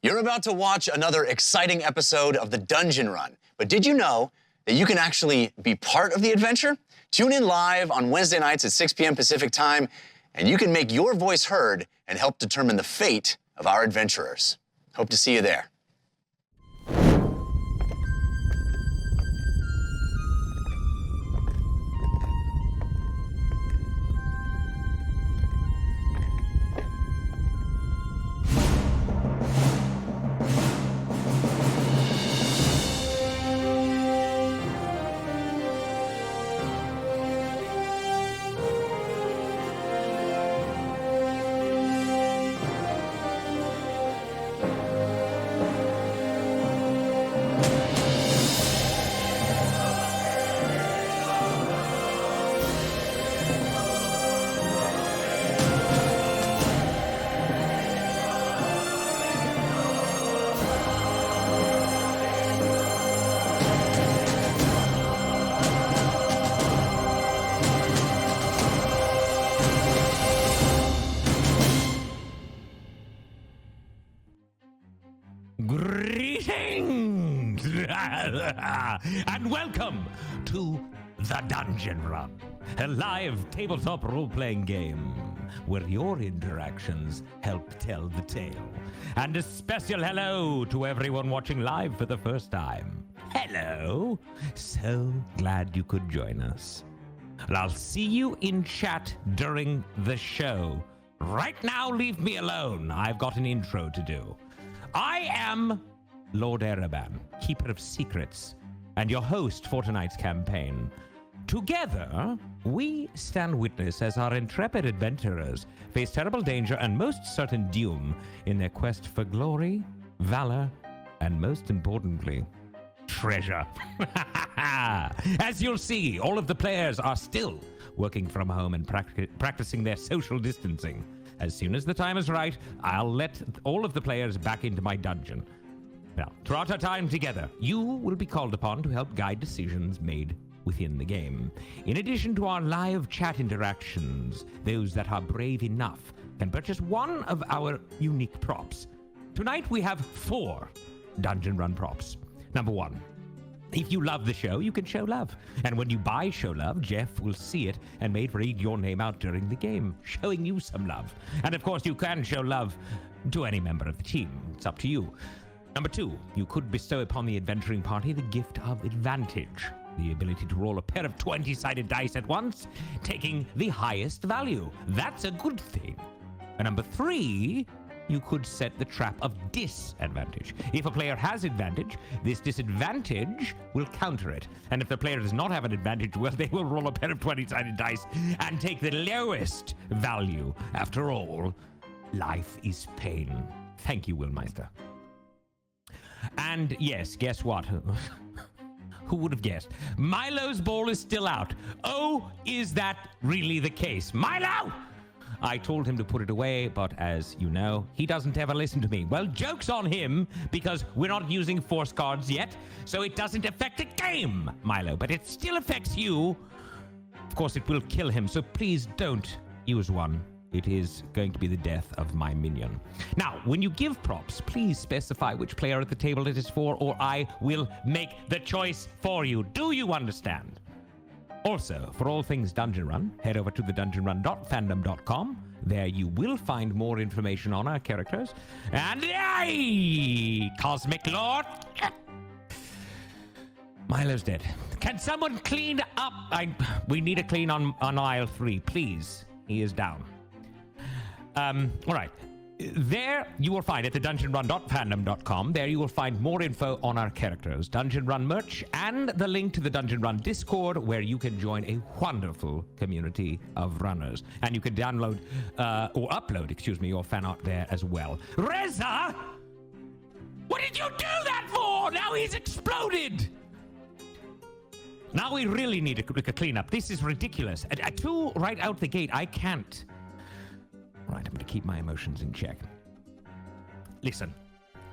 You're about to watch another exciting episode of the Dungeon Run, but did you know that you can actually be part of the adventure? Tune in live on Wednesday nights at 6 p.m. Pacific time, and you can make your voice heard and help determine the fate of our adventurers. Hope to see you there. Greetings! And welcome to The Dungeon Run, a live tabletop role-playing game where your interactions help tell the tale. And a special hello to everyone watching live for the first time. Hello! So glad you could join us. And I'll see you in chat during the show. Right now, leave me alone. I've got an intro to do. I am Lord Ereban, Keeper of Secrets, and your host for tonight's campaign. Together, we stand witness as our intrepid adventurers face terrible danger and most certain doom in their quest for glory, valor, and most importantly, treasure. As you'll see, all of the players are still working from home and practicing their social distancing. As soon as the time is right, I'll let all of the players back into my dungeon. Now, throughout our time together, you will be called upon to help guide decisions made within the game. In addition to our live chat interactions, those that are brave enough can purchase one of our unique props. Tonight, we have 4 Dungeon Run props. Number 1. If you love the show, you can show love. And when you buy show love, Jeff will see it and may read your name out during the game, showing you some love. And of course, you can show love to any member of the team. It's up to you. Number 2, you could bestow upon the adventuring party the gift of advantage, the ability to roll a pair of 20-sided dice at once, taking the highest value. That's a good thing. And number 3, you could set the trap of disadvantage. If a player has advantage, this disadvantage will counter it. And if the player does not have an advantage, well, they will roll a pair of 20-sided dice and take the lowest value. After all, life is pain. Thank you, Willmeister. And yes, guess what? Who would have guessed? Milo's ball is still out. Oh, is that really the case? Milo! I told him to put it away, but as you know, he doesn't ever listen to me. Well, joke's on him, because we're not using force cards yet, so it doesn't affect the game, Milo, but it still affects you. Of course, it will kill him, so please don't use one. It is going to be the death of my minion. Now, when you give props, please specify which player at the table it is for, or I will make the choice for you. Do you understand? Also, for all things Dungeon Run, head over to thedungeonrun.fandom.com. There you will find more information on our characters. And yay! Cosmic Lord! Milo's dead. Can someone clean up? We need a clean on aisle 3, please. He is down. All right. There you will find at thedungeonrun.fandom.com. There you will find more info on our characters, Dungeon Run merch, and the link to the Dungeon Run Discord, where you can join a wonderful community of runners. And you can download, or upload, your fan art there as well. Reza! What did you do that for? Now he's exploded! Now we really need a cleanup. This is ridiculous. A 2 right out the gate. I can't. Right, I'm going to keep my emotions in check. Listen,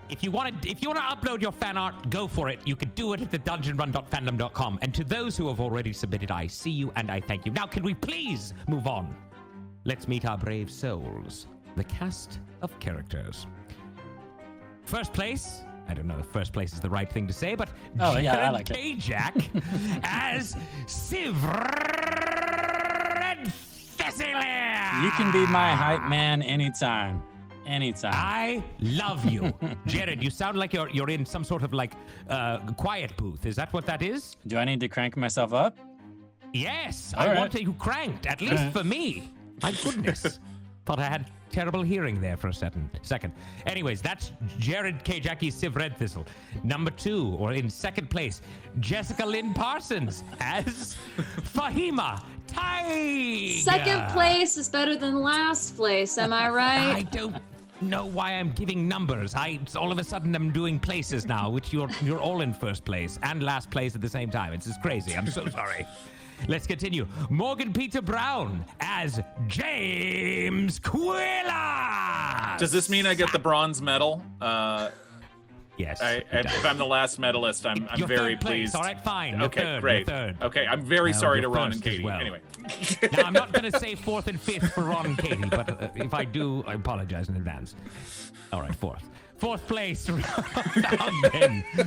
if you want to upload your fan art, go for it. You can do it at thedungeonrun.fandom.com. And to those who have already submitted, I see you and I thank you. Now, can we please move on? Let's meet our brave souls, the cast of characters. first place. I don't know if first place is the right thing to say, but Oh, yeah, I like it. K-Jack as Sivred Thessalier. You can be my hype man anytime. Anytime. I love you. Jared, you sound like you're in some sort of like quiet booth. Is that what that is? Do I need to crank myself up? Yes, All I right. want you cranked, at least for me. My goodness. Thought I had terrible hearing there for a second. Anyways, that's Jared K. Jackie Sivred Thistle. Number 2, or in second place, Jessica Lynn Parsons as Fahima Tiger. Second place is better than last place, am I I right? don't know why I'm giving numbers. All of a sudden I'm doing places now, which you're all in first place and last place at the same time. It's just crazy. I'm so sorry. Let's continue. Morgan Peter Brown as James Quilla. Does this mean I get the bronze medal? Yes. If I'm the last medalist, I'm You're very third place. pleased. All right, fine. You're Okay, third. great. You're third. Okay, I'm very Well, sorry to you're Ron first and as Katie. well. Anyway. Now, I'm not going to say 4th and 5th for Ron and Katie, but if I do, I apologize in advance. All right, 4th. 4th place,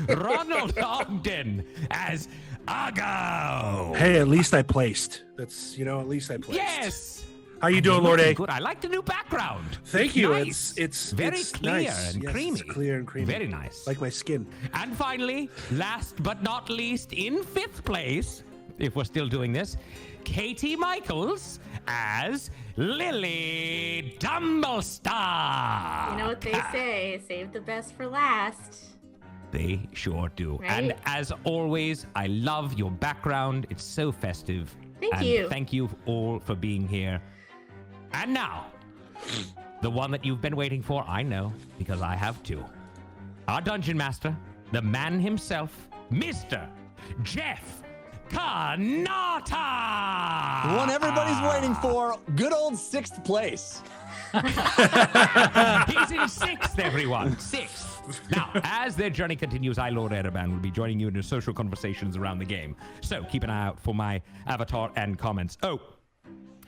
Ronald Ogden as Argo. Hey, at least I placed. That's, at least I placed. Yes. How you doing, Lord A? Good. I like the new background. Thank you. Nice. It's very it's clear nice. and Yes, creamy. It's clear and creamy. Very nice. Like my skin. And finally, last but not least, in 5th place, if we're still doing this, Katie Michaels as Lily Dumblestar. You know what they say, save the best for last. They sure do. Right? And as always, I love your background. It's so festive. Thank and you. Thank you all for being here. And now, the one that you've been waiting for, I know, because I have too. Our dungeon master, the man himself, Mr. Jeff Kanata! The one everybody's waiting for, good old 6th place. He's in 6th, everyone. 6th. Now, as their journey continues, I, Lord Ereban, will be joining you in the social conversations around the game. So keep an eye out for my avatar and comments. Oh,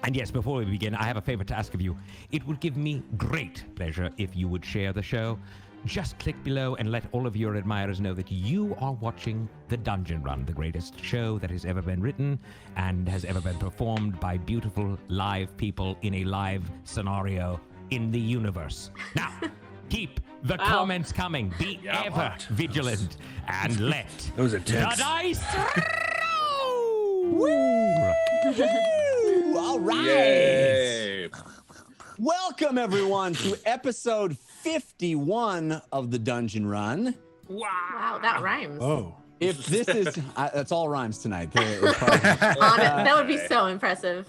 and yes, before we begin, I have a favor to ask of you. It would give me great pleasure if you would share the show. Just click below and let all of your admirers know that you are watching The Dungeon Run, the greatest show that has ever been written and has ever been performed by beautiful live people in a live scenario in the universe. Now, keep the comments coming. Be ever vigilant and let Those are the tense. dice roll! All right. Yay. Welcome, everyone, to episode 51 of the Dungeon Run. Wow, that rhymes. Oh. If this is, that's all rhymes tonight. That would be so impressive.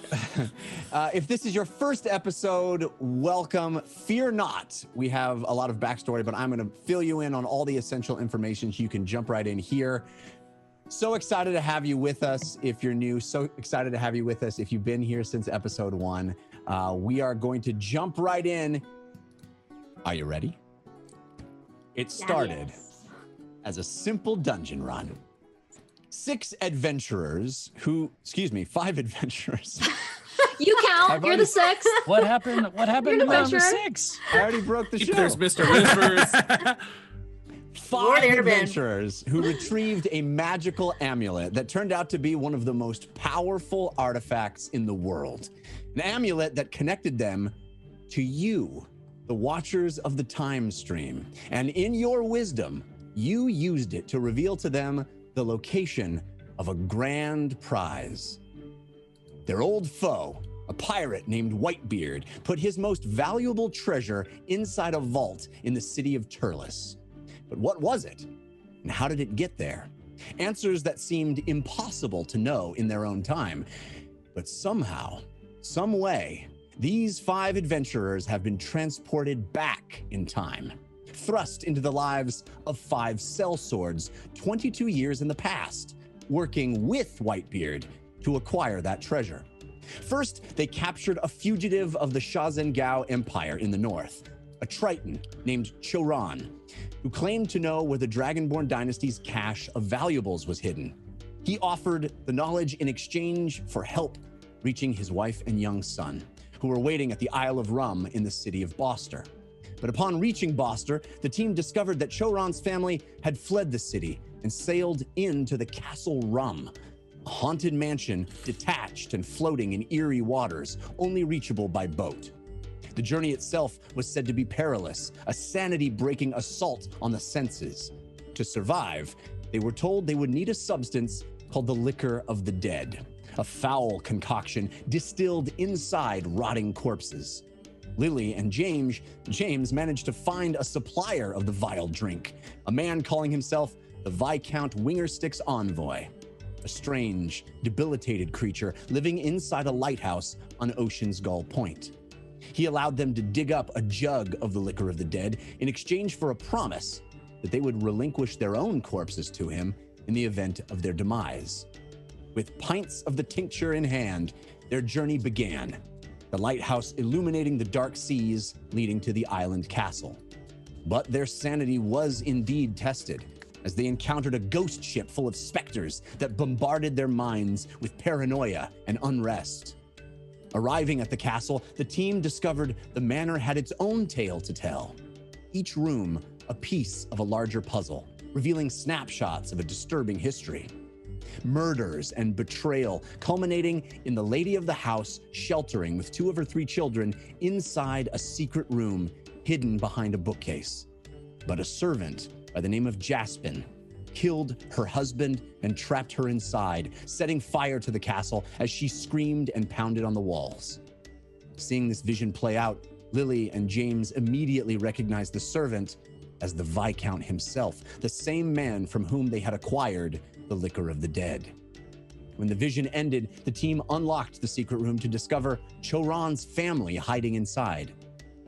If this is your first episode, welcome. Fear not. We have a lot of backstory, but I'm going to fill you in on all the essential information so you can jump right in here. So excited to have you with us if you're new. So excited to have you with us if you've been here since episode 1. We are going to jump right in. Are you ready? It started as a simple dungeon run. 5 adventurers. You count. You're the 6th. What happened? What happened to You're an number adventurer. 6? I already broke the show. There's Mr. Whispers. 5 Airbend. adventurers who retrieved a magical amulet that turned out to be one of the most powerful artifacts in the world. An amulet that connected them to you, the watchers of the time stream. And in your wisdom, you used it to reveal to them the location of a grand prize. Their old foe, a pirate named Whitebeard, put his most valuable treasure inside a vault in the city of Turles. But what was it? And how did it get there? Answers that seemed impossible to know in their own time. But somehow, some way, these 5 adventurers have been transported back in time, thrust into the lives of 5 sellswords 22 years in the past, working with Whitebeard to acquire that treasure. First, they captured a fugitive of the Shazengao Empire in the north, a Triton named Choran, who claimed to know where the Dragonborn dynasty's cache of valuables was hidden. He offered the knowledge in exchange for help reaching his wife and young son, who were waiting at the Isle of Rum in the city of Boster. But upon reaching Boster, the team discovered that Choron's family had fled the city and sailed into the Castle Rum, a haunted mansion detached and floating in eerie waters, only reachable by boat. The journey itself was said to be perilous, a sanity-breaking assault on the senses. To survive, they were told they would need a substance called the liquor of the dead, a foul concoction distilled inside rotting corpses. Lily and James managed to find a supplier of the vile drink, a man calling himself the Viscount Wingerstick's envoy, a strange, debilitated creature living inside a lighthouse on Ocean's Gull Point. He allowed them to dig up a jug of the liquor of the dead in exchange for a promise that they would relinquish their own corpses to him in the event of their demise. With pints of the tincture in hand, their journey began, the lighthouse illuminating the dark seas leading to the island castle. But their sanity was indeed tested, as they encountered a ghost ship full of specters that bombarded their minds with paranoia and unrest. Arriving at the castle, the team discovered the manor had its own tale to tell. Each room a piece of a larger puzzle, revealing snapshots of a disturbing history. Murders and betrayal culminating in the lady of the house sheltering with 2 of her 3 children inside a secret room hidden behind a bookcase. But a servant by the name of Jaspin killed her husband and trapped her inside, setting fire to the castle as she screamed and pounded on the walls. Seeing this vision play out, Lily and James immediately recognized the servant as the Viscount himself, the same man from whom they had acquired the liquor of the dead. When the vision ended, the team unlocked the secret room to discover Choron's family hiding inside,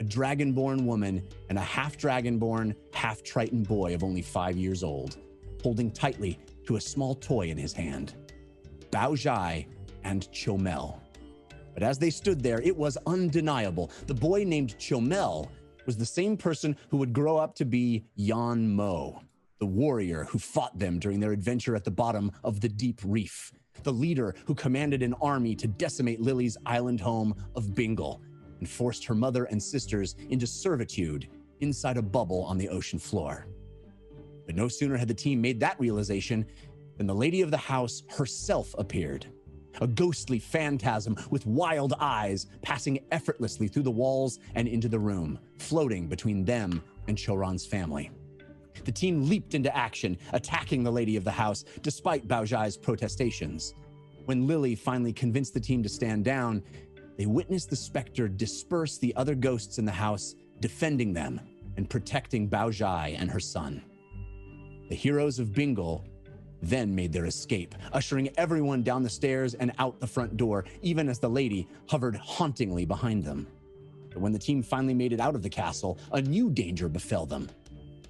a dragonborn woman and a half-dragonborn, half-triton boy of only 5 years old, holding tightly to a small toy in his hand. Bao Zhai and Chomel. But as they stood there, it was undeniable. The boy named Chomel was the same person who would grow up to be Yan Mo, the warrior who fought them during their adventure at the bottom of the deep reef, the leader who commanded an army to decimate Lily's island home of Bingle and forced her mother and sisters into servitude inside a bubble on the ocean floor. But no sooner had the team made that realization than the lady of the house herself appeared, a ghostly phantasm with wild eyes passing effortlessly through the walls and into the room, floating between them and Choron's family. The team leaped into action, attacking the lady of the house, despite Bao Zhai's protestations. When Lily finally convinced the team to stand down, they witnessed the specter disperse the other ghosts in the house, defending them and protecting Bao Zhai and her son. The Heroes of Bingle then made their escape, ushering everyone down the stairs and out the front door, even as the lady hovered hauntingly behind them. But when the team finally made it out of the castle, a new danger befell them.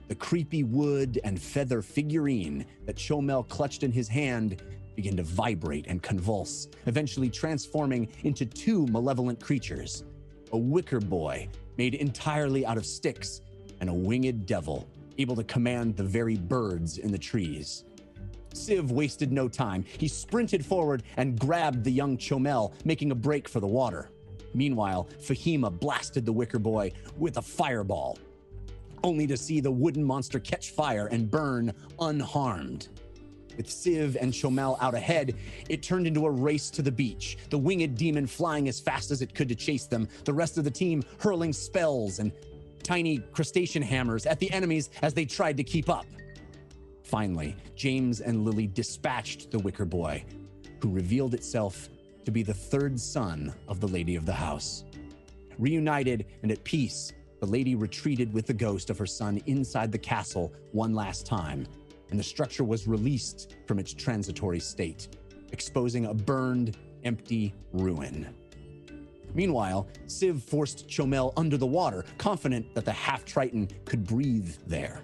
The creepy wood and feather figurine that Chomel clutched in his hand began to vibrate and convulse, eventually transforming into 2 malevolent creatures, a wicker boy made entirely out of sticks and a winged devil able to command the very birds in the trees. Civ wasted no time. He sprinted forward and grabbed the young Chomel, making a break for the water. Meanwhile, Fahima blasted the wicker boy with a fireball, only to see the wooden monster catch fire and burn unharmed. With Civ and Chomel out ahead, it turned into a race to the beach, the winged demon flying as fast as it could to chase them, the rest of the team hurling spells and tiny crustacean hammers at the enemies as they tried to keep up. Finally, James and Lily dispatched the wicker boy, who revealed itself to be the 3rd son of the lady of the house. Reunited and at peace, the lady retreated with the ghost of her son inside the castle one last time, and the structure was released from its transitory state, exposing a burned, empty ruin. Meanwhile, Civ forced Chomel under the water, confident that the half-triton could breathe there.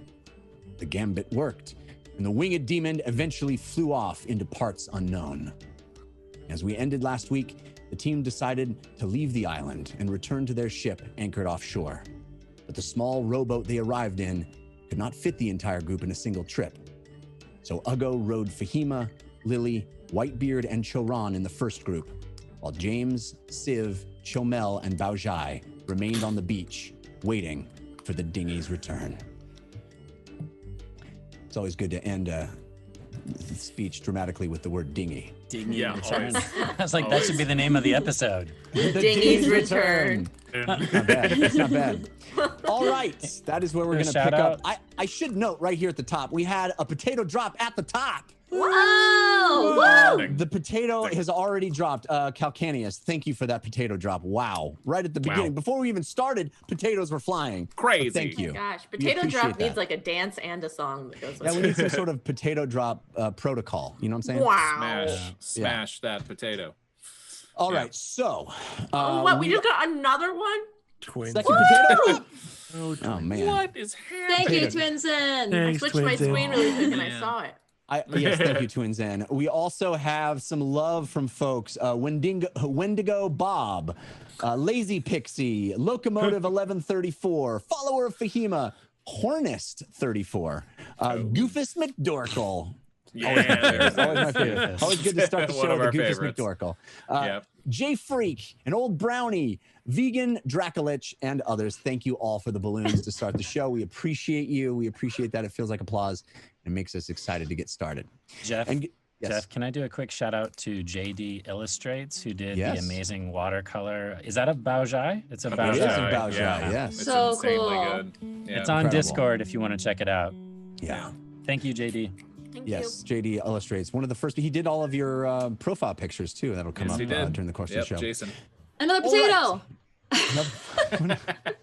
The gambit worked, and the winged demon eventually flew off into parts unknown. As we ended last week, the team decided to leave the island and return to their ship anchored offshore. But the small rowboat they arrived in could not fit the entire group in a single trip. So Uggo rowed Fahima, Lily, Whitebeard, and Choron in the first group, while James, Civ, Chomel, and Bao Zhai remained on the beach, waiting for for the dinghy's return. It's always good to end a speech dramatically with the word dinghy. Dinghy Yeah, return. always. I was like, that should be the name of the episode. The Dinghy's return. Not bad. It's not bad. All right. That is where we're going to Shout pick out. up. I should note right here at the top, we had a potato drop at the top. Whoa! Woo! The potato has already dropped. Calcaneus, thank you for that potato drop. Wow. Right at the beginning. Before we even started, potatoes were flying. Crazy. So thank you. Gosh, We potato appreciate drop that. needs like a dance and a song that goes with Yeah, we it. need some sort of potato drop protocol. You know what I'm saying? Wow. Smash that potato. All Yeah. right. So, What? We just got another one? Twins. second potato drop. Oh, Oh, man. What is happening? Thank you, Twinson. I Thanks, switched my Twins. screen really quick and I Yeah. saw it. Yes, thank you, Twins N. We also have some love from folks. Wendigo Bob, Lazy Pixie, Locomotive 1134, Follower of Fahima, Hornist 34, Goofus McDorkle. Yeah. Always my favorite. Always good to start the One show of with our the Goofus favorites. McDorkle. Yep. Jay Freak, an old brownie, Vegan Dracolich, and others. Thank you all for the balloons to start the show. We appreciate you. We appreciate that. It feels like applause. It makes us excited to get started. Jeff, And yes. Jeff, can I do a quick shout out to JD Illustrates, who did Yes. the amazing watercolor? Is that a Baojai? It's a A It is Baojai. a Baojai, yes. It's So insanely cool. good. Yeah. It's on Incredible. Discord if you want to check it out. Yeah. Thank you, JD. Thank Yes, JD Illustrates. One of the first. He did all of your profile pictures too. That'll come Yes, up he did. during the course Yep, of the show. Jason. Another All right. potato.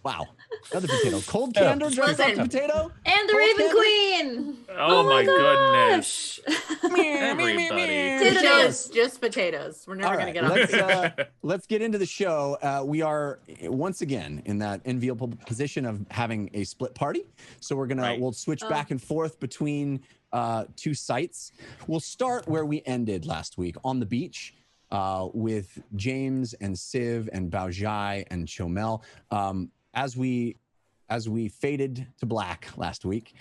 Wow, another potato. Cold candor, dressed up Listen. potato. And the Cold Raven candor? Queen. Oh, my goodness. gosh. Everybody. Potatoes, just potatoes. We're never All gonna right, get on this. let's get into the show. We are once again in that enviable position of having a split party. So we'll switch back and forth between two sites. We'll start where we ended last week on the beach. With James and Civ and Baojai and Chomel. As we faded to black last week,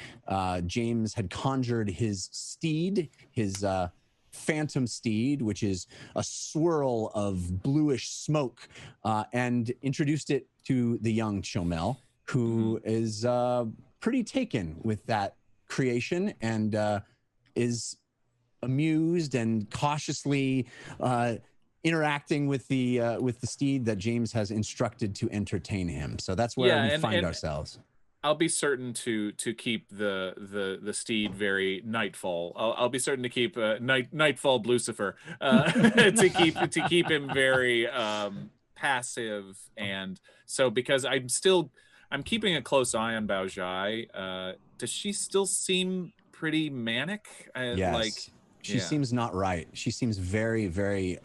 James had conjured his steed, his phantom steed, which is a swirl of bluish smoke, and introduced it to the young Chomel, who is pretty taken with that creation and is amused and cautiously interacting with the steed that James has instructed to entertain him. So that's where we find ourselves. I'll be certain to keep the steed very Nightfall. I'll be certain to keep Nightfall Lucifer to keep him very passive, and so because I'm keeping a close eye on Baojai. Does she still seem pretty manic? Yes. She seems not right. She seems very, very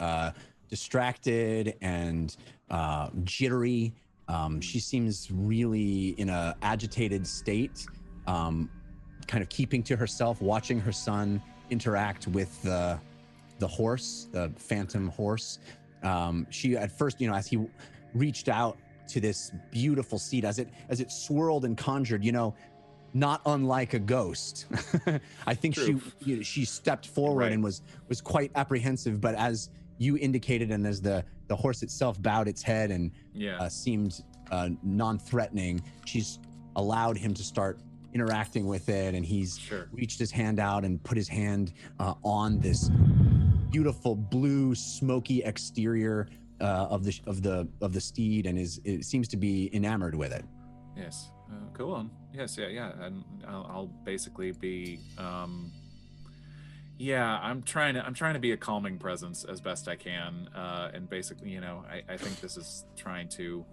distracted and jittery. She seems really in a agitated state, kind of keeping to herself, watching her son interact with the horse, the phantom horse. She at first, as he reached out to this beautiful seed, as it swirled and conjured, not unlike a ghost. I think she stepped forward and was quite apprehensive, but as you indicated, and as the horse itself bowed its head and seemed non-threatening, she's allowed him to start interacting with it, and he's reached his hand out and put his hand on this beautiful blue smoky exterior of the steed, and it seems to be enamored with it. Yes. Cool. Yes. Yeah. And I'll basically be. I'm trying to be a calming presence as best I can, and basically, I think this is trying to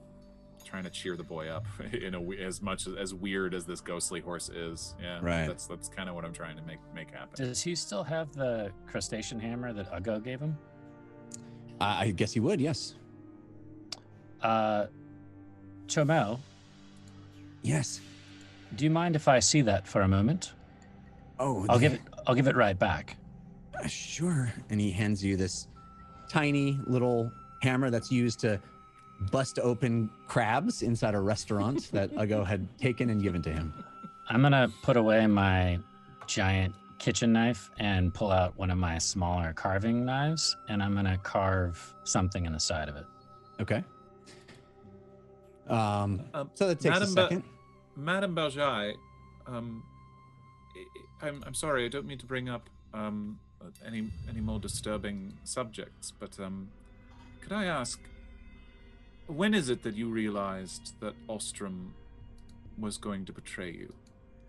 cheer the boy up in as much as weird as this ghostly horse is. Yeah. Right. That's kind of what I'm trying to make happen. Does he still have the crustacean hammer that Uggo gave him? I guess he would. Yes. Chomel, Yes. do you mind if I see that for a moment? Oh, I'll give it right back. Sure. And he hands you this tiny little hammer that's used to bust open crabs inside a restaurant that Uggo had taken and given to him. I'm gonna put away my giant kitchen knife and pull out one of my smaller carving knives, and I'm gonna carve something in the side of it. Okay. So that takes a second. Madame Baljai, I'm sorry, I don't mean to bring up any more disturbing subjects, but could I ask, when is it that you realized that Ostrom was going to betray you?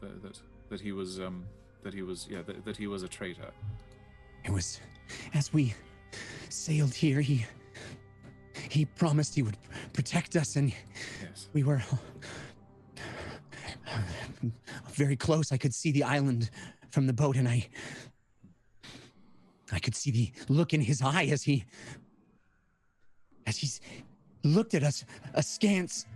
That he was a traitor? It was as we sailed here. He promised he would protect us, and Yes. we were very close. I could see the island from the boat, and I could see the look in his eye as he looked at us, askance,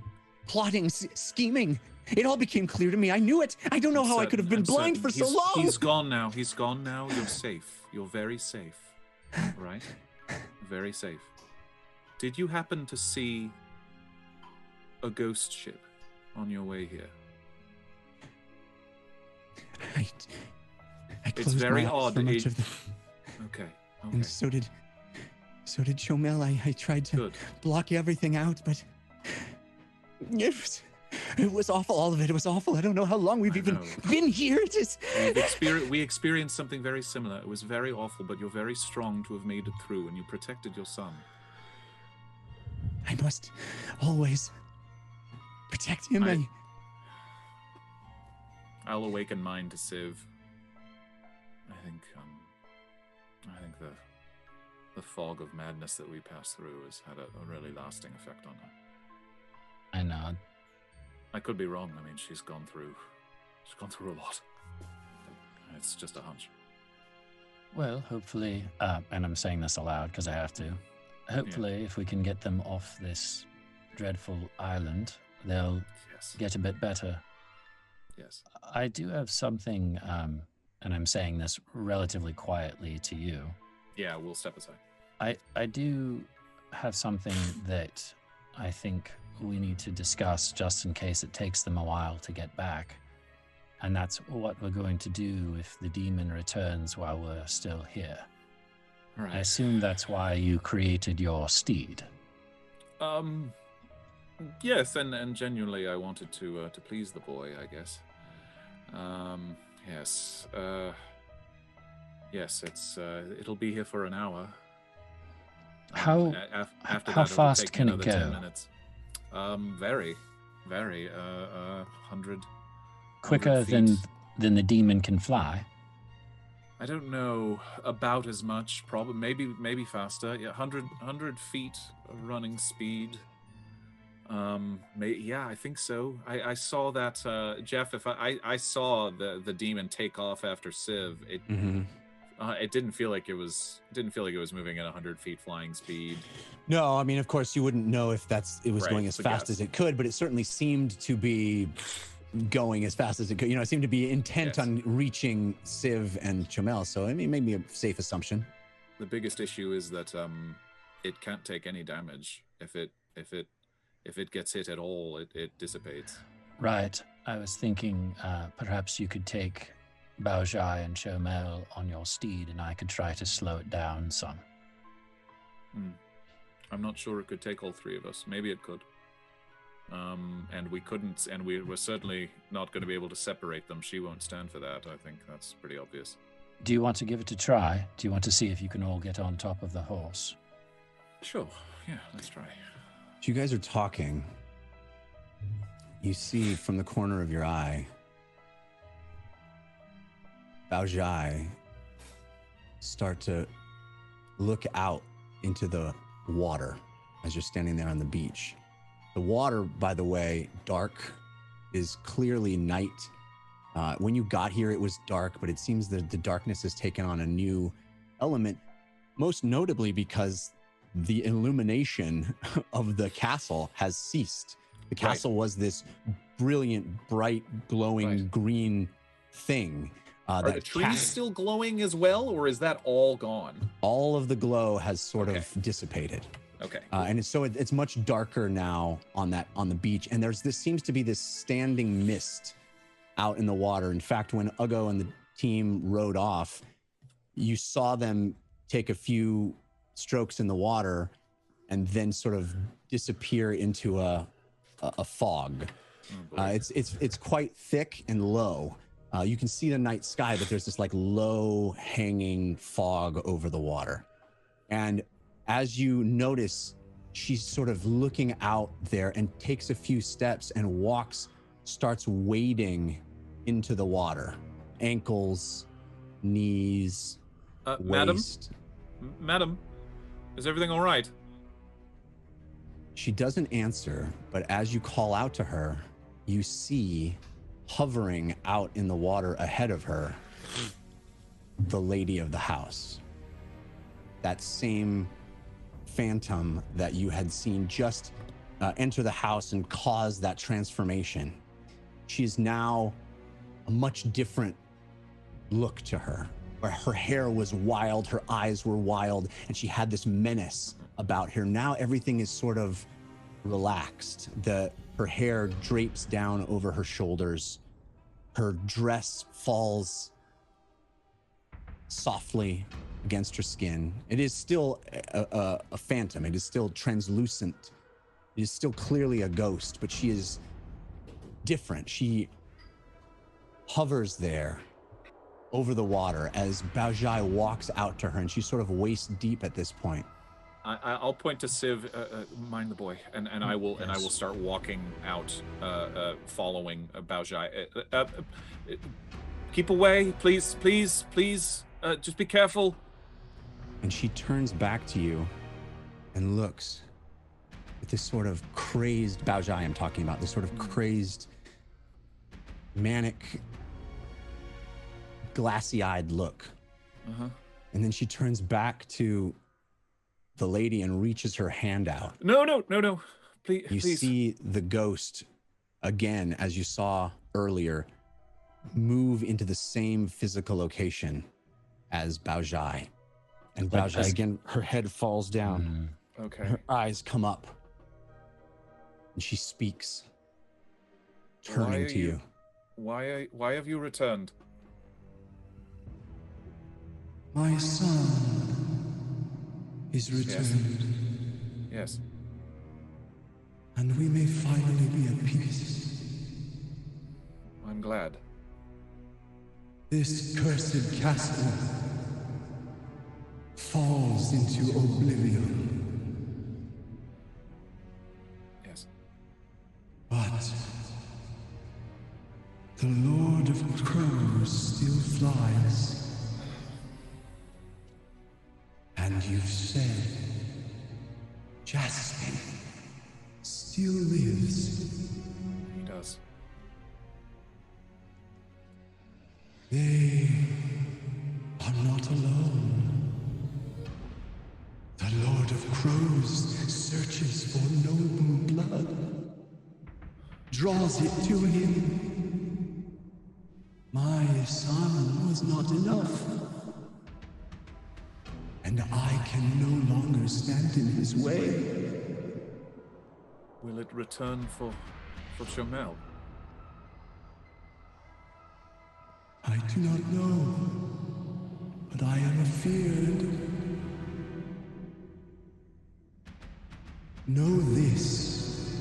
plotting, scheming. It all became clear to me. I knew it. I don't know how I could have been blind for so long. He's gone now. He's gone now. You're safe. You're very safe. Right? Very safe. Did you happen to see a ghost ship on your way here? I It's closed very my eyes odd. for much of the... Okay. And so did Chomel. I tried to Good. block everything out, but it was awful. All of it was awful. I don't know how long we've even been here. It is. We experienced something very similar. It was very awful, but you're very strong to have made it through, and you protected your son. I must always protect him. I'll awaken mine to Civ. I think the fog of madness that we passed through has had a really lasting effect on her. I nod. I could be wrong. I mean, she's gone through a lot. It's just a hunch. Well, hopefully, and I'm saying this aloud because I have to. Hopefully, if we can get them off this dreadful island, they'll get a bit better. Yes. I do have something, and I'm saying this relatively quietly to you. Yeah, we'll step aside. I do have something that I think we need to discuss just in case it takes them a while to get back. And that's what we're going to do if the demon returns while we're still here. All right. I assume that's why you created your steed. Yes, and genuinely I wanted to please the boy, I guess. Yes. Yes, it'll be here for an hour. How after how that, fast it'll take can it another 10 go? minutes. Very, 100. Quicker 100 feet. than the demon can fly? I don't know, about as much. Probably, maybe faster. Yeah, 100 feet of running speed. Yeah, I think so. I saw that, Jeff. If I saw the demon take off after Civ, it didn't feel like it was moving at 100 feet flying speed. No, I mean, of course, you wouldn't know if it was Right, going as so fast yes. as it could, but it certainly seemed to be going as fast as it could. You know, it seemed to be intent on reaching Civ and Chomel. So, I mean, maybe a safe assumption. The biggest issue is that it can't take any damage. If it gets hit at all, it dissipates. Right. I was thinking perhaps you could take Baojai and Chomel on your steed and I could try to slow it down some. I'm not sure it could take all three of us. Maybe it could. And we couldn't, and we were certainly not going to be able to separate them. She won't stand for that. I think that's pretty obvious. Do you want to give it a try? Do you want to see if you can all get on top of the horse? Sure. Yeah, let's try. As you guys are talking, you see from the corner of your eye, Baojai start to look out into the water as you're standing there on the beach. The water, by the way, dark, is clearly night. When you got here, it was dark, but it seems that the darkness has taken on a new element, most notably because the illumination of the castle has ceased. The castle was this brilliant, bright, glowing green thing. Are the trees still glowing as well, or is that all gone? All of the glow has sort of dissipated. Okay. And it's much darker now on the beach, and this seems to be this standing mist out in the water. In fact, when Ugo and the team rowed off, you saw them take a few strokes in the water and then sort of disappear into a fog. It's quite thick and low. You can see the night sky, but there's this like low hanging fog over the water. And as you notice, she's sort of looking out there and takes a few steps and starts wading into the water. Ankles, knees, waist. Madam, is everything all right? She doesn't answer, but as you call out to her, you see hovering out in the water ahead of her, the lady of the house. That same phantom that you had seen just enter the house and cause that transformation. She is now a much different look to her, where her hair was wild, her eyes were wild, and she had this menace about her. Now everything is sort of relaxed. Her hair drapes down over her shoulders. Her dress falls softly against her skin. It is still a phantom. It is still translucent. It is still clearly a ghost, but she is different. She hovers there over the water as Baojai walks out to her, and she's sort of waist deep at this point. I'll point to Civ, mind the boy, and I will start walking out, following Baojai. Keep away, please, just be careful. And she turns back to you and looks with this sort of crazed, Baojai I'm talking about, this sort of crazed, manic, glassy-eyed look. And then she turns back to the lady and reaches her hand out. No. Please. You see the ghost again, as you saw earlier, move into the same physical location as Baojai. And Baojai, again, her head falls down. Okay. Her eyes come up. And she speaks, turning to you. Why have you returned? My son is returned. Yes. And we may finally be at peace. I'm glad. This cursed castle falls into oblivion. Yes. But the Lord of Crows still flies. And you've said Jasmine still lives. He does. They are not alone. The Lord of Crows searches for noble blood, draws it to him. My son was not enough. And I can no longer stand in his way. Will it return for Chomel? I do not know, but I am afeared. Know this.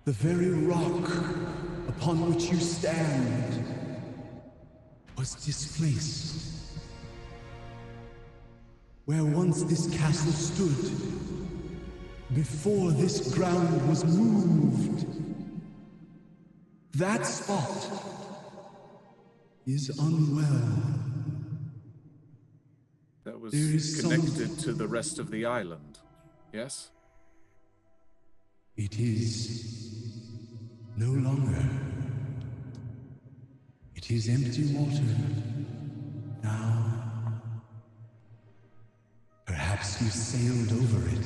The very rock upon which you stand was displaced. Where once this castle stood, before this ground was moved, that spot is unwell. That was There is connected to the rest of the island. Yes? It is no longer. It is empty water now. Perhaps you sailed over it.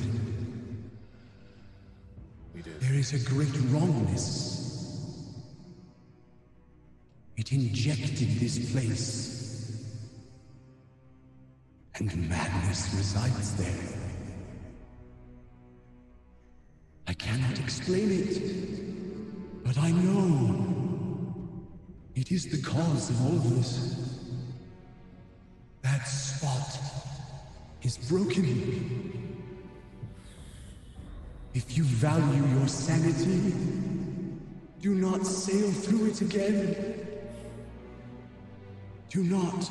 We did. There is a great wrongness. It injected this place. And madness resides there. I cannot explain it, but I know it is the cause of all this. That spot is broken. If you value your sanity, Do not sail through it again. Do not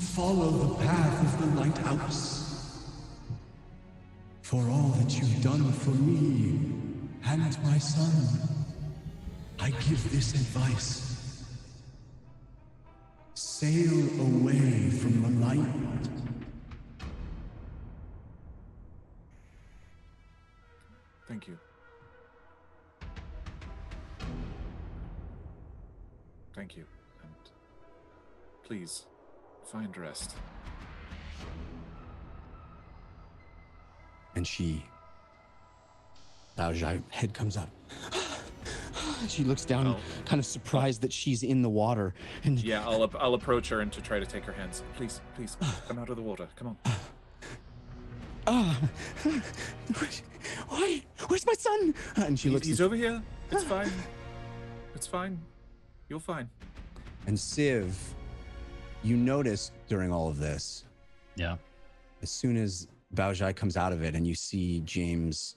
follow the path of the lighthouse. For all that you've done for me and my son, I give this advice. Sail away from the light. Thank you. Thank you. And please, find rest. And Baozhai head comes up. She looks down, kind of surprised that she's in the water. And yeah, I'll approach her and to try to take her hands. Please, come out of the water. Come on. Why? Where's my son? And she looks. He's over here. It's fine. It's fine. You're fine. And Civ, you notice during all of this. Yeah. As soon as Baozhai comes out of it and you see James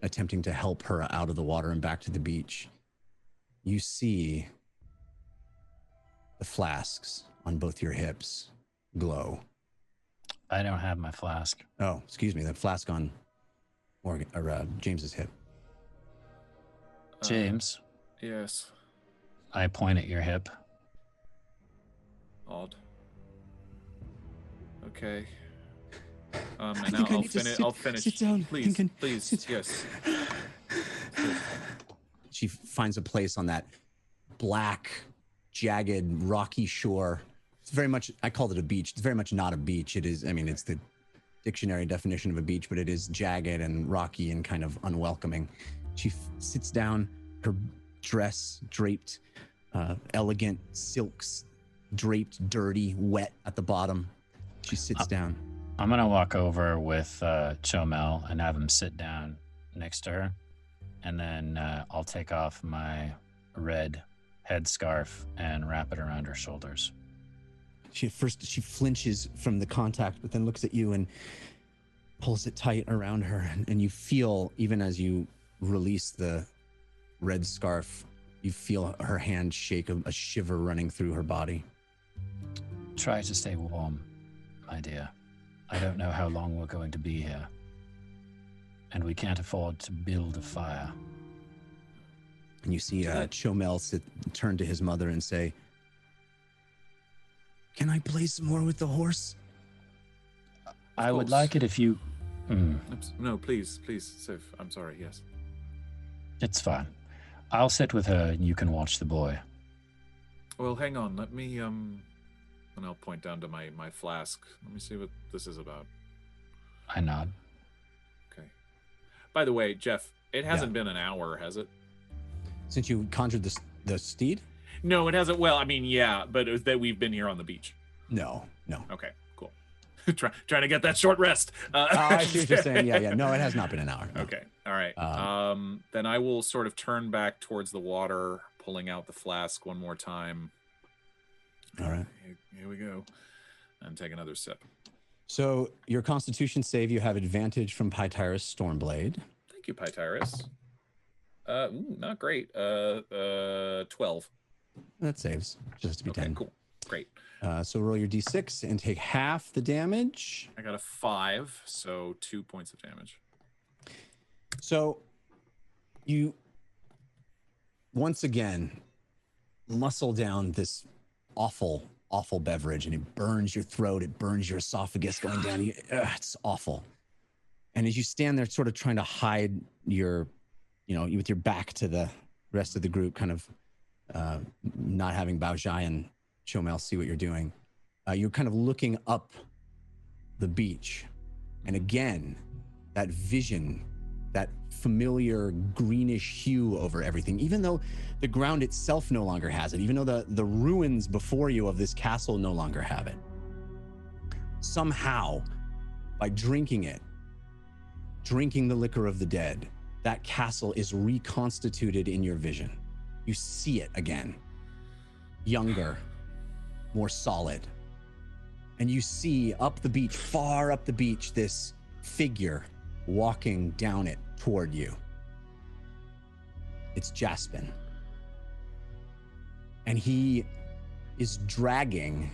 attempting to help her out of the water and back to the beach, you see the flasks on both your hips glow. I don't have my flask. Oh, excuse me, the flask on James's hip. James. Yes. I point at your hip. Odd. Okay. I And think I I'll need to finish. I'll finish. sit down. Please, please. Sit down. Yes. She finds a place on that black, jagged, rocky shore. It's very much, I called it a beach. It's very much not a beach. It is, I mean, it's the dictionary definition of a beach, but it is jagged and rocky and kind of unwelcoming. She sits down, her dress draped, elegant silks, draped, dirty, wet at the bottom. She sits down. I'm going to walk over with Chomel and have him sit down next to her. And then I'll take off my red headscarf and wrap it around her shoulders. She flinches from the contact, but then looks at you and pulls it tight around her. And you feel, even as you release the red scarf, you feel her hand shake, a shiver running through her body. Try to stay warm, my dear. I don't know how long we're going to be here. And we can't afford to build a fire. And you see Chomel turn to his mother and say, "Can I play some more with the horse?" I would like it if you... No, please, Sif. I'm sorry, yes. It's fine. I'll sit with her and you can watch the boy. Well, hang on. Let me, and I'll point down to my flask. Let me see what this is about. I nod. Okay. By the way, Jeff, it hasn't been an hour, has it? Since you conjured the steed? No, it hasn't. Well, I mean, yeah, but it was that we've been here on the beach. No. Okay, cool. Trying to get that short rest. I see what you're saying. Yeah. No, it has not been an hour. No. Okay, all right. Then I will sort of turn back towards the water, pulling out the flask one more time. All right. Here we go. And take another sip. So your Constitution save, you have advantage from Pytyrus Stormblade. Thank you, Pytyrus. Not great. 12. That saves. Just to be 10. Cool. Great. So roll your d6 and take half the damage. I got a 5, so 2 points of damage. So you once again muscle down this awful beverage, and it burns your throat, it burns your esophagus going down. It's awful. And as you stand there sort of trying to hide your, with your back to the rest of the group, kind of not having Baozhai and Chomel see what you're doing, you're kind of looking up the beach. And again, that vision, that familiar greenish hue over everything, even though the ground itself no longer has it, even though the ruins before you of this castle no longer have it. Somehow, by drinking the liquor of the dead, that castle is reconstituted in your vision. You see it again, younger, more solid. And you see up the beach, far up the beach, this figure walking down it toward you. It's Jaspin. and he is dragging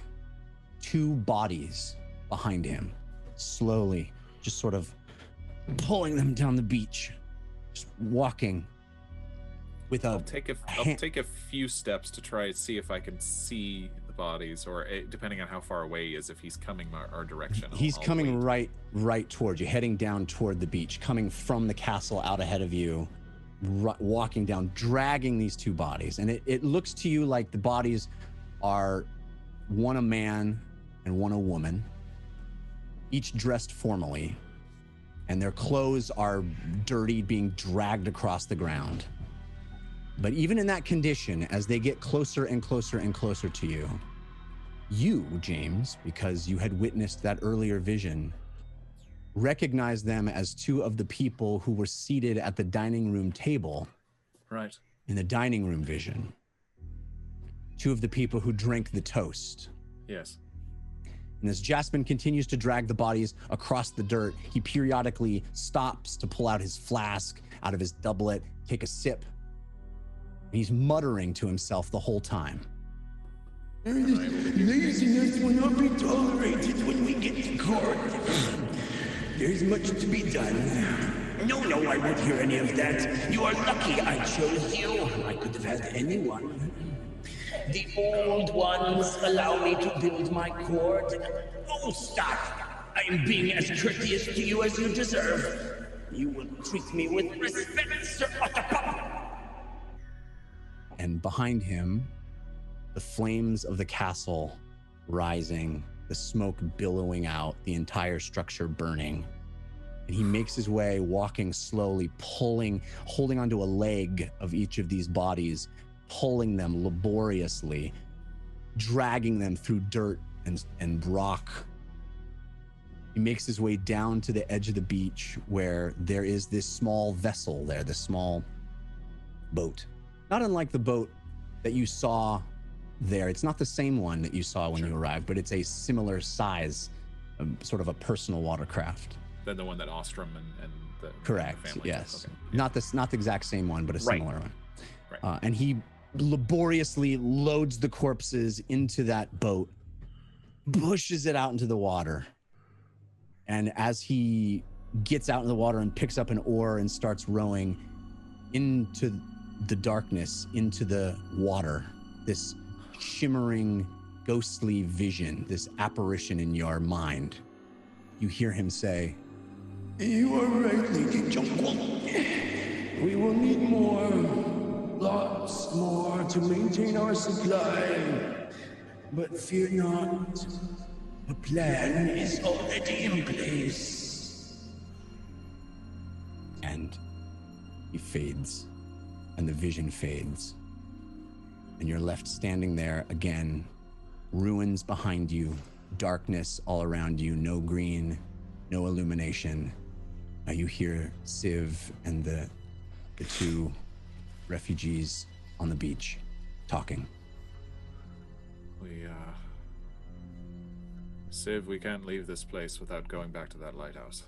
2 bodies behind him, slowly, just sort of pulling them down the beach, just walking with a... I'll take a few steps to try and see if I can see the bodies, or depending on how far away he is, if he's coming our direction. He's I'll coming wait. right towards you, heading down toward the beach, coming from the castle out ahead of you, walking down, dragging these 2 bodies. And it looks to you like the bodies are one a man and one a woman, each dressed formally, and their clothes are dirty, being dragged across the ground. But even in that condition, as they get closer and closer and closer to you, you, James, because you had witnessed that earlier vision, recognize them as 2 of the people who were seated at the dining room table. Right. In the dining room vision. 2 of the people who drank the toast. Yes. And as Jaspin continues to drag the bodies across the dirt, he periodically stops to pull out his flask out of his doublet, take a sip. And he's muttering to himself the whole time. Laziness will not be tolerated when we get to court. There's much to be done. No, I won't hear any of that. You are lucky I chose you. I could have had anyone. The old ones allow me to build my court. Oh, stop! I am being as courteous to you as you deserve. You will treat me with respect, Sir Otterpop. And behind him, the flames of the castle rising, the smoke billowing out, the entire structure burning. And he makes his way, walking slowly, holding onto a leg of each of these bodies, pulling them laboriously, dragging them through dirt and rock. He makes his way down to the edge of the beach where there is this small vessel there, this small boat. Not unlike the boat that you saw there. It's not the same one that you saw when you arrived, but it's a similar size, sort of a personal watercraft. Than the one that Ostrom and the Correct. The family. Yes. Okay. Not the exact same one, but a similar one. Right. And he laboriously loads the corpses into that boat, pushes it out into the water. And as he gets out in the water and picks up an oar and starts rowing into the darkness, into the water, this shimmering, ghostly vision, this apparition in your mind, you hear him say, You are right, Lady Jungle. We will need more, lots more, to maintain our supply. But fear not, a plan is already in place. And he fades, and the vision fades. And you're left standing there again, ruins behind you, darkness all around you, no green, no illumination. Now you hear Civ and the 2 refugees on the beach talking. Civ, we can't leave this place without going back to that lighthouse.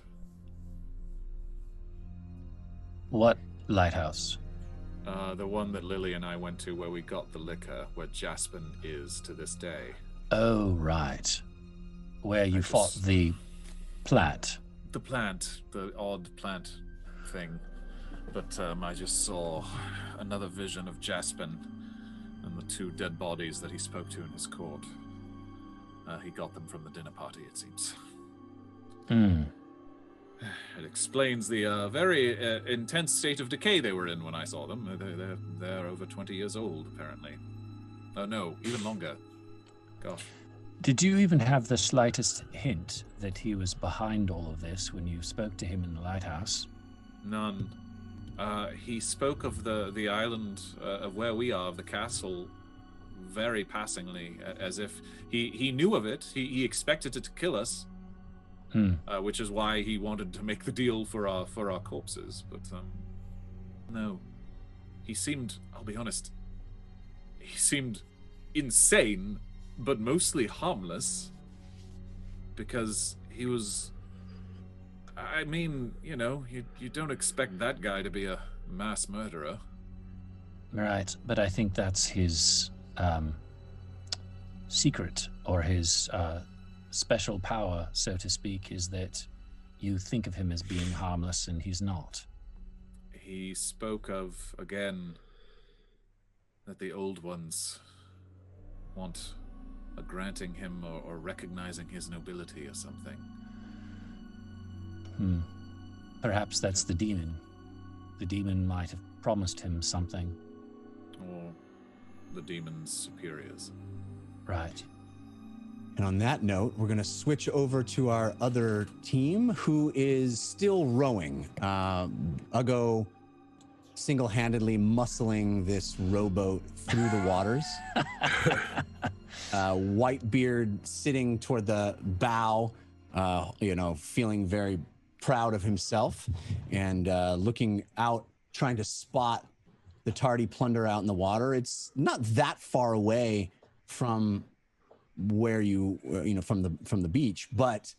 What lighthouse? The one that Lily and I went to where we got the liquor, where Jaspin is to this day. Oh, right. Where you fought the plant. The plant, the odd plant thing. But I just saw another vision of Jaspin and the 2 dead bodies that he spoke to in his court. He got them from the dinner party, it seems. It explains the very intense state of decay they were in when I saw them. They're over 20 years old, apparently. Oh no, even longer. Gosh. Did you even have the slightest hint that he was behind all of this when you spoke to him in the lighthouse? None. He spoke of the island of where we are, of the castle, very passingly, as if he knew of it. He expected it to kill us, which is why he wanted to make the deal for our corpses. But no, he seemed, I'll be honest, he seemed insane, but mostly harmless, because he was, I mean, you know, you don't expect that guy to be a mass murderer. Right, but I think that's his secret or his special power, so to speak, is that you think of him as being harmless and he's not. He spoke of, again, that the old ones want a granting him or recognizing his nobility or something. Perhaps that's the demon. The demon might have promised him something. Or the demon's superiors. Right. And on that note, we're going to switch over to our other team, who is still rowing. Uggo single-handedly muscling this rowboat through the waters. Whitebeard sitting toward the bow, feeling very proud of himself and looking out, trying to spot the tardy plunder out in the water. It's not that far away from where from the beach, but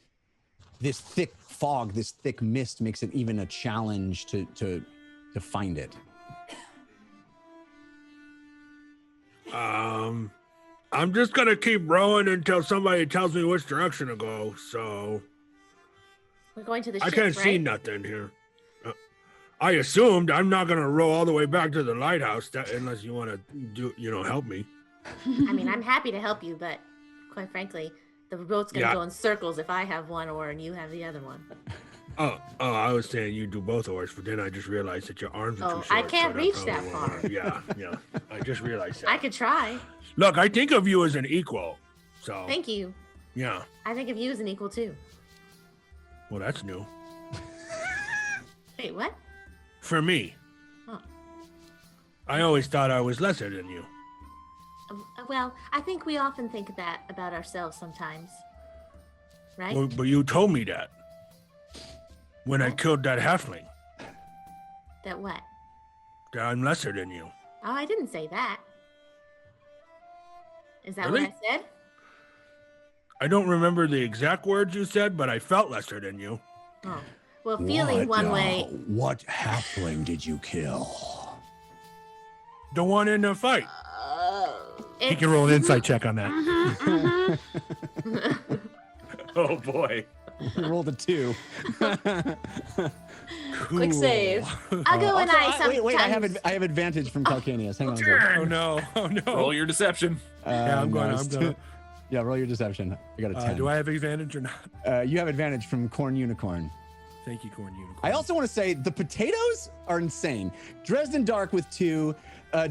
this thick fog, this thick mist makes it even a challenge to find it. I'm just gonna keep rowing until somebody tells me which direction to go. So We're going to the ship, I can't see right? nothing here. I assumed I'm not gonna row all the way back to the lighthouse unless you want to help me. I mean, I'm happy to help you, but quite frankly, the boat's going to Yeah. go in circles if I have one oar and you have the other one. Oh, I was saying you do both oars, but then I just realized that your arms are too short. I can't so reach probably that won't far. work. Yeah. I just realized that. I could try. Look, I think of you as an equal. So Thank you. yeah. I think of you as an equal too. Well, that's new Wait, what? for me. Oh. I always thought I was lesser than you. Well, I think we often think that about ourselves sometimes. Right? Well, but you told me that when I killed that halfling, That what? that I'm lesser than you. Oh, I didn't say that. Is that Really? what I said? I don't remember the exact words you said, but I felt lesser than you. Oh. Well, feeling one way. What halfling did you kill? The one in the fight. He can roll an insight check on that. Oh boy. Rolled a 2. Quick save. Uggo and I sometimes. Wait, I have advantage from Calcaneus. Hang on a second. Oh no. Roll your deception. Yeah, I'm going. Yeah, roll your deception. I got a 10. Do I have advantage or not? You have advantage from Corn Unicorn. Thank you, Corn Unicorn. I also want to say the potatoes are insane. Dresden Dark with 2,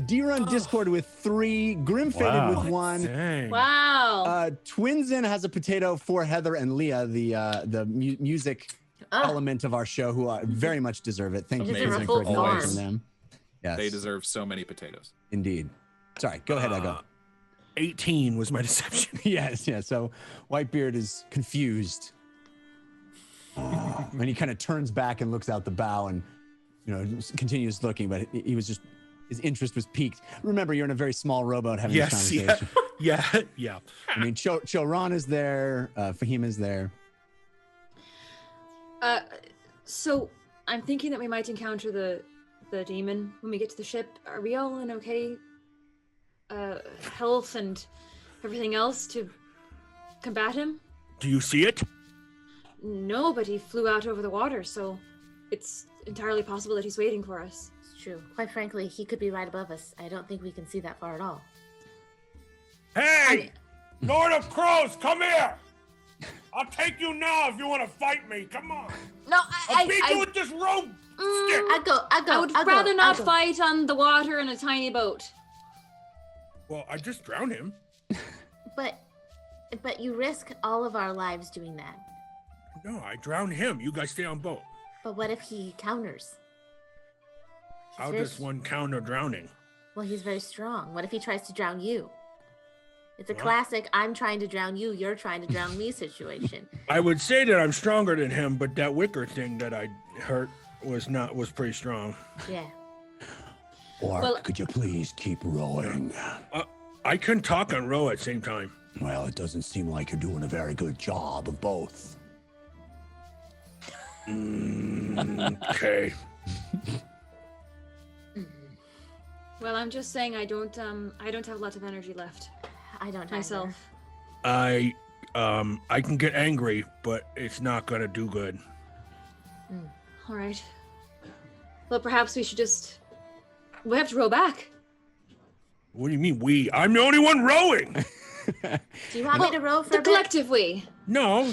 D-Run Discord with 3, Grim Faded with 1. Dang. Wow. Twinsen has a potato for Heather and Leah, the music element of our show, who very much deserve it. Thank They you deserve a for full acknowledging farm. them. Yes, They deserve so many potatoes. indeed. Sorry, go ahead, Uggo. 18 was my deception. Yes. So Whitebeard is confused. And he kind of turns back and looks out the bow and, continues looking, but he was just, his interest was piqued. Remember, you're in a very small rowboat having this conversation. Yeah. I mean, Choran is there, Fahim is there. So I'm thinking that we might encounter the demon when we get to the ship. Are we all in okay health and everything else to combat him? Do you see it? No, but he flew out over the water, so it's entirely possible that he's waiting for us. It's true. Quite frankly, he could be right above us. I don't think we can see that far at all. Hey! Lord of Crows, come here! I'll take you now if you want to fight me. Come on. No, I'll beat you with this rope stick. I would rather not fight on the water in a tiny boat. Well, I just drowned him. But you risk all of our lives doing that. No, I drowned him. You guys stay on boat. But what if he counters? How does one counter drowning? Well, he's very strong. What if he tries to drown you? It's a What? classic I'm trying to drown you, you're trying to drown me situation. I would say that I'm stronger than him, but that wicker thing that I hurt was pretty strong. Yeah. Orc, could you please keep rowing? I can talk and row at the same time. Well, it doesn't seem like you're doing a very good job of both. Okay. Well, I'm just saying I don't have a lot of energy left I don't myself. I can get angry, but it's not gonna do good. All right. Well, perhaps we have to row back. What do you mean we? I'm the only one rowing. Do you want me to row for The a bit? collective we. No,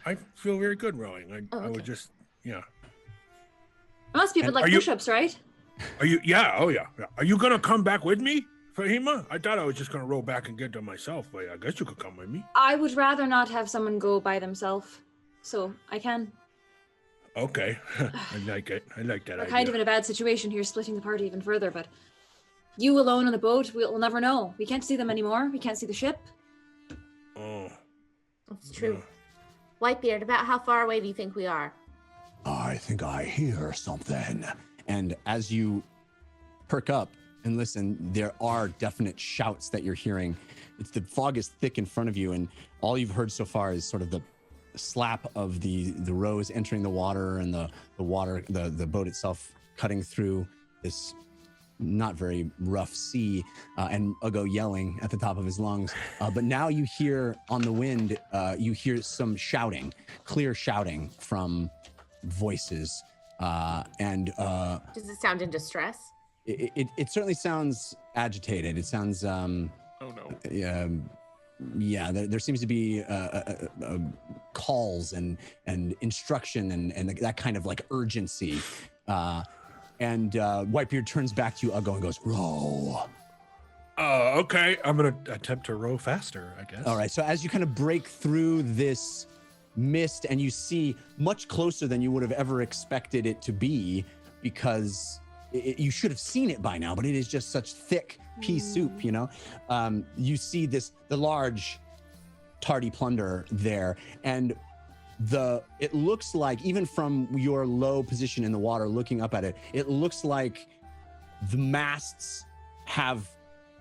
I feel very good rowing. I okay. would just, yeah. It must be a bit like are you- push-ups, right? Are you? Yeah. Oh yeah. Are you gonna come back with me, Fahima? I thought I was just gonna row back and get them myself, but I guess you could come with me. I would rather not have someone go by themselves, so I can. Okay. I like it. I like that We're idea. kind of in a bad situation here, splitting the party even further, but you alone on the boat, we'll never know. We can't see them anymore. We can't see the ship. Oh. It's true. Whitebeard, about how far away do you think we are? I think I hear something. And as you perk up and listen, there are definite shouts that you're hearing. The fog is thick in front of you, and all you've heard so far is sort of the slap of the rows entering the water and the water, the boat itself cutting through this not very rough sea, and Ugo yelling at the top of his lungs. But now you hear on the wind, you hear some shouting, clear shouting from voices. And Does it sound in distress? it certainly sounds agitated. It sounds Oh no. yeah, there seems to be calls and instruction and that kind of like urgency. And Whitebeard turns back to you, Ugo, and goes, row. Okay. I'm gonna attempt to row faster, I guess. All right. So as you kind of break through this mist, and you see much closer than you would have ever expected it to be, because you should have seen it by now, but it is just such thick pea soup, you know? You see the large tardy plunder there, and it looks like, even from your low position in the water looking up at it, it looks like the masts have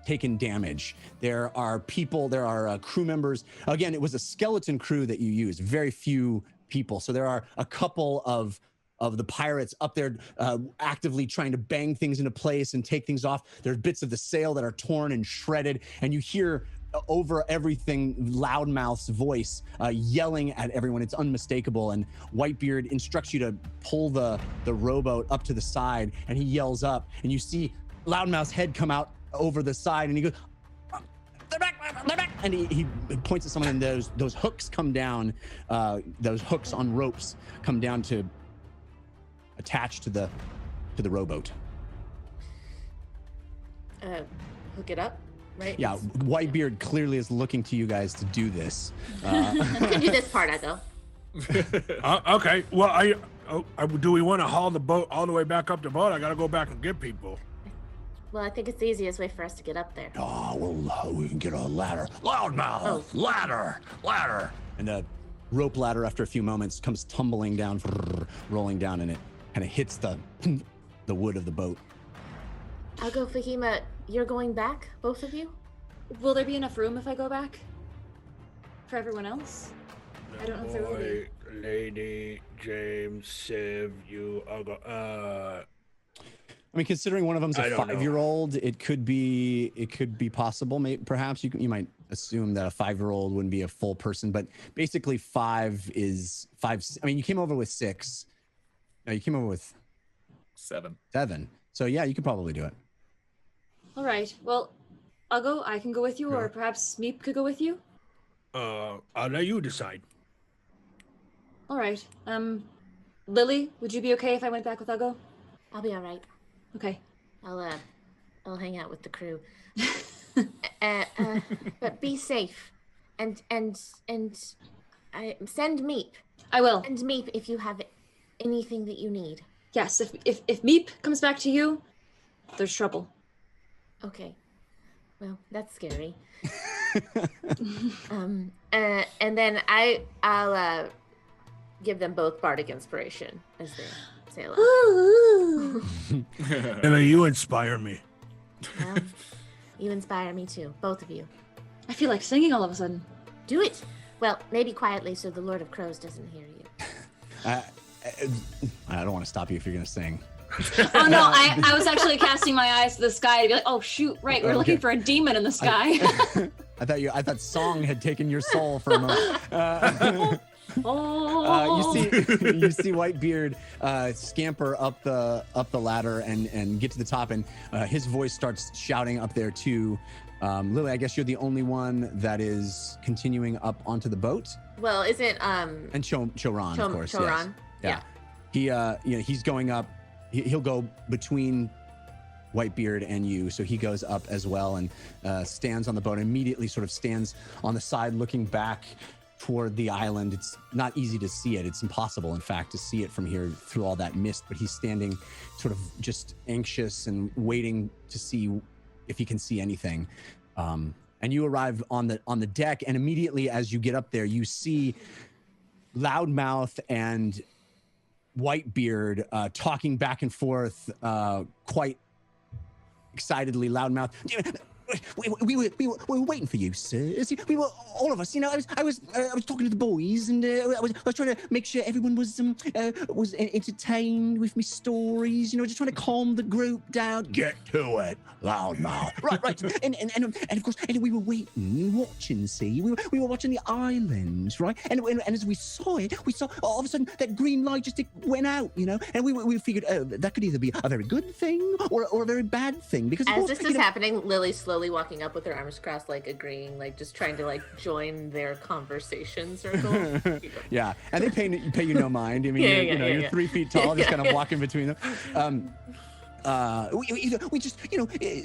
taken damage. There are people, there are crew members. Again, it was a skeleton crew that you used, very few people. So there are a couple of the pirates up there actively trying to bang things into place and take things off. There's bits of the sail that are torn and shredded, and you hear over everything Loudmouth's voice yelling at everyone. It's unmistakable, and Whitebeard instructs you to pull the rowboat up to the side, and he yells up, and you see Loudmouth's head come out over the side, and he goes, they're back, and he points at someone, and those hooks come down, those hooks on ropes come down to attach to the rowboat. Hook it up, right? Yeah, Whitebeard clearly is looking to you guys to do this. You can do this part, Ugo. Okay. Well, do we want to haul the boat all the way back up the boat? I gotta go back and get people. Well, I think it's the easiest way for us to get up there. Oh, well, we can get a ladder. Loudmouth, ladder. And a rope ladder, after a few moments, comes tumbling down, rolling down, and it kind of hits the wood of the boat. Ugo, Fahima, you're going back, both of you? Will there be enough room if I go back? For everyone else? I don't know if there will be. Lady, James, Civ, you, Ugo, I mean, considering one of them's a I don't know. 5-year-old, it could be possible. Perhaps you might assume that a 5-year-old wouldn't be a full person, but basically 5 is 5. I mean, you came over with 6. No, you came over with 7. 7. So yeah, you could probably do it. All right. Well, I'll go. I can go with you, or perhaps Meep could go with you. I'll let you decide. All right. Lily, would you be okay if I went back with Ugo? I'll be all right. Okay. I'll hang out with the crew. But be safe, and send Meep. I will. Send Meep if you have anything that you need. Yes. If Meep comes back to you, there's trouble. Okay. Well, that's scary. And then I'll give them both bardic inspiration as they sail up. Emma, you inspire me. Well, you inspire me too, both of you. I feel like singing all of a sudden. Do it. Well, maybe quietly so the Lord of Crows doesn't hear you. I don't want to stop you if you're going to sing. Oh no, I was actually casting my eyes to the sky to be like, oh shoot, right, we're looking for a demon in the sky. I thought song had taken your soul for a moment. You see Whitebeard scamper up the ladder and get to the top, and his voice starts shouting up there too. Lily, I guess you're the only one that is continuing up onto the boat. Well, isn't and Choran, of course. Choran, yes. Yeah. He he's going up. He'll go between Whitebeard and you, so he goes up as well and stands on the boat. And immediately, sort of stands on the side, looking back toward the island. It's not easy to see it. It's impossible, in fact, to see it from here through all that mist. But he's standing, sort of just anxious and waiting to see if he can see anything. And you arrive on the deck, and immediately as you get up there, you see Loudmouth and Whitebeard talking back and forth quite excitedly. Loudmouth, we were waiting for you, sir. We were, all of us. I was talking to the boys, and I was trying to make sure everyone was entertained with me stories. Just trying to calm the group down. Get to it, Loudmouth. Right. And of course, we were waiting, watching. See, we were watching the island, right? And as we saw all of a sudden that green light just went out, and we figured that could either be a very good thing or a very bad thing, because as this is happening, Lily slowly walking up with her arms crossed, like agreeing, like just trying to join their conversation circle. Yeah, and they pay you no mind. I mean, you're 3 feet tall, just kind of walking between them. We just,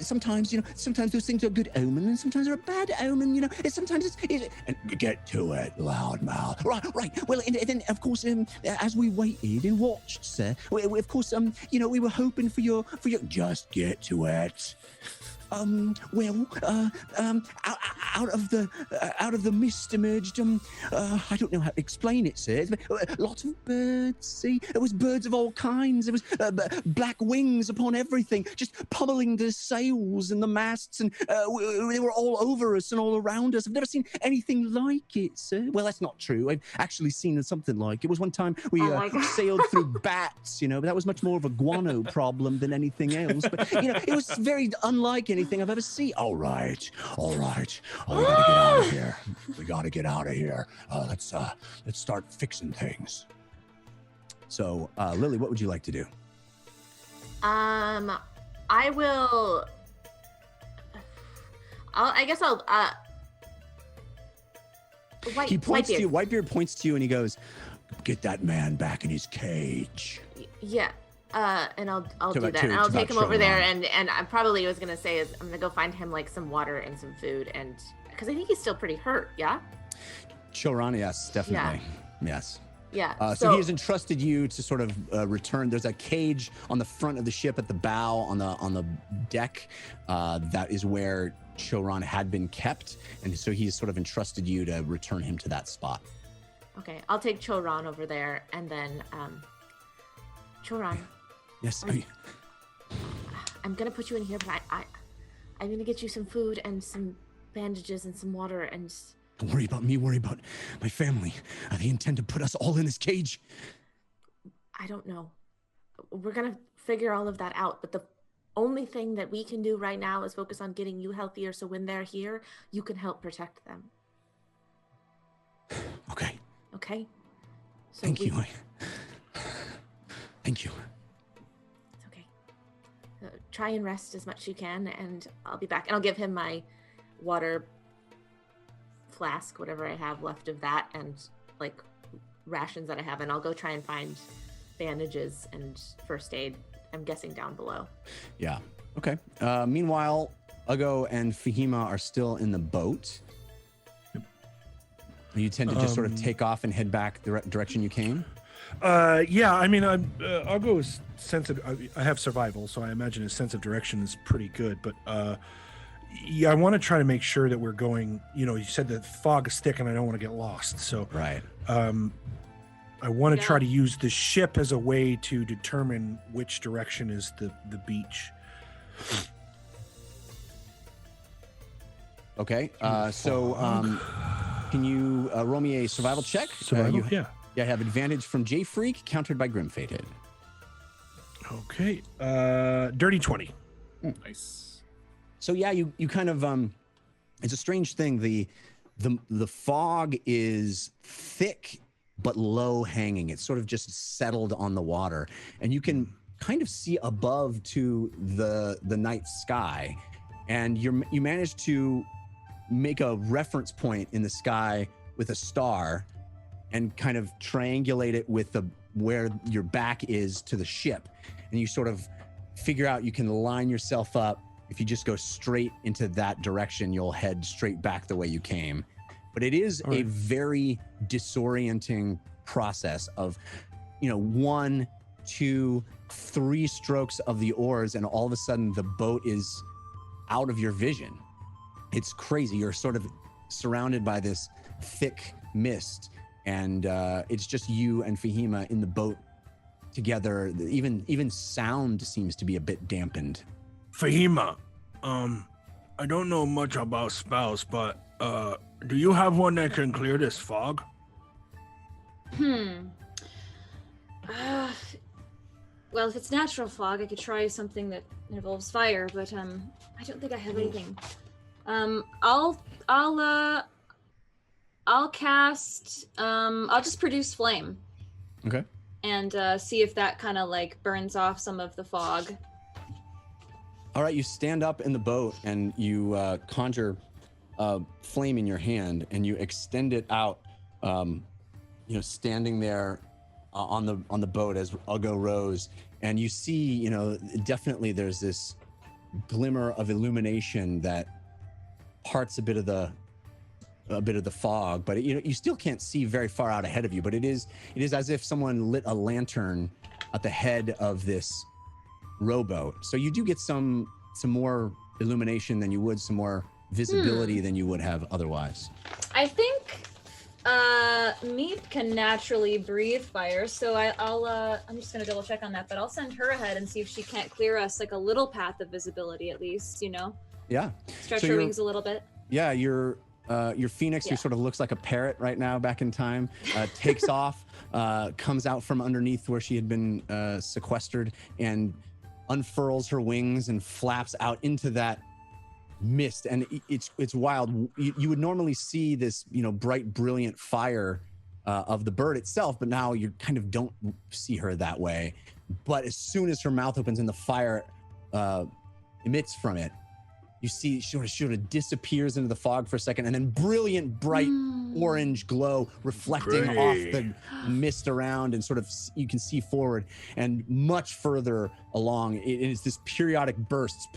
sometimes those things are a good omen, and sometimes they're a bad omen. Sometimes it's and get to it, Loudmouth. Right. Well, and then of course, as we waited and watched, sir, we of course, we were hoping for your just get to it. Out of the mist emerged, I don't know how to explain it, sir. Lots of birds, see? There was birds of all kinds. There was black wings upon everything, just pummeling the sails and the masts, and they were all over us and all around us. I've never seen anything like it, sir. Well, that's not true. I've actually seen something like it. Was one time we sailed through bats, but that was much more of a guano problem than anything else. But, it was very unlike anything I've ever seen. All right. Oh, we gotta get out of here. Let's start fixing things. So, Lily, what would you like to do? I will. He points to you. Whitebeard points to you, and he goes, "Get that man back in his cage." Yeah. And I'll do that. And I'll take him over there, and I probably was gonna say is I'm gonna go find him some water and some food, and because I think he's still pretty hurt. Yeah. Choran, yes, definitely, yes. Yeah. So he has entrusted you to sort of return. There's a cage on the front of the ship at the bow on the deck. That is where Choran had been kept, and so he's sort of entrusted you to return him to that spot. Okay, I'll take Choran over there, and then Choran. Yes. I'm gonna put you in here, but I'm gonna get you some food and some bandages and some water and. Don't worry about me. Worry about my family. They intend to put us all in this cage. I don't know. We're gonna figure all of that out. But the only thing that we can do right now is focus on getting you healthier. So when they're here, you can help protect them. Okay. Okay. So Thank you. Thank you. It's okay. Try and rest as much as you can, and I'll be back. And I'll give him my water flask, whatever I have left of that, and rations that I have, and I'll go try and find bandages and first aid. I'm guessing down below. Yeah. Okay. Meanwhile, Ugo and Fahima are still in the boat. You tend to just sort of take off and head back the direction you came. Yeah, I mean, Ugo's sense of I have survival, so I imagine his sense of direction is pretty good. But yeah, I want to try to make sure that we're going. You said that fog is thick, and I don't want to get lost. So right. I want to try to use the ship as a way to determine which direction is the beach. Okay. So can you roll me a survival check? Survival, yeah. Yeah, I have advantage from J Freak, countered by Grim Fated. Okay. Dirty 20. Nice. So yeah, you kind of it's a strange thing. The fog is thick but low hanging. It's sort of just settled on the water, and you can kind of see above to the night sky, and you manage to make a reference point in the sky with a star and kind of triangulate it with where your back is to the ship, and you sort of figure out you can line yourself up. If you just go straight into that direction, you'll head straight back the way you came. But it is a very disorienting process of, 1, 2, 3 strokes of the oars, and all of a sudden the boat is out of your vision. It's crazy. You're sort of surrounded by this thick mist, and it's just you and Fahima in the boat together. Even sound seems to be a bit dampened. Fahima, I don't know much about spells, but do you have one that can clear this fog? Well, if it's natural fog, I could try something that involves fire, but I don't think I have anything. I'll cast. I'll just produce flame. Okay. And see if that kind of like burns off some of the fog. All right, you stand up in the boat and you conjure flame in your hand, and you extend it out, standing there on the boat as Uggo rows, and you see, definitely there's this glimmer of illumination that parts a bit of the fog, but you still can't see very far out ahead of you. But it is as if someone lit a lantern at the head of this rowboat. So you do get some more illumination than you would, some more visibility than you would have otherwise. I think Meep can naturally breathe fire, so I'm just gonna double check on that, but I'll send her ahead and see if she can't clear us like a little path of visibility at least, Yeah. Stretch So her you're- wings a little bit. Yeah, your Phoenix, who sort of looks like a parrot right now back in time, takes off, comes out from underneath where she had been sequestered, and unfurls her wings and flaps out into that mist. And it's wild. You would normally see this, bright, brilliant fire of the bird itself, but now you kind of don't see her that way. But as soon as her mouth opens and the fire emits from it, you see she sort of disappears into the fog for a second, and then brilliant, bright orange glow reflecting off the mist around, and sort of you can see forward, and much further along it is this periodic bursts.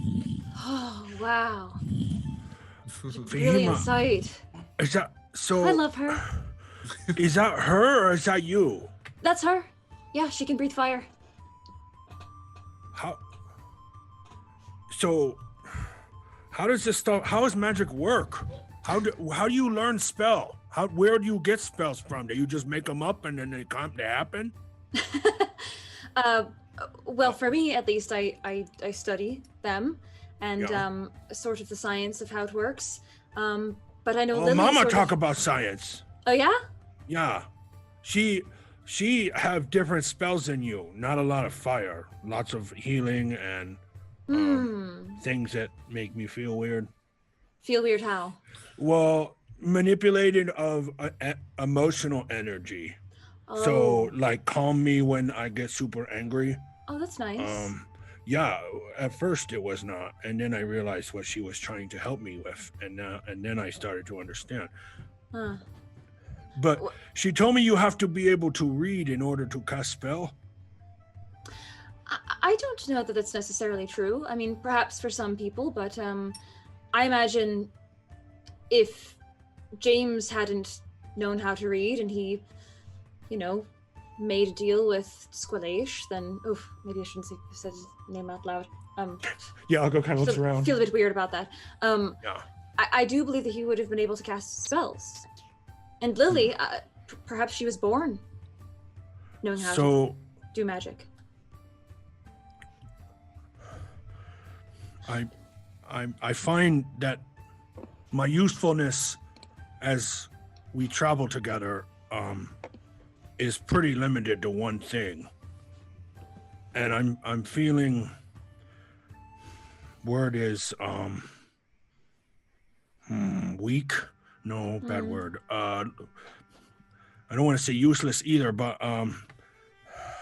Oh, wow. Fahima, Brilliant sight. is that so? I love her. Is that her or is that you? That's her. Yeah, she can breathe fire. How does this stuff? How does magic work? How do you learn spell? Where do you get spells from? Do you just make them up and then they happen? Well, for me at least, I study them and sort of the science of how it works. But I know Oh, Lily Mama sort talk of... about science. Oh yeah? Yeah, she have different spells than you. Not a lot of fire, lots of healing and things that make me feel weird. Feel weird how? Well, manipulating of emotional energy. Oh. So like calm me when I get super angry. Oh, that's nice. Yeah, at first it was not, and then I realized what she was trying to help me with, and then I started to understand. Huh. But she told me you have to be able to read in order to cast spell. I don't know that that's necessarily true. I mean, perhaps for some people, but I imagine if James hadn't known how to read and he, made a deal with Squalash, then maybe I shouldn't have said his name out loud. Yeah, I'll go kind of looks around. Feel a bit weird about that. Yeah. I do believe that he would have been able to cast spells. And Lily, perhaps she was born knowing how to do magic. I find that my usefulness as we travel together is pretty limited to one thing, and I'm feeling. Word is weak. No, bad word. I don't want to say useless either, but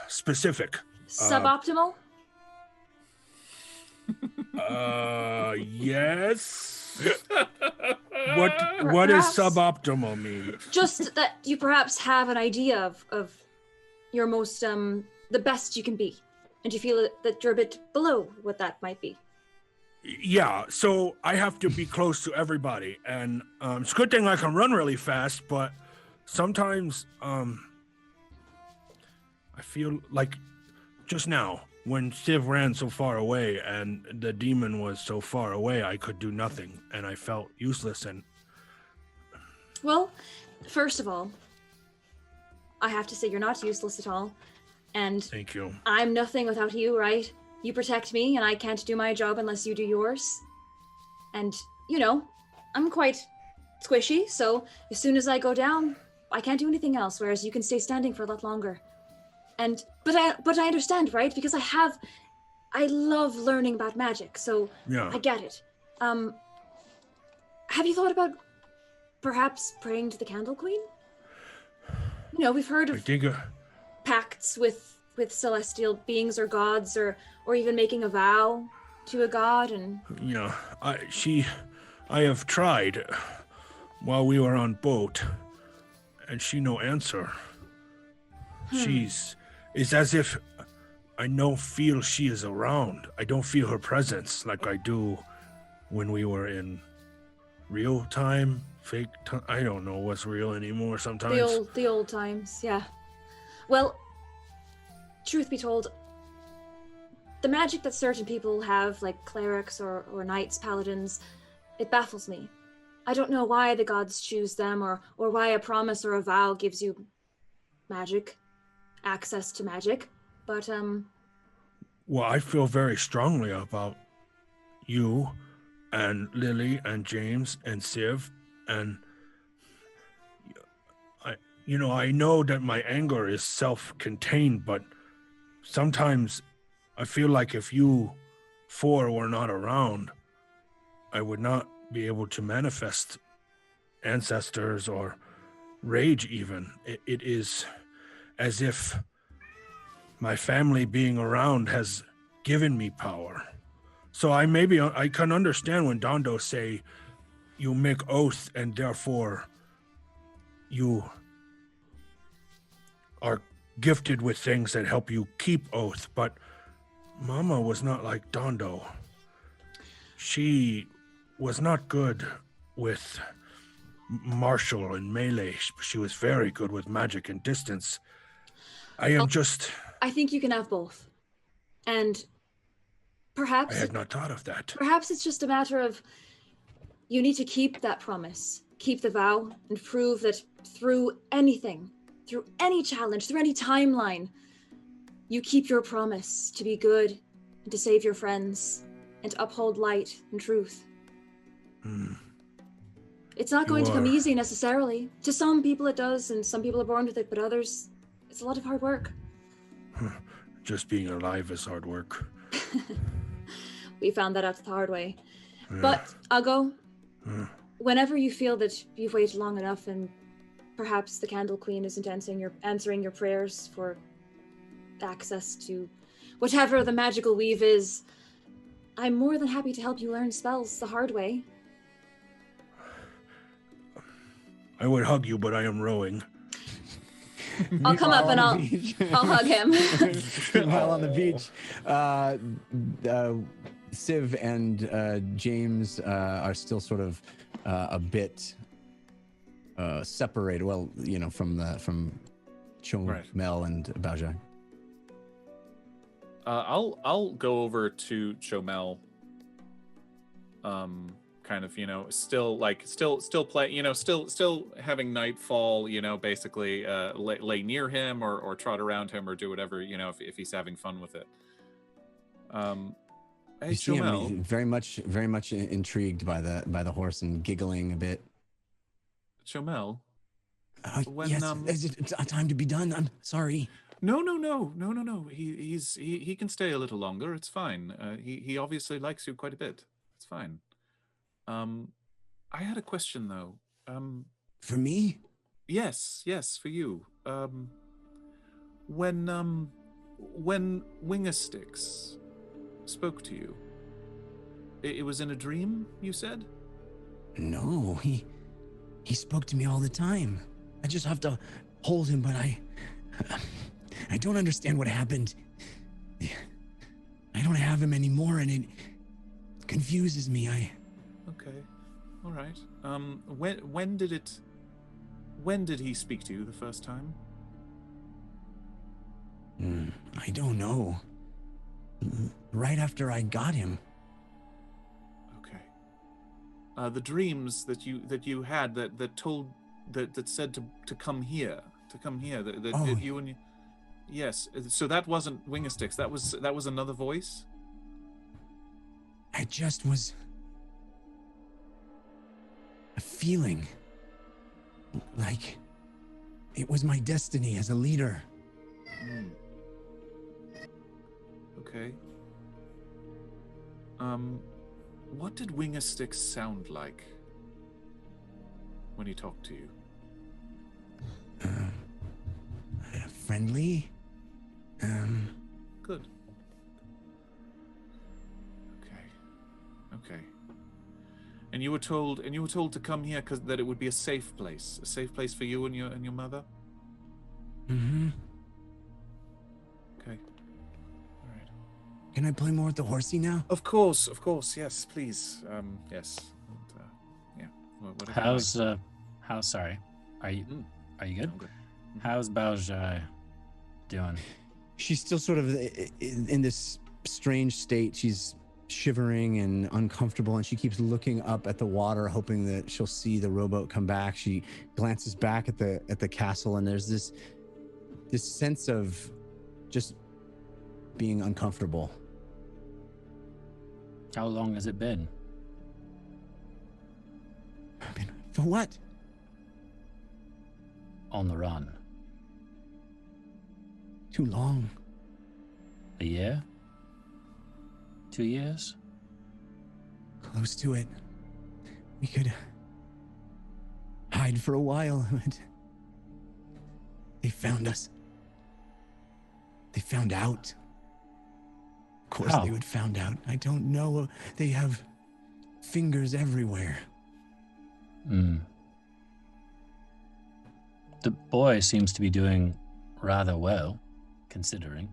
specific. Suboptimal? Yes. What does suboptimal mean? Just that you perhaps have an idea of your most the best you can be, and you feel that you're a bit below what that might be. Yeah, so I have to be close to everybody, and it's a good thing I can run really fast, but sometimes I feel like just now when Civ ran so far away and the demon was so far away, I could do nothing, and I felt useless. And well, first of all, I have to say you're not useless at all, and thank you. I'm nothing without you, right? You protect me, and I can't do my job unless you do yours. And, you know, I'm quite squishy, so as soon as I go down, I can't do anything else, whereas you can stay standing for a lot longer. And, but I understand, right? Because I love learning about magic, so yeah. I get it. Have you thought about perhaps praying to the Candle Queen? You know, we've heard of pacts with celestial beings or gods, or even making a vow to a god. And yeah, I have tried while we were on boat, and she no answer. It's as if I don't feel she is around. I don't feel her presence like I do when we were in real time, fake time. I don't know what's real anymore sometimes. The old times, yeah. Well, truth be told, the magic that certain people have, like clerics or knights, paladins, it baffles me. I don't know why the gods choose them, or why a promise or a vow gives you magic, access to magic, but Well, I feel very strongly about you and Lily and James and Civ, and I know that my anger is self-contained, but sometimes I feel like if you four were not around, I would not be able to manifest ancestors or rage even. It is as if my family being around has given me power. So I can understand when Dondo say you make oath and therefore you are gifted with things that help you keep oath, but Mama was not like Dondo. She was not good with martial and melee. She was very good with magic and distance. I think you can have both. And perhaps I had not thought of that. Perhaps it's just a matter of you need to keep that promise, keep the vow, and prove that through anything, through any challenge, through any timeline, you keep your promise to be good and to save your friends and to uphold light and truth. It's not going to come easy necessarily. To some people it does, and some people are born with it, but others, it's a lot of hard work. Just being alive is hard work. We found that out the hard way. Yeah. But I'll go. Whenever you feel that you've waited long enough and perhaps the Candle Queen isn't answering your prayers for access to whatever the magical weave is, I'm more than happy to help you learn spells the hard way. I would hug you, but I am rowing. I'll come up and I'll hug him. While on the beach, Civ and James are still sort of a bit separated. Well, from Chomel and Bajang. I'll go over to Chomel. Kind of, still play, still having nightfall, basically lay near him or trot around him or do whatever, if he's having fun with it. Hey, you see Chomel. him very much intrigued by the horse and giggling a bit. Chomel. Yes, is it time to be done? I'm sorry. No. He can stay a little longer. It's fine. He obviously likes you quite a bit. It's fine. I had a question though. For me? Yes, for you. When Wingersticks spoke to you, it was in a dream, you said? No, he spoke to me all the time. I just have to hold him, but I don't understand what happened. I don't have him anymore, and it confuses me. Okay, all right. When did he speak to you the first time? I don't know. Right after I got him. Okay. The dreams that you had that told that said to come here, that you and you. Yes. So that wasn't Wingersticks. That was another voice. I just was a feeling like it was my destiny as a leader. Okay. What did Wingersticks sound like when he talked to you? Friendly. Good. Okay. And you were told to come here because that it would be a safe place for you and your mother. Mm-hmm. Okay. All right. Can I play more with the horsey now? Of course. Yes, please. Yes. And, yeah. Whatever. How's sorry? Are you good? I'm good. How's Baojai doing? She's still sort of in this strange state. She's shivering and uncomfortable, and she keeps looking up at the water, hoping that she'll see the rowboat come back. She glances back at the castle, and there's this sense of just being uncomfortable. How long has it been? I mean, for what? On the run. Too long. A year? 2 years? Close to it. We could hide for a while, but they found us. They found out. Of course How? they would found out. I don't know. They have fingers everywhere. The boy seems to be doing rather well, considering.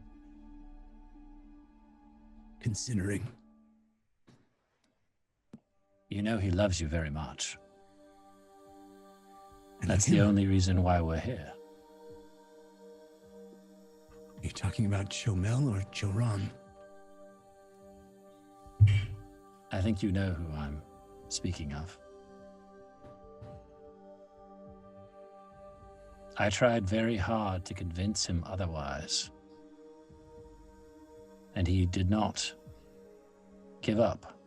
You know he loves you very much. And That's the only reason why we're here. Are you talking about Chomel or Choron? I think you know who I'm speaking of. I tried very hard to convince him otherwise, and he did not give up.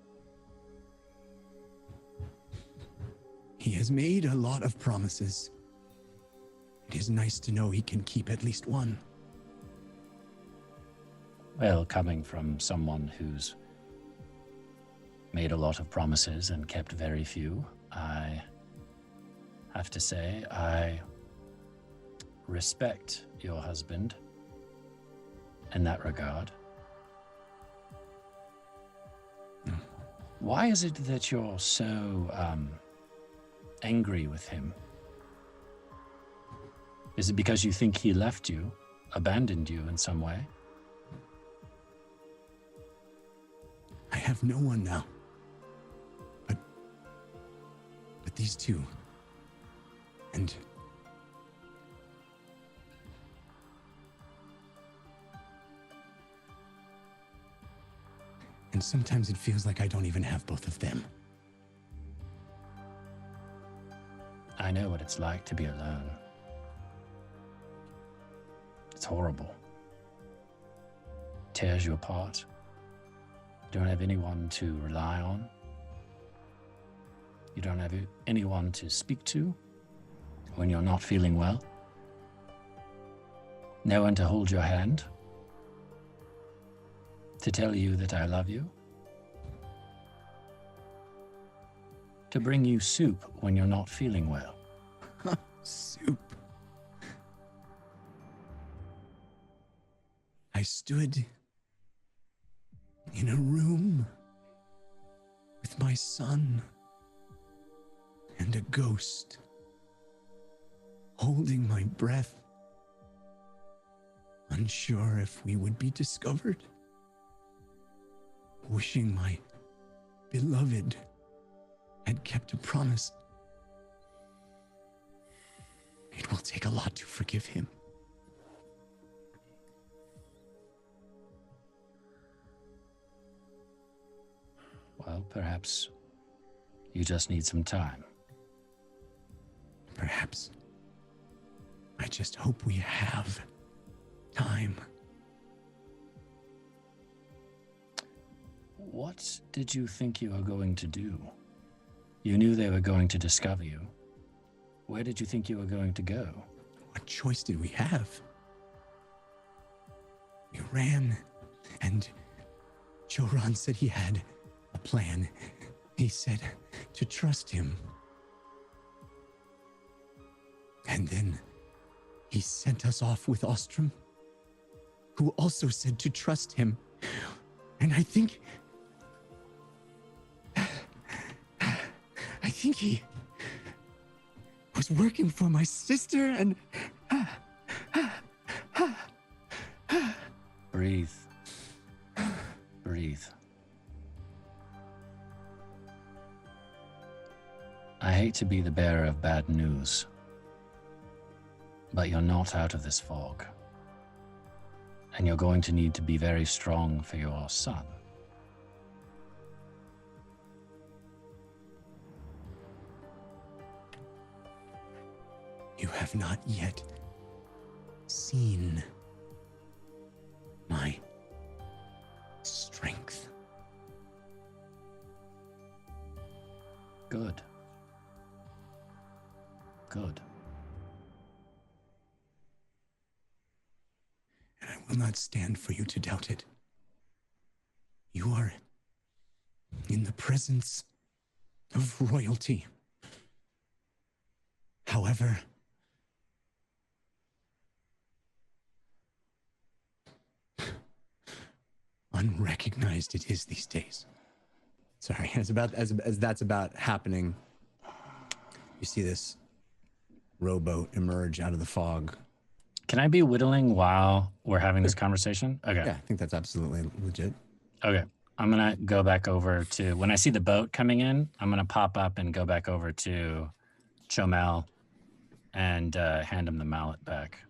He has made a lot of promises. It is nice to know he can keep at least one. Well, coming from someone who's made a lot of promises and kept very few, I have to say I respect your husband in that regard. Why is it that you're so angry with him? Is it because you think he left you, abandoned you in some way? I have no one now. But these two. And sometimes it feels like I don't even have both of them. I know what it's like to be alone. It's horrible. It tears you apart. You don't have anyone to rely on. You don't have anyone to speak to when you're not feeling well. No one to hold your hand? To tell you that I love you? To bring you soup when you're not feeling well? Soup. I stood in a room with my son and a ghost, holding my breath, unsure if we would be discovered, wishing my beloved had kept a promise. It will take a lot to forgive him. Well, perhaps you just need some time. Perhaps. I just hope we have time. What did you think you were going to do? You knew they were going to discover you. Where did you think you were going to go? What choice did we have? We ran, and Choron said he had a plan. He said to trust him. And then he sent us off with Ostrom, who also said to trust him. And I think he was working for my sister and... Breathe. Breathe. I hate to be the bearer of bad news, but you're not out of this fog. And you're going to need to be very strong for your son. You have not yet seen my strength. Good. Good. And I will not stand for you to doubt it. You are in the presence of royalty. However, unrecognized it is these days. Sorry, as that's about happening, you see this rowboat emerge out of the fog. Can I be whittling while we're having this conversation? Okay. Yeah, I think that's absolutely legit. Okay. I'm going to go back over to, when I see the boat coming in, I'm going to pop up and go back over to Chomel and hand him the mallet back.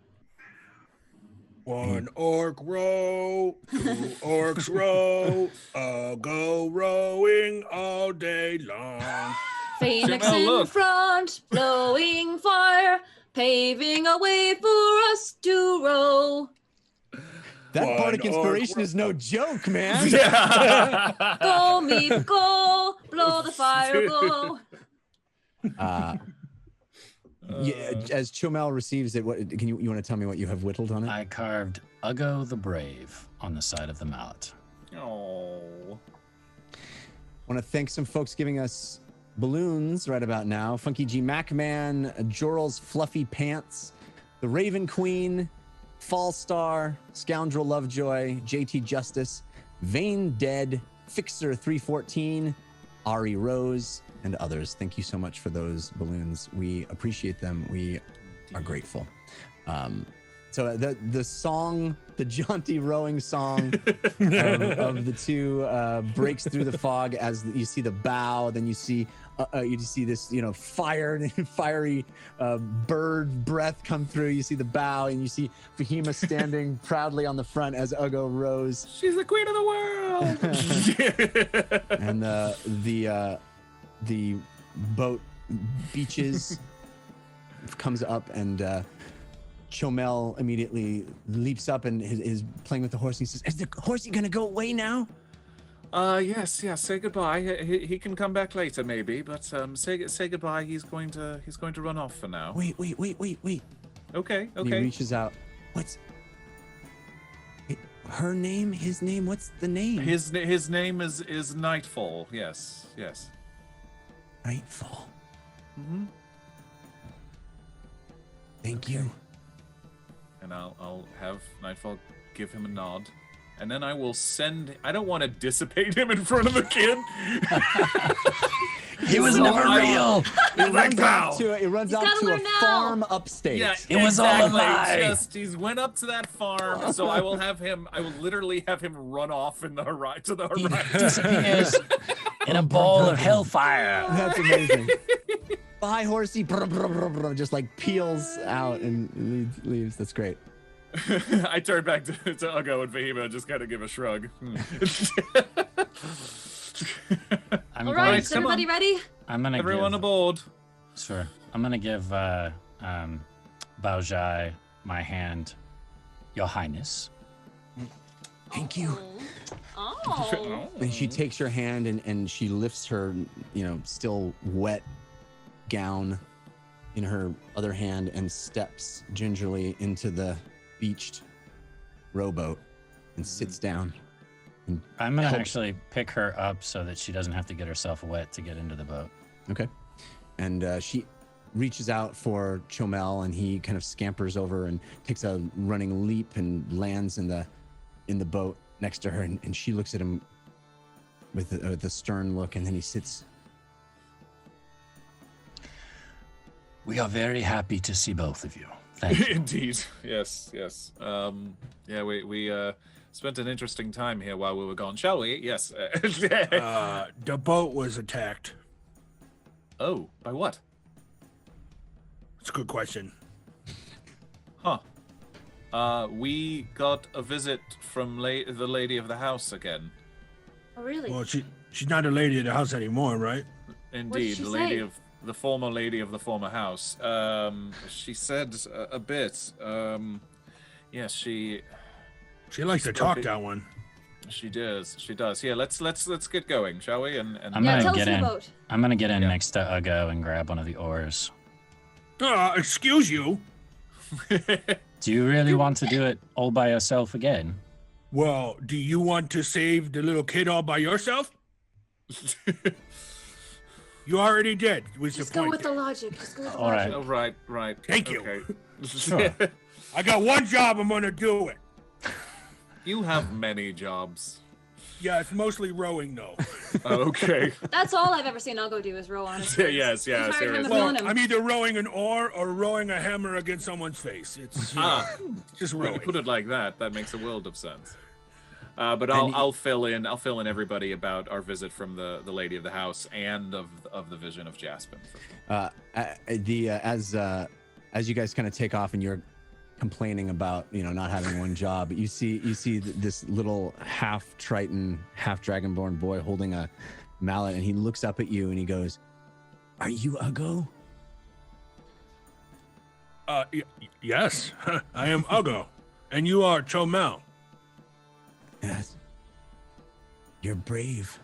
One orc row, two orcs row, I'll go rowing all day long. Phoenix Chomel, in look. front, blowing fire, paving a way for us to row. That One bardic orc inspiration is no joke, man. Go, Meep, go, blow the fire, go. Yeah, as Chomel receives it, what can you want to tell me what you have whittled on it? I carved Uggo the Brave on the side of the mallet. Oh. Want to thank some folks giving us balloons right about now. Funky G Macman, Joral's Fluffy Pants, The Raven Queen, Fall Star, Scoundrel Lovejoy, JT Justice, Vain Dead, Fixer 314, Ari Rose, and others. Thank you so much for those balloons. We appreciate them. We are grateful. So the song, the jaunty rowing song of the two breaks through the fog as you see the bow. Then you see this, fiery bird breath come through. You see the bow, and you see Fahima standing proudly on the front as Uggo rows. She's the queen of the world. And the boat beaches, comes up, and Chomel immediately leaps up and is playing with the horse. And he says, "Is the horsey gonna go away now?" Yes. Say goodbye. He can come back later, maybe. But say goodbye. He's going to run off for now. Wait. Okay. And he reaches out. Her name, his name, what's the name? His name is Nightfall. Yes. Nightfall. Mm-hmm. Thank you. And I'll have Nightfall give him a nod. And then I will send... I don't want to dissipate him in front of the kid. He was never real. It runs out to a farm upstate. Yeah, It was all a exactly. lie. Just he's went up to that farm, so I will literally have him run off in the to the He horizon. disappears in a ball of hellfire. That's amazing. Bye, horsey. Brr, brr, brr, brr, just like peels out and leaves. That's great. I turn back to Ugo and Fahima and just kind of give a shrug. I'm All going right, is to- everybody ready? I'm gonna Everyone give, aboard. Sure. I'm gonna give Baojai my hand, Your Highness. Thank you. Oh. And she takes your hand and she lifts her, still wet gown in her other hand and steps gingerly into the beached rowboat and sits down. I'm gonna Help. actually pick her up so that she doesn't have to get herself wet to get into the boat. Okay. And she reaches out for Chomel, and he kind of scampers over and takes a running leap and lands in the boat next to her. And she looks at him with a stern look, and then he sits. We are very happy to see both of you. Thank you. Indeed. Yes. Yeah, we spent an interesting time here while we were gone, shall we? Yes. The boat was attacked. Oh, by what? It's a good question. Huh. We got a visit from the lady of the house again. Oh, really? Well, she's not a lady of the house anymore, right? Indeed, she the lady say? of the former lady of the former house. She said a bit. Yes, she She likes to talk, that one. She does. Yeah, let's get going, shall we? And I'm Yeah, gonna tell us get the in. boat. I'm gonna get in Yeah. next to Ugo and grab one of the oars. Excuse you. Do you really want to do it all by yourself again? Well, do you want to save the little kid all by yourself? You already did. What's Just the go point? with the logic. Just go with the All right. logic. Oh, right. Thank you. Okay. Sure. I got one job. I'm gonna do it. You have many jobs. Yeah, it's mostly rowing though. Okay. That's all I've ever seen Ugo do is row on his face. Yes, The entire time seriously. I've Well, known him. I'm either rowing an oar or rowing a hammer against someone's face. It's just When you rowing. put it like that, that makes a world of sense. But I'll fill in everybody about our visit from the lady of the house and of the vision of Jaspin. As you guys kind of take off and you're complaining about not having one job, you see this little half Triton, half Dragonborn boy holding a mallet, and he looks up at you and he goes, "Are you Ugo?" Yes, I am Ugo, and you are Chomel. Yes. You're brave.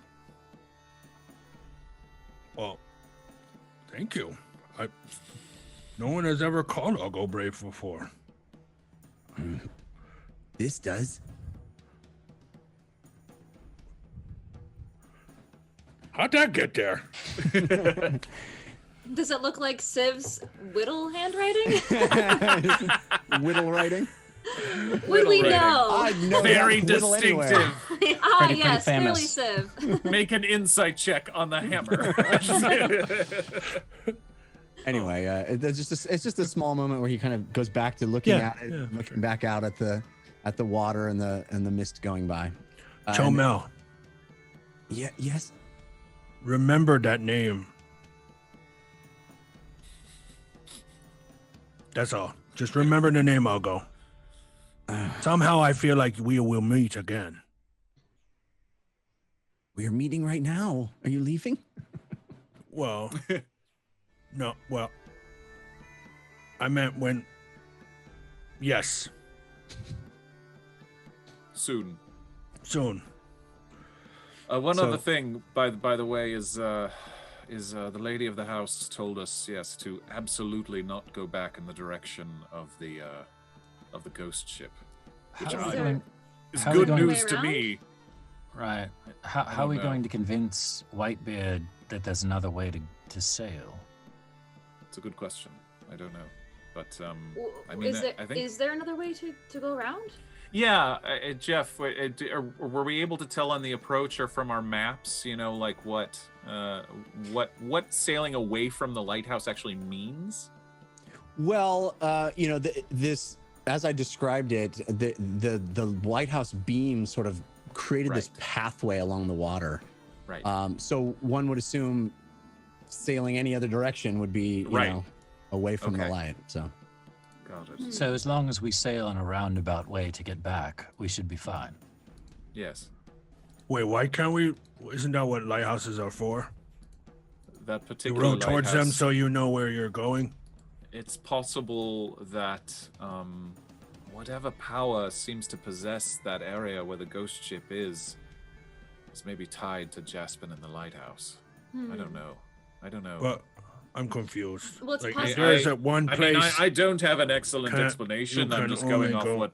Well, thank you. No one has ever called Ugo brave before. This does. How'd that get there? Does it look like Civ's whittle handwriting? Whittle writing. Would we writing. know? I know Very that whittle anywhere. distinctive. Yes, clearly famous. Civ. Make an insight check on the hammer. Anyway, it's just a small moment where he kind of goes back to looking at it, looking back out at the water and the mist going by. Chomel, Yes. remember that name. That's all. Just remember the name Ugo. Somehow I feel like we will meet again. We're meeting right now. Are you leaving? Well, no, well, I meant when. Yes, Soon. soon. One So- other thing, by the way, is the lady of the house told us, yes, to absolutely not go back in the direction of the ghost ship. How Is are we there- going? It's How are we good going- news to Way me. Right. How are don't we know. going to convince Whitebeard that there's another way to sail? It's a good question. I don't know, but I Is mean, there, I think is there another way to go around? yeah, Jeff, were we able to tell on the approach or from our maps? You know, like what sailing away from the lighthouse actually means? Well, you know, this as I described it, the lighthouse beam sort of created this Right. pathway along the water. Right. So one would assume sailing any other direction would be, you Right. know, away from the Okay. light. So Got it. So as long as we sail in a roundabout way to get back, we should be fine. Yes, Wait, why can't we? Isn't that what lighthouses are for? that You particular row towards them lighthouse- so you know where you're going. It's possible that whatever power seems to possess that area where the ghost ship is maybe tied to Jaspin and the lighthouse. I don't know. But I'm confused. Well, it's like, possible- if there's at one I place. mean, I don't have an excellent can- explanation. you I'm can just only going off go-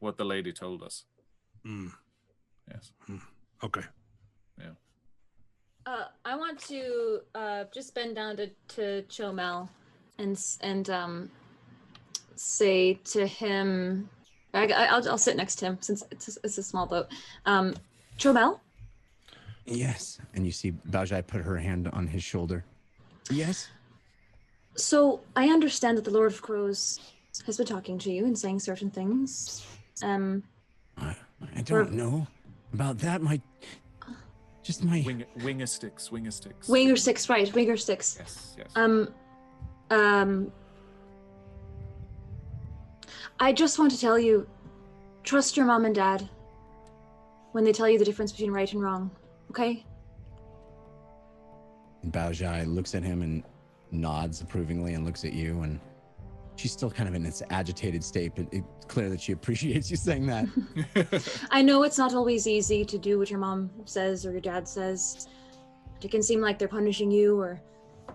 what the lady told us. Mm, Yes. okay. I want to just bend down to Chomel and say to him, I'll sit next to him since it's a small boat. Chomel, yes, and you see Baojai put her hand on his shoulder. Yes. so I understand that the Lord of Crows has been talking to you and saying certain things. I don't know about that. My Winger sticks. Winger sticks, right? Winger sticks. Yes. I just want to tell you, trust your mom and dad when they tell you the difference between right and wrong, okay? Baojai looks at him and nods approvingly and looks at you, and she's still kind of in this agitated state, but it's clear that she appreciates you saying that. I know it's not always easy to do what your mom says or your dad says. It can seem like they're punishing you or,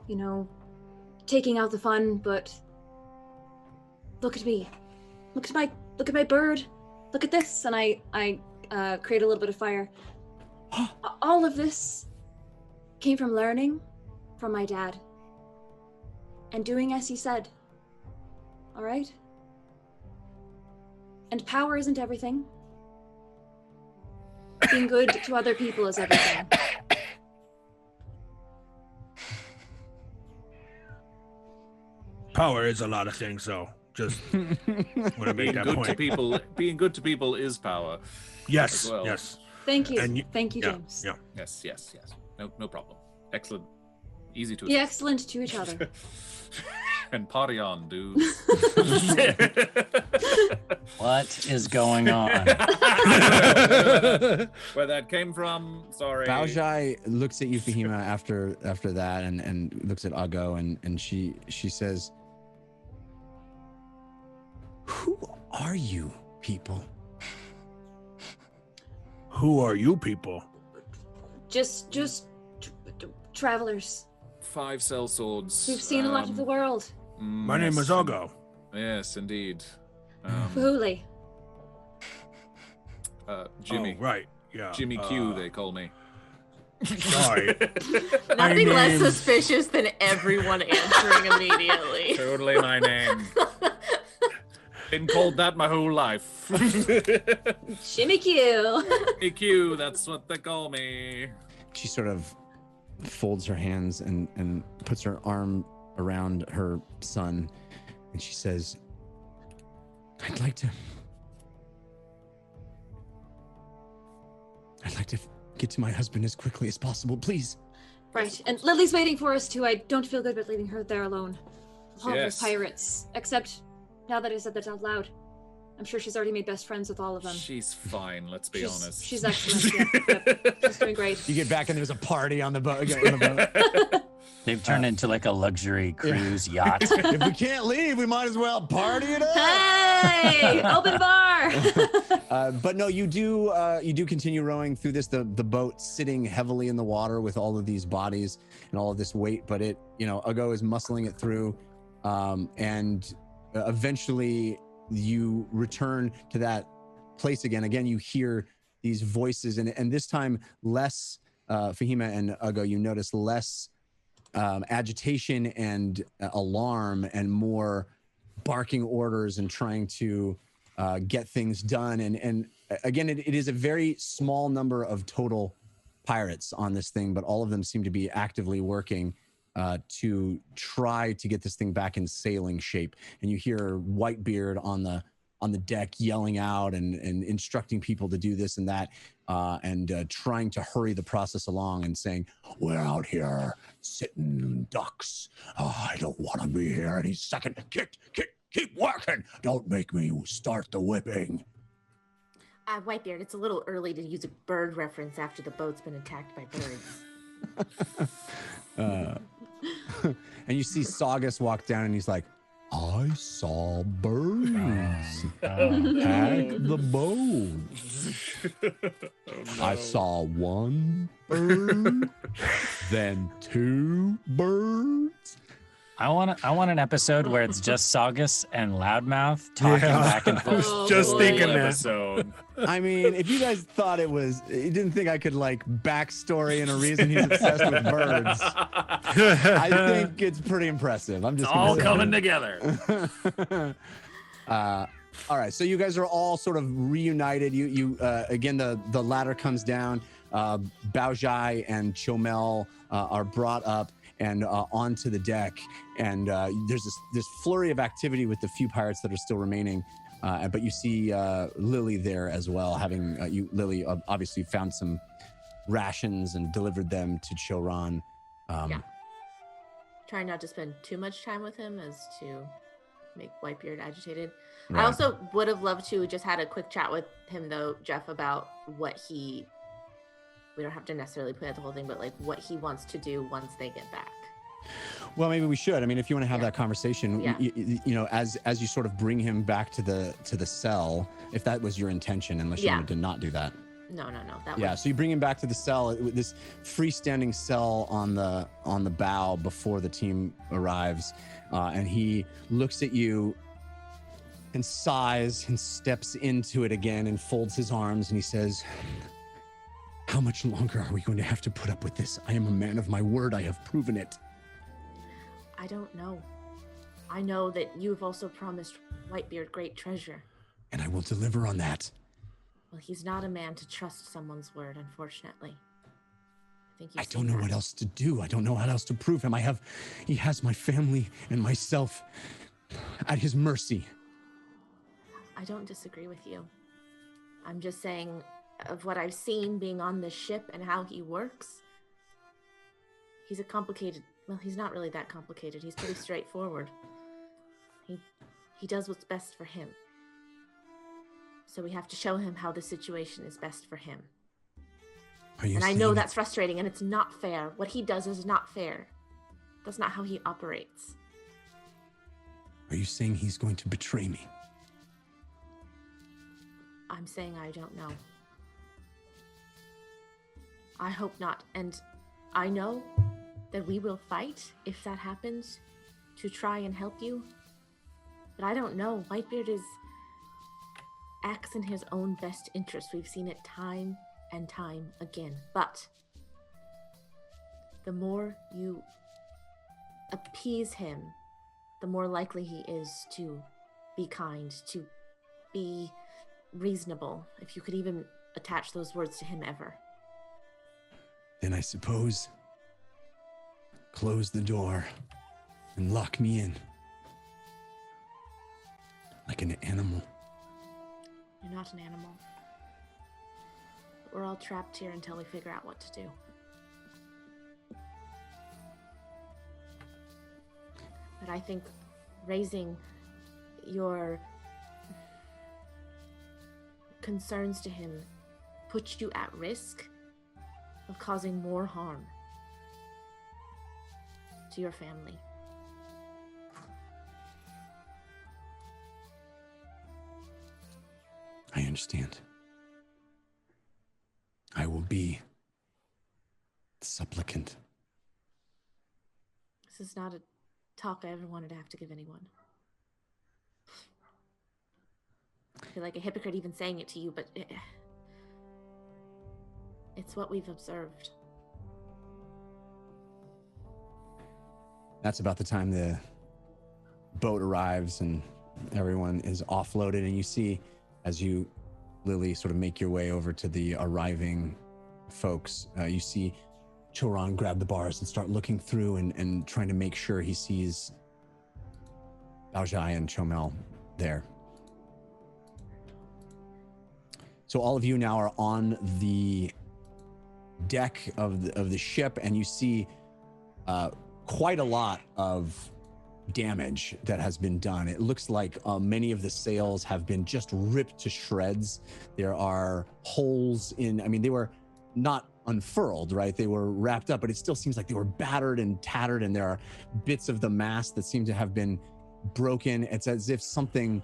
you know, taking out the fun, but look at me. Look at my bird. Look at this. And I create a little bit of fire. All of this came from learning from my dad and doing as he said. All right? And power isn't everything. Being good to other people is everything. Power is a lot of things, though. Just want to make Being that good point. to people. Being good to people is power. Yes, as well. yes. Thank you. And Thank you, yeah, James. yeah. Yes. No problem. Excellent. Easy to Be excellent to each other. and party on, dudes. What is going on? Where that came from, sorry. Baojai looks at you, Fahima, after that, and looks at Ago, and she says, "Who are you people?" Who are you people? Just travelers. 5 cell swords. We've seen a lot of the world. My name is Ago. Yes, indeed. Fahuli. Jimmy. Oh, right. Yeah. Jimmy Q, they call me. Sorry. Nothing less name- suspicious than everyone answering immediately. Totally my name. Been called that my whole life. Jimmy Q. Jimmy Q, that's what they call me. She sort of folds her hands and puts her arm around her son, and she says, I'd like to get to my husband as quickly as possible, please." Right. And Lily's waiting for us too. I don't feel good about leaving her there alone. With all Yes. those pirates. Except now that I said that out loud. I'm sure she's already made best friends with all of them. She's fine, let's be honest. She's excellent. Yep. She's doing great. You get back and there's a party on the boat. They've turned into like a luxury cruise yacht. If we can't leave, we might as well party it up. Hey! Open bar! But no, you do continue rowing through this. The boat sitting heavily in the water with all of these bodies and all of this weight, but it, Ugo is muscling it through, and eventually you return to that place again. Again, you hear these voices, and this time less, Fahima and Ugo, you notice less agitation and alarm and more barking orders and trying to get things done. And again, it is a very small number of total pirates on this thing, but all of them seem to be actively working to try to get this thing back in sailing shape. And you hear Whitebeard on the deck yelling out and instructing people to do this and that, and trying to hurry the process along and saying, "We're out here sitting ducks. I don't want to be here any second. Keep working. Don't make me start the whipping." Whitebeard, it's a little early to use a bird reference after the boat's been attacked by birds. And you see Saugus walk down, and he's like, "I saw birds attack the boat. I saw one bird, then two birds." I want an episode where it's just Saugus and Loudmouth talking back and forth. I was just thinking that. Episode. I mean, if you guys thought you didn't think I could like backstory and a reason he's obsessed with birds, I think it's pretty impressive. I'm just All gonna say. coming together. All right, so you guys are all sort of reunited. You again, the ladder comes down. Baojai and Chomel are brought up and onto the deck, and there's this flurry of activity with the few pirates that are still remaining. But you see Lily there as well, having Lily obviously found some rations and delivered them to Choran. Yeah. Trying not to spend too much time with him as to make Whitebeard agitated. Right. I also would have loved to just had a quick chat with him though, Jeff, about what we don't have to necessarily play out the whole thing, but like what he wants to do once they get back. Well, maybe we should. I mean, if you want to have that conversation, Yeah. you know, as you sort of bring him back to the cell, if that was your intention, unless you wanted to not do that. No. Yeah, so you bring him back to the cell, this freestanding cell on the bow before the team arrives, and he looks at you and sighs and steps into it again and folds his arms and he says, "How much longer are we going to have to put up with this? I am a man of my word. I have proven it." I don't know. I know that you've also promised Whitebeard great treasure. And I will deliver on that. Well, he's not a man to trust someone's word, unfortunately. I don't know what else to do. I don't know how else to prove him. He has my family and myself at his mercy. I don't disagree with you. I'm just saying, of what I've seen being on this ship and how he works, he's he's not really that complicated. He's pretty straightforward. He does what's best for him. So we have to show him how the situation is best for him. And I know that's frustrating and it's not fair. What he does is not fair. That's not how he operates. Are you saying he's going to betray me? I'm saying I don't know. I hope not. And I know that we will fight if that happens to try and help you. But I don't know. Whitebeard acts in his own best interest. We've seen it time and time again. But the more you appease him, the more likely he is to be kind, to be reasonable, if you could even attach those words to him ever. Then I suppose close the door and lock me in like an animal. You're not an animal. We're all trapped here until we figure out what to do. But I think raising your concerns to him puts you at risk of causing more harm to your family. I understand. I will be the supplicant. This is not a talk I ever wanted to have to give anyone. feel like a hypocrite even saying it to you, but it's what we've observed. That's about the time the boat arrives and everyone is offloaded, and you see, as you, Lily, sort of make your way over to the arriving folks, you see Choron grab the bars and start looking through and trying to make sure he sees Baojai and Chomel there. So all of you now are on the deck of the ship, and you see quite a lot of damage that has been done. It looks like many of the sails have been just ripped to shreds. There are holes in, I mean, they were not unfurled, right? They were wrapped up, but it still seems like they were battered and tattered, and there are bits of the mast that seem to have been broken. It's as if something,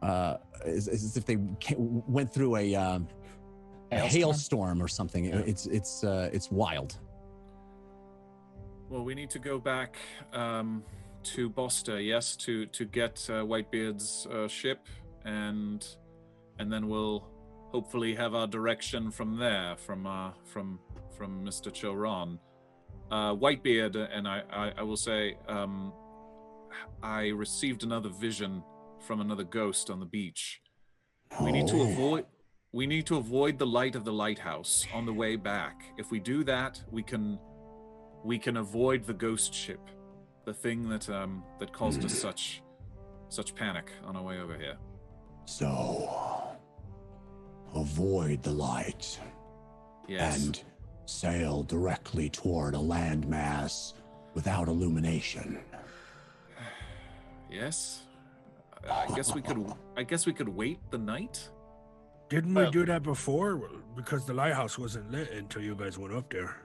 as if they went through a hailstorm or something. Yeah. It's wild. Well, we need to go back to Bosta, yes, to get Whitebeard's ship, and then we'll hopefully have our direction from there, from Mr. Choron. Whitebeard, and I will say, I received another vision from another ghost on the beach. We need to avoid the light of the lighthouse on the way back. If we do that, we can avoid the ghost ship, the thing that caused us such panic on our way over here. So, avoid the light. Yes. And sail directly toward a landmass without illumination. Yes. I guess we could wait the night. Didn't we do that before? Because the lighthouse wasn't lit until you guys went up there.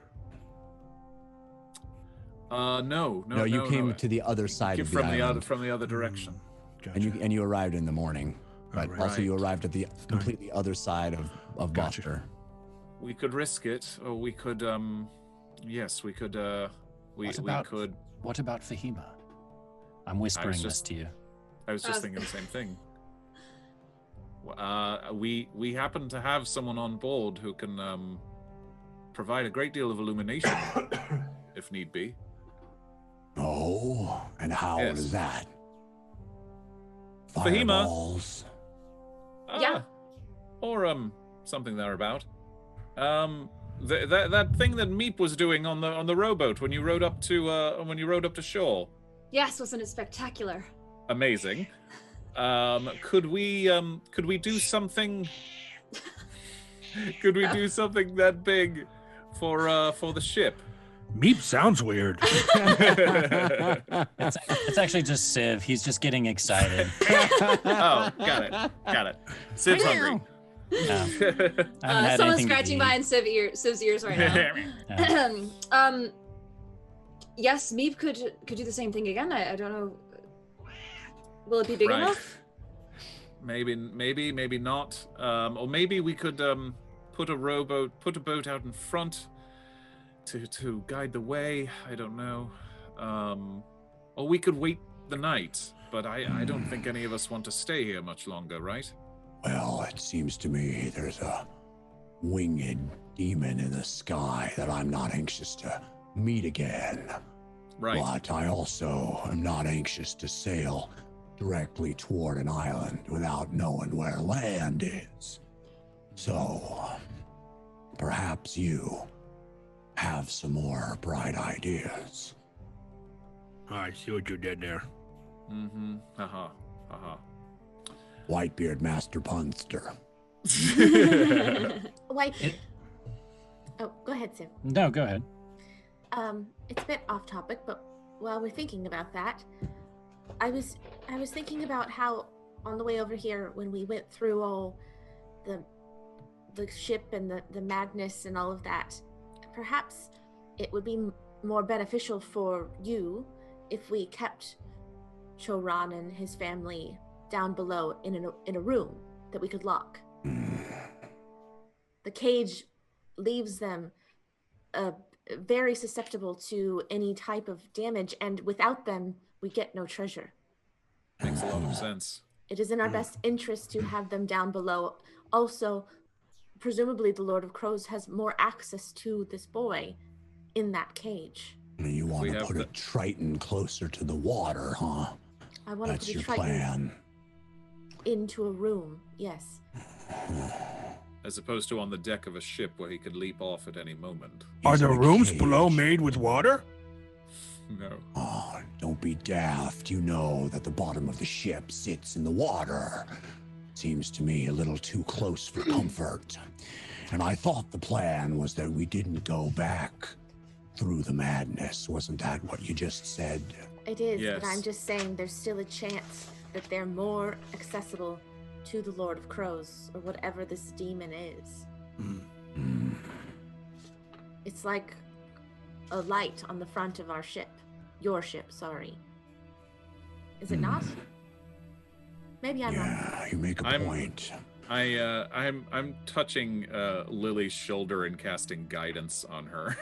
No, you came to the other side of the island. From the other direction. Gotcha. And you arrived in the morning, but also you arrived at the completely other side of Gotcha. Boster. We could risk it, or we could, yes, we could, we could. What about Fahima? I'm whispering this to you. I was just thinking the same thing. We happen to have someone on board who can provide a great deal of illumination, if need be. Oh, and how is that? Fahima. Fireballs? Yeah. Or something thereabout. That thing that Meep was doing on the rowboat when you rowed up to shore. Yes, wasn't it spectacular? Amazing. Could we do something? Could we do something that big for the ship? Meep sounds weird. It's actually just Civ. He's just getting excited. Oh, got it. Civ's hungry. Someone's scratching behind Civ's ears right now. Yes, Meep could do the same thing again. I don't know. Will it be big enough? Maybe not. Or maybe we could put a boat out in front to guide the way. I don't know. Or we could wait the night. But I don't think any of us want to stay here much longer, right? Well, it seems to me there's a winged demon in the sky that I'm not anxious to meet again. Right. But I also am not anxious to sail directly toward an island without knowing where land is. So, perhaps you have some more bright ideas. I see what you did there. Mm-hmm. Whitebeard Master Punster. Whitebeard. Oh, go ahead, Sim. No, go ahead. It's a bit off topic, but while we're thinking about that, I was thinking about how on the way over here, when we went through all the ship and the madness and all of that, perhaps it would be more beneficial for you if we kept Choron and his family down below in a room that we could lock. The cage leaves them very susceptible to any type of damage, and without them, we get no treasure. Makes a lot of sense. It is in our best interest to have them down below. Also, presumably the Lord of Crows has more access to this boy in that cage. You want to put a Triton closer to the water, huh? I want to That's put a your Triton plan. into a room, yes. As opposed to on the deck of a ship where he could leap off at any moment. Are He's the in a rooms cage. below made with water? No. Oh, don't be daft. You know that the bottom of the ship sits in the water. Seems to me a little too close for comfort. And I thought the plan was that we didn't go back through the madness. Wasn't that what you just said? It is, Yes. but I'm just saying there's still a chance that they're more accessible to the Lord of Crows or whatever this demon is. It's like a light on the front of our ship. Your ship, sorry. Is it not? Maybe I'm wrong. Yeah, you make a point. I'm touching Lily's shoulder and casting guidance on her.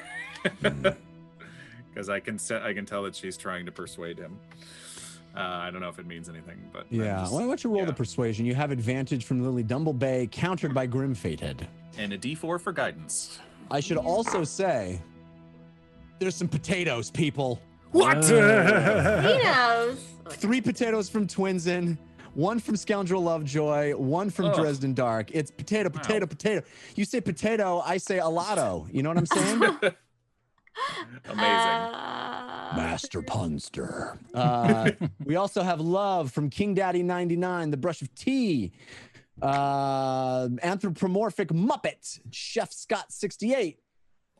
Because I can tell that she's trying to persuade him. I don't know if it means anything, but Yeah, why don't you roll the persuasion? You have advantage from Lily Dumblebay, countered by Grim Fated. And a D4 for guidance. I should also say, there's some potatoes, people. What? Potatoes! 3 potatoes from Twinsen, 1 from Scoundrel Lovejoy, 1 from Dresden Dark. It's potato, potato, potato. You say potato, I say alato. You know what I'm saying? Amazing. Master Punster. We also have Love from King Daddy 99, The Brush of Tea, Anthropomorphic Muppet, Chef Scott 68.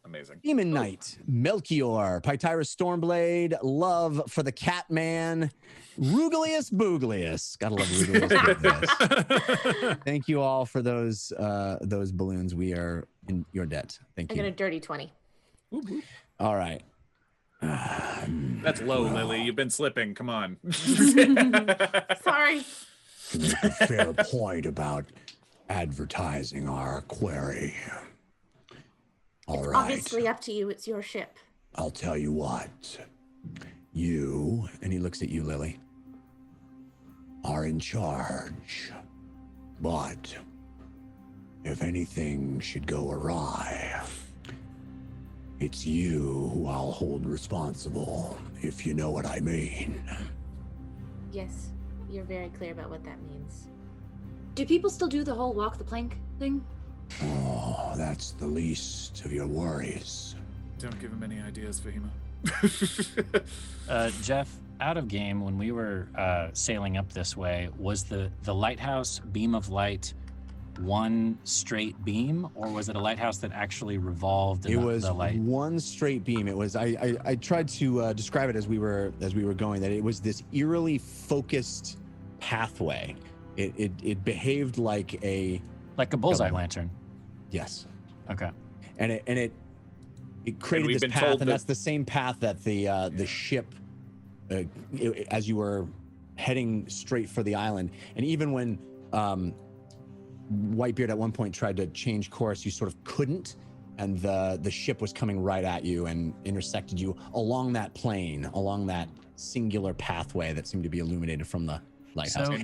Amazing. Demon Knight, Melchior, Pytyrus Stormblade, Love for the Catman, Rugalius Booglius. Gotta love Rugalius Booglius. Thank you all for those balloons. We are in your debt. Thank I you. got a dirty 20. All right. That's low, Lily. You've been slipping. Come on. Sorry. You make a fair point about advertising our query. All right. Obviously up to you. It's your ship. I'll tell you what. You, and he looks at you, Lily, are in charge. But if anything should go awry, it's you who I'll hold responsible, if you know what I mean. Yes, you're very clear about what that means. Do people still do the whole walk the plank thing? Oh, that's the least of your worries. Don't give him any ideas, Fahima. Jeff, out of game, when we were sailing up this way, was the lighthouse beam of light one straight beam, or was it a lighthouse that actually revolved? It was the light? one straight beam. It was. I tried to describe it as we were going, that it was this eerily focused pathway. It behaved like a bullseye lantern. Yes. Okay. And it created this path, and that's the same path that the ship, as you were heading straight for the island, and even when Whitebeard at one point tried to change course, you sort of couldn't, and the ship was coming right at you and intersected you along that plane, along that singular pathway that seemed to be illuminated from the lighthouse. So,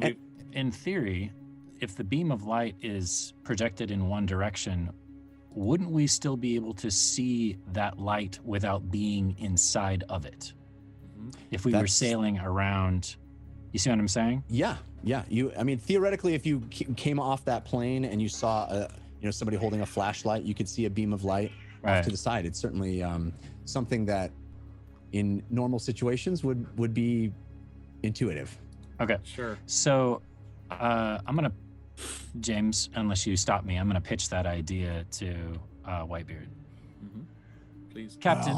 in theory, if the beam of light is projected in one direction, wouldn't we still be able to see that light without being inside of it? If we were sailing around, you see what I'm saying? Yeah. I mean, theoretically, if you came off that plane and you saw, somebody holding a flashlight, you could see a beam of light off to the side. It's certainly something that, in normal situations, would be intuitive. Okay. Sure. So, I'm gonna, James, unless you stop me, I'm gonna pitch that idea to Whitebeard. Please, Captain.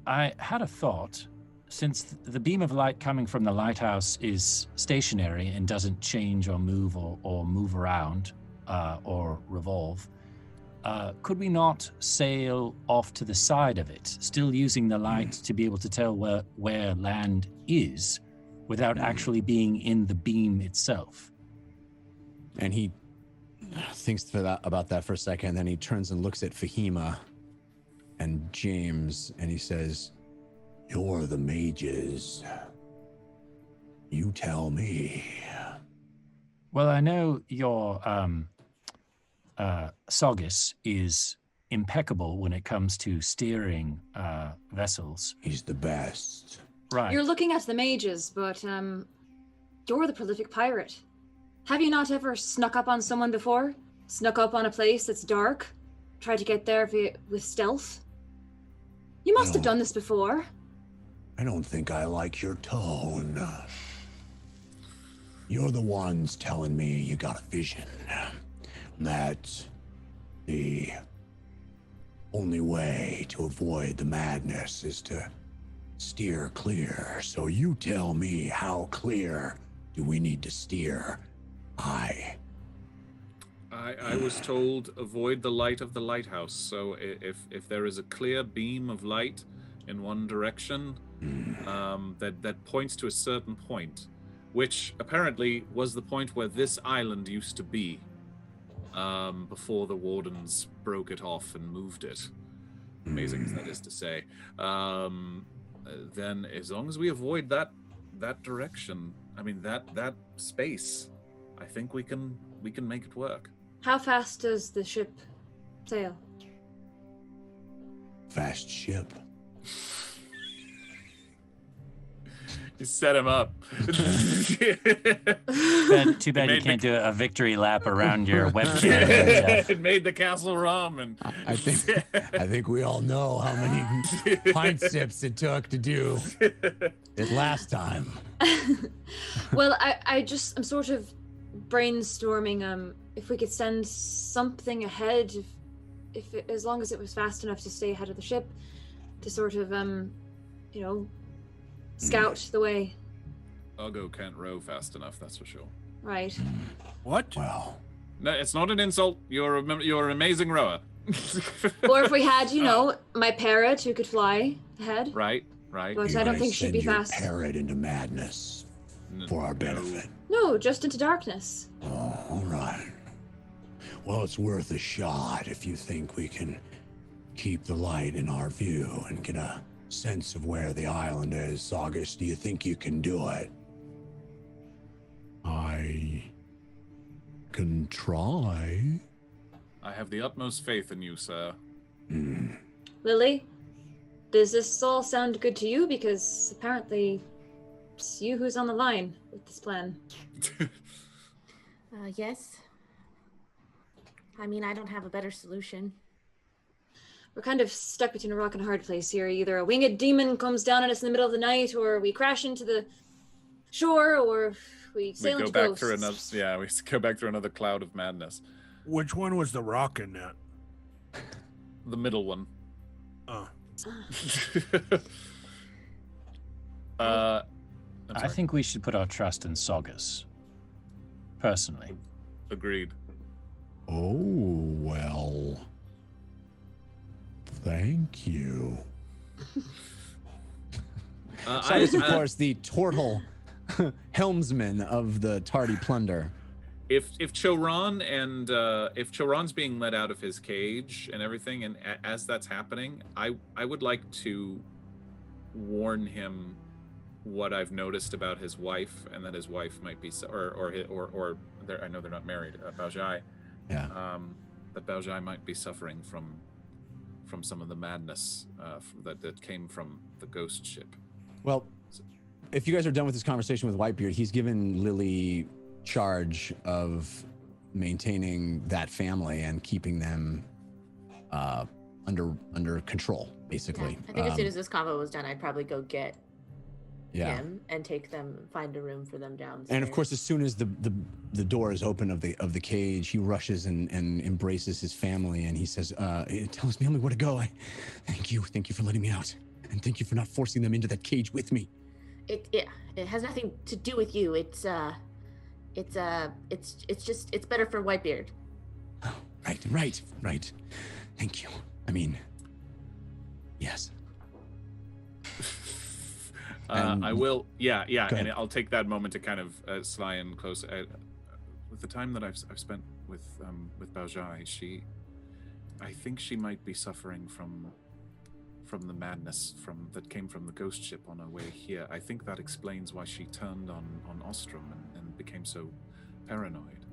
I had a thought. Since the beam of light coming from the lighthouse is stationary and doesn't change or move or move around or revolve, could we not sail off to the side of it, still using the light to be able to tell where land is without actually being in the beam itself? And he thinks about that for a second, and then he turns and looks at Fahima and James, and he says, "You're the mages. You tell me." Well, I know your Saugus is impeccable when it comes to steering vessels. He's the best. Right. You're looking at the mages, but you're the prolific pirate. Have you not ever snuck up on someone before? Snuck up on a place that's dark? Tried to get there with stealth? You must have done this before. I don't think I like your tone. You're the ones telling me you got a vision. That the only way to avoid the madness is to steer clear. So you tell me, how clear do we need to steer? I was told avoid the light of the lighthouse. So if there is a clear beam of light in one direction, that points to a certain point, which apparently was the point where this island used to be, before the wardens broke it off and moved it. Amazing as that is to say. Then as long as we avoid that direction, I mean that space, I think we can make it work. How fast does the ship sail? fast ship. You set him up. Too bad you can't do a victory lap around your webcam. It made the Castle Rum, and I think we all know how many pint sips it took to do it last time. Well, I'm sort of brainstorming if we could send something ahead, as long as it was fast enough to stay ahead of the ship, to sort of scout the way. Ugo can't row fast enough, that's for sure. Right. What? Well, No, it's not an insult. You're an amazing rower. Or if we had, my parrot who could fly ahead. Right. But I don't think she'd be fast. Parrot into madness for our benefit. No, just into darkness. Oh, all right. Well, it's worth a shot if you think we can keep the light in our view and get a sense of where the island is. Saugus, do you think you can do it? I can try. I have the utmost faith in you, sir. Lily, does this all sound good to you? Because apparently it's you who's on the line with this plan. Yes. I mean, I don't have a better solution. We're kind of stuck between a rock and a hard place here. Either a winged demon comes down on us in the middle of the night, or we crash into the shore, or we sail into ghosts. We go back through another cloud of madness. Which one was the rock in that? The middle one. Oh. I think we should put our trust in Saugus. Personally. Agreed. Oh, well. Thank you. Saugus, of course, the turtle helmsman of the tardy plunder. If Choron and if Choron's being let out of his cage and everything, and as that's happening, I would like to warn him what I've noticed about his wife, and that his wife might be or I know they're not married. Baojai. Yeah. That Baojai might be suffering from some of the madness that came from the ghost ship. Well, if you guys are done with this conversation with Whitebeard, he's given Lily charge of maintaining that family and keeping them under control, basically. Yeah, I think as soon as this convo was done, I'd probably go get him and take them, find a room for them downstairs. And of course, as soon as the door is open of the cage, he rushes and embraces his family, and he says, "Tell his family where to go. Thank you for letting me out, and thank you for not forcing them into that cage with me." It has nothing to do with you. It's better for Whitebeard. Oh, right. Thank you. I mean, yes. I will, and I'll take that moment to kind of sly and close. With the time that I've spent with Baojai, I think she might be suffering from the madness that came from the ghost ship on her way here. I think that explains why she turned on Ostrom and became so paranoid.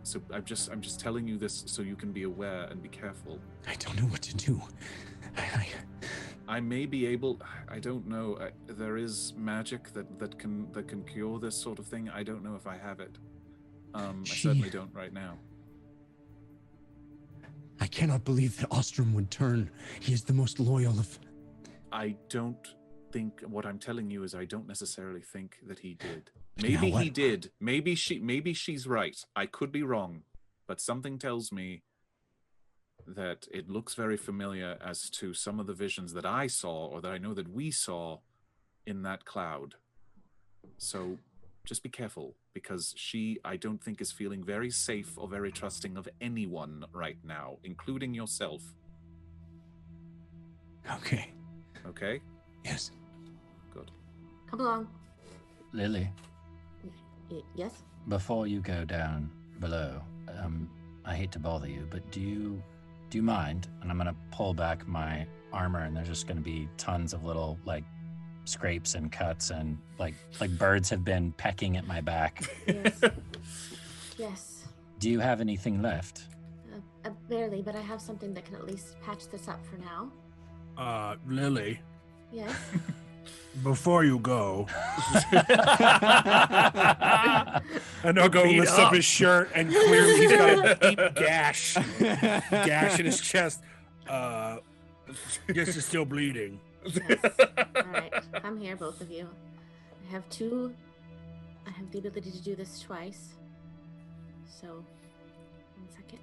So I'm just telling you this so you can be aware and be careful. I don't know what to do. I may be able. I don't know. There is magic that can cure this sort of thing. I don't know if I have it. I certainly don't right now. I cannot believe that Ostrom would turn. He is the most loyal of... I don't think... What I'm telling you is I don't necessarily think that he did. Maybe he did. Maybe she's right. I could be wrong. But something tells me that it looks very familiar as to some of the visions that I saw, or that I know that we saw in that cloud. So just be careful, because she, I don't think, is feeling very safe or very trusting of anyone right now, including yourself. Okay. Okay? Yes. Good. Come along. Lily, Yes? before you go down below, I hate to bother you, but do you mind? And I'm gonna pull back my armor, and there's just gonna be tons of little like scrapes and cuts, and like birds have been pecking at my back. Yes. Yes. Do you have anything left? Barely, but I have something that can at least patch this up for now. Lily, Yes? before you go, and Ugo lifts up his shirt, and clearly he's got a deep gash in his chest. Guess it's still bleeding. Yes. All right. Come here, both of you. I have the ability to do this twice. So, 1 second.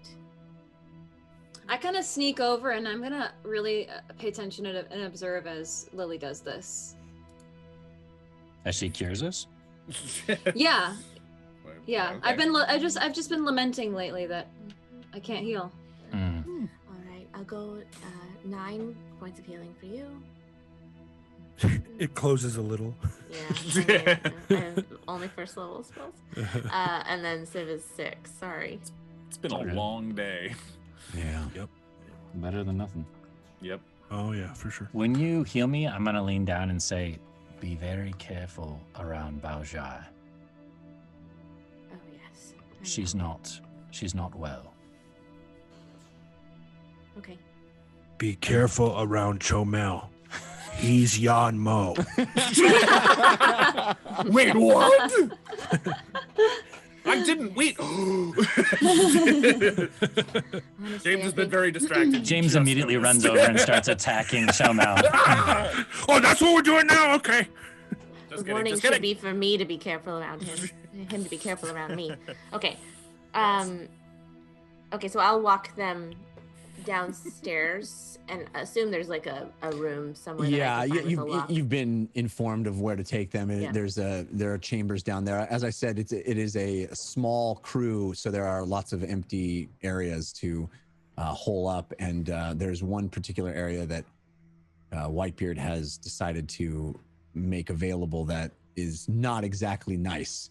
I kind of sneak over, and I'm gonna really pay attention and observe as Lily does this. As she cures us? Yeah, yeah. Okay. I've just been lamenting lately that I can't heal. Mm. All right. I'll go 9 points of healing for you. It closes a little. Yeah. I have only first level spells. And then Civ is 6. Sorry. It's been a long day. Yeah. Yep. Better than nothing. Yep. Oh yeah, for sure. When you heal me, I'm gonna lean down and say, "Be very careful around Baojai. Oh yes. I She's know. She's not well." Okay. Be careful around Chomel. He's Yan Mo. Wait, what? I didn't wait. Honestly, James I has been think- very distracted. James Just immediately noticed. runs over and starts attacking Shomel. Oh, that's what we're doing now. Okay. Just The kidding, warning just should kidding. be for me to be careful around him. Him to be careful around me. Okay. Okay, so I'll walk them downstairs and assume there's like a room somewhere. Yeah, that I can find with a lock. you've been informed of where to take them. Yeah. There are chambers down there. As I said, it is a small crew, so there are lots of empty areas to hole up, and there's one particular area that Whitebeard has decided to make available that is not exactly nice,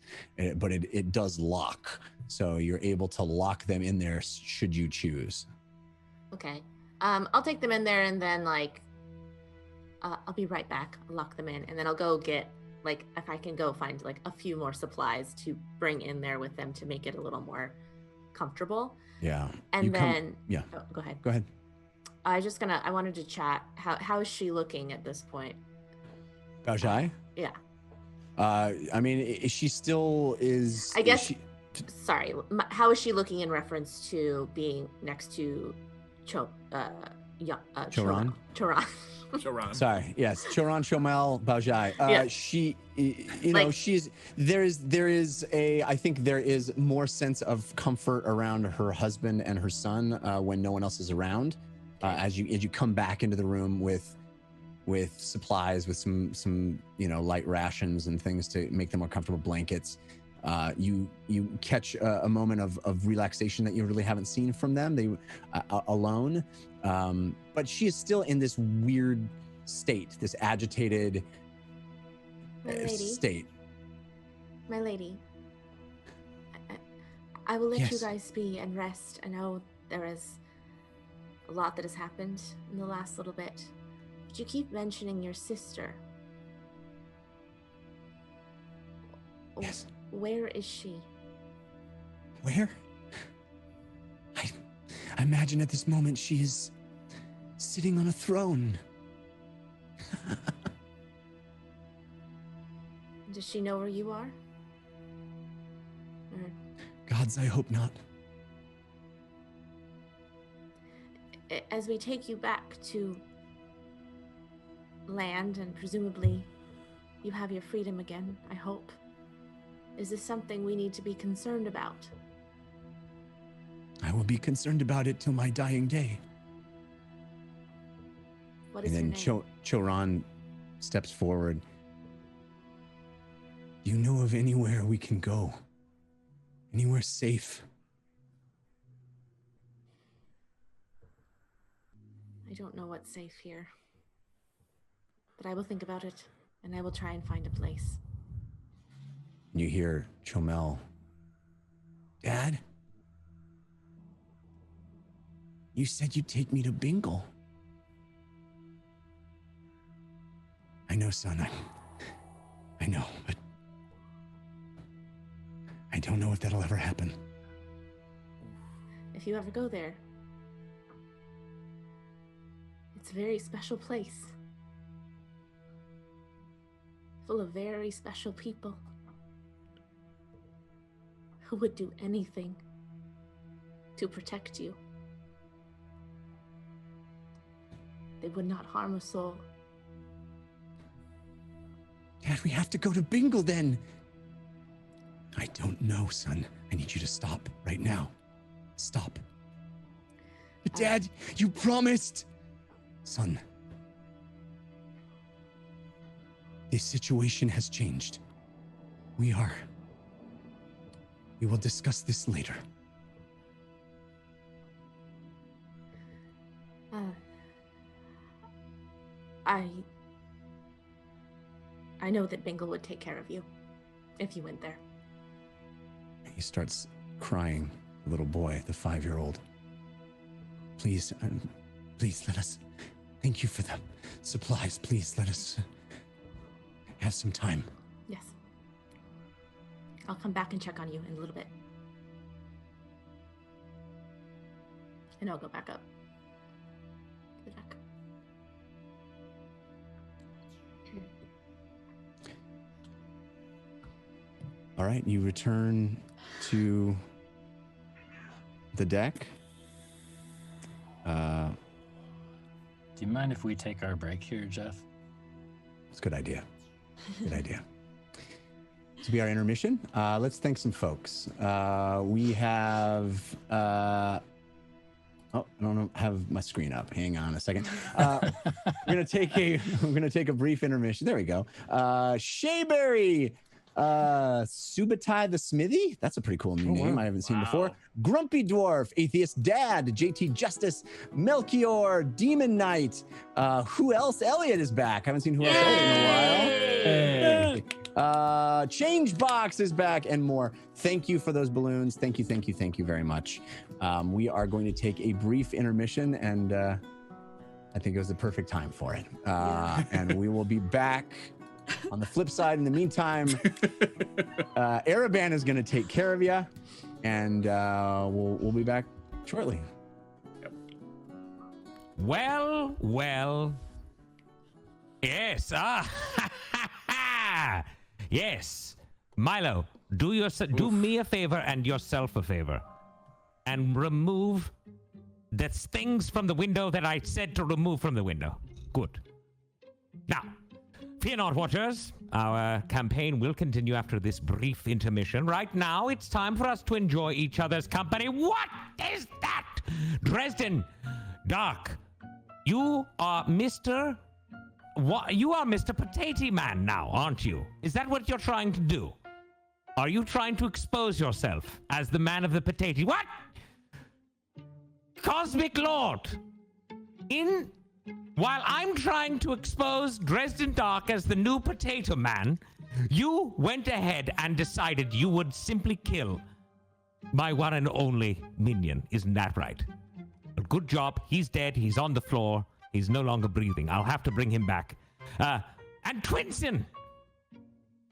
but it does lock, so you're able to lock them in there should you choose. Okay. I'll take them in there and then I'll be right back. I'll lock them in and then I'll go get if I can go find a few more supplies to bring in there with them to make it a little more comfortable. Yeah. And then yeah. Oh, go ahead. Go ahead. I wanted to chat. How is she looking at this point? Baojai? Yeah. I mean, she still is. I guess. She, Sorry. How is she looking in reference to being next to Choran? Choran. Choran. Sorry. Yes. Choran, Chomel, Baojai. Yeah. She, know, there is I think there is more sense of comfort around her husband and her son when no one else is around. As you come back into the room with supplies, with some light rations and things to make them more comfortable, blankets. You catch a moment of relaxation that you really haven't seen from them. They alone, but she is still in this weird state, this agitated state. My lady, I will let you Yes. guys be and rest. I know there is a lot that has happened in the last little bit, but you keep mentioning your sister. Yes. Where is she? Where? I imagine at this moment she is sitting on a throne. Does she know where you are? Or Gods, I hope not. as we take you back to land and presumably you have your freedom again, I hope. Is this something we need to be concerned about? I will be concerned about it till my dying day. What is And then your name? Choran steps forward. Do you know of anywhere we can go? Anywhere safe? I don't know what's safe here. But I will think about it, and I will try and find a place. You hear Chomel. Dad? You said you'd take me to Bingle. I know, son. I know, but I don't know if that'll ever happen. If you ever go there, it's a very special place. Full of very special people who would do anything to protect you. They would not harm a soul. Dad, we have to go to Bingle then. I don't know, son. I need you to stop right now. Stop. But Dad, you promised. Son. This situation has changed. We will discuss this later. I know that Bingle would take care of you if you went there. He starts crying, the little boy, the 5-year-old. Please let us, thank you for the supplies. Please let us have some time. Yes. I'll come back and check on you in a little bit. And I'll go back up to the deck. All right, you return to the deck. Do you mind if we take our break here, Jeff? It's a good idea. Good idea. This will be our intermission. Let's thank some folks. We have... I don't have my screen up. Hang on a second. We're gonna take a brief intermission. There we go. Shayberry, Subatai the Smithy. That's a pretty cool new name. I haven't seen before. Grumpy Dwarf, Atheist Dad, JT Justice, Melchior, Demon Knight. Who else? Elliot is back. Haven't seen who else Elliot in a while. Hey. Change Box is back and more. Thank you for those balloons. Thank you very much. We are going to take a brief intermission, and I think it was the perfect time for it. And we will be back on the flip side. In the meantime, Araban is going to take care of you, and we'll be back shortly. Yep. Well. Yes. Yes. Milo, do me a favor and yourself a favor, and remove the things from the window that I said to remove from the window. Good. Now, fear not, watchers. Our campaign will continue after this brief intermission. Right now, it's time for us to enjoy each other's company. What is that? Dresden, Dark, you are Mr. Potato Man now, aren't you? Is that what you're trying to do? Are you trying to expose yourself as the man of the potato? What? Cosmic Lord, while I'm trying to expose Dresden Dark as the new Potato Man, you went ahead and decided you would simply kill my one and only minion. Isn't that right? Good job. He's dead. He's on the floor. He's no longer breathing. I'll have to bring him back. And Twinson,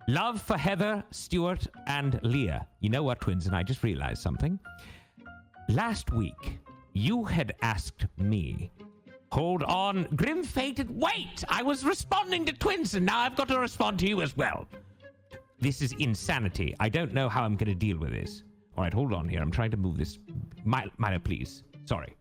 Love for Heather, Stuart, and Leah. You know what, twins, and I just realized something. Last week, you had asked me, hold on, grim-fated, wait! I was responding to twins, and now I've got to respond to you as well. This is insanity. I don't know how I'm going to deal with this. All right, hold on here. I'm trying to move this. Milo, please. Sorry.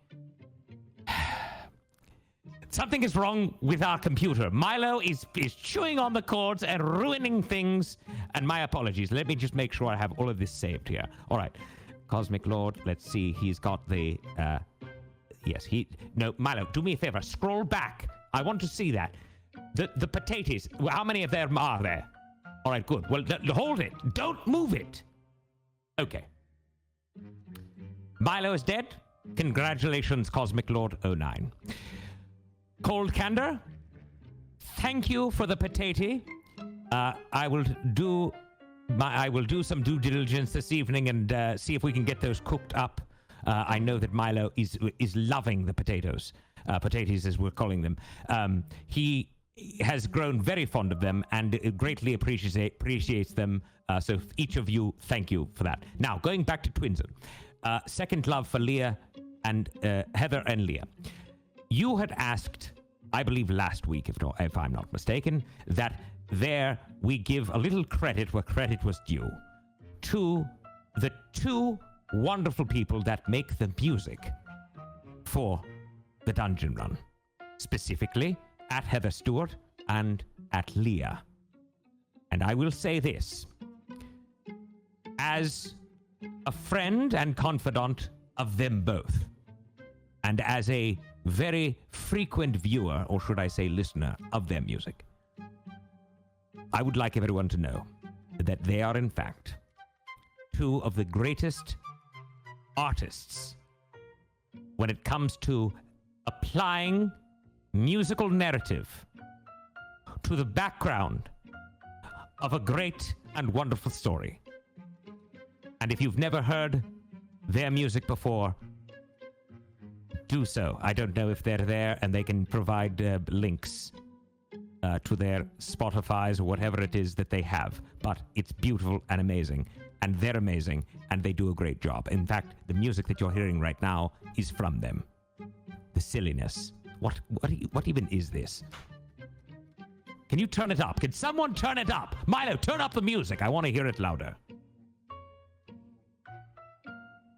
Something is wrong with our computer. Milo is chewing on the cords and ruining things. And my apologies. Let me just make sure I have all of this saved here. All right. Cosmic Lord, let's see. He's got the... yes, No, Milo, do me a favor. Scroll back. I want to see that. The potatoes. How many of them are there? All right, good. Well, hold it. Don't move it. Okay. Milo is dead. Congratulations, Cosmic Lord 09. Cold Candor, thank you for the potato. I will do some due diligence this evening and see if we can get those cooked up. I know that Milo is loving the potatoes, potatoes as we're calling them. He has grown very fond of them and greatly appreciates them. So each of you, thank you for that. Now, going back to Twinsen. Second love for Leah and Heather and Leah. You had asked, I believe last week, if I'm not mistaken, that there we give a little credit where credit was due to the two wonderful people that make the music for the Dungeon Run. Specifically, at Heather Stewart and at Leah. And I will say this. As a friend and confidant of them both, and as a very frequent viewer, or should I say listener, of their music, I would like everyone to know that they are, in fact, two of the greatest artists when it comes to applying musical narrative to the background of a great and wonderful story. And if you've never heard their music before, do so. I don't know if they're there and they can provide links to their Spotify's or whatever it is that they have. But it's beautiful and amazing. And they're amazing. And they do a great job. In fact, the music that you're hearing right now is from them. The silliness. What even is this? Can you turn it up? Can someone turn it up? Milo, turn up the music. I want to hear it louder.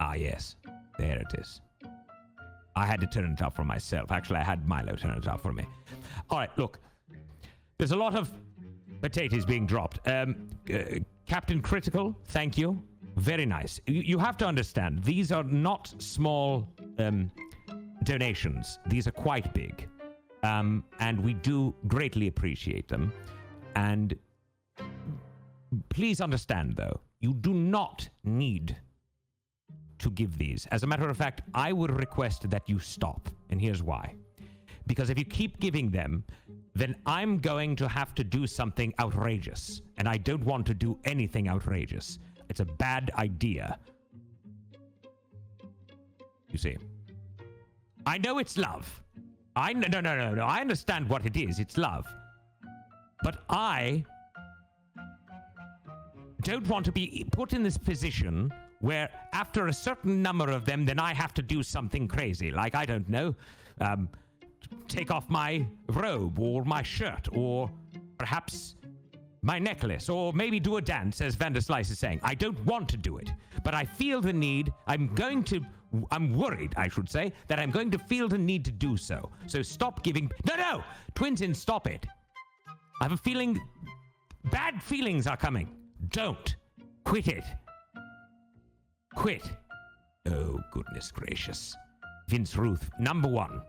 Ah, yes. There it is. I had to turn it up for myself. Actually, I had Milo turn it up for me. All right, look. There's a lot of potatoes being dropped. Captain Critical, thank you. Very nice. You have to understand, these are not small donations. These are quite big. And we do greatly appreciate them. And please understand, though, you do not need to give these. As a matter of fact, I would request that you stop. And here's why. Because if you keep giving them, then I'm going to have to do something outrageous. And I don't want to do anything outrageous. It's a bad idea. You see. I know it's love. No. I understand what it is. It's love. But I don't want to be put in this position where after a certain number of them, then I have to do something crazy. Like, I don't know, take off my robe or my shirt or perhaps my necklace or maybe do a dance, as Vanderslice is saying. I don't want to do it, but I feel the need. I'm worried, I should say, that I'm going to feel the need to do so. So stop giving. No, Twinsen, stop it. I have a feeling bad feelings are coming. Don't. Quit it. Quit. Oh, goodness gracious. Vince Ruth, number one.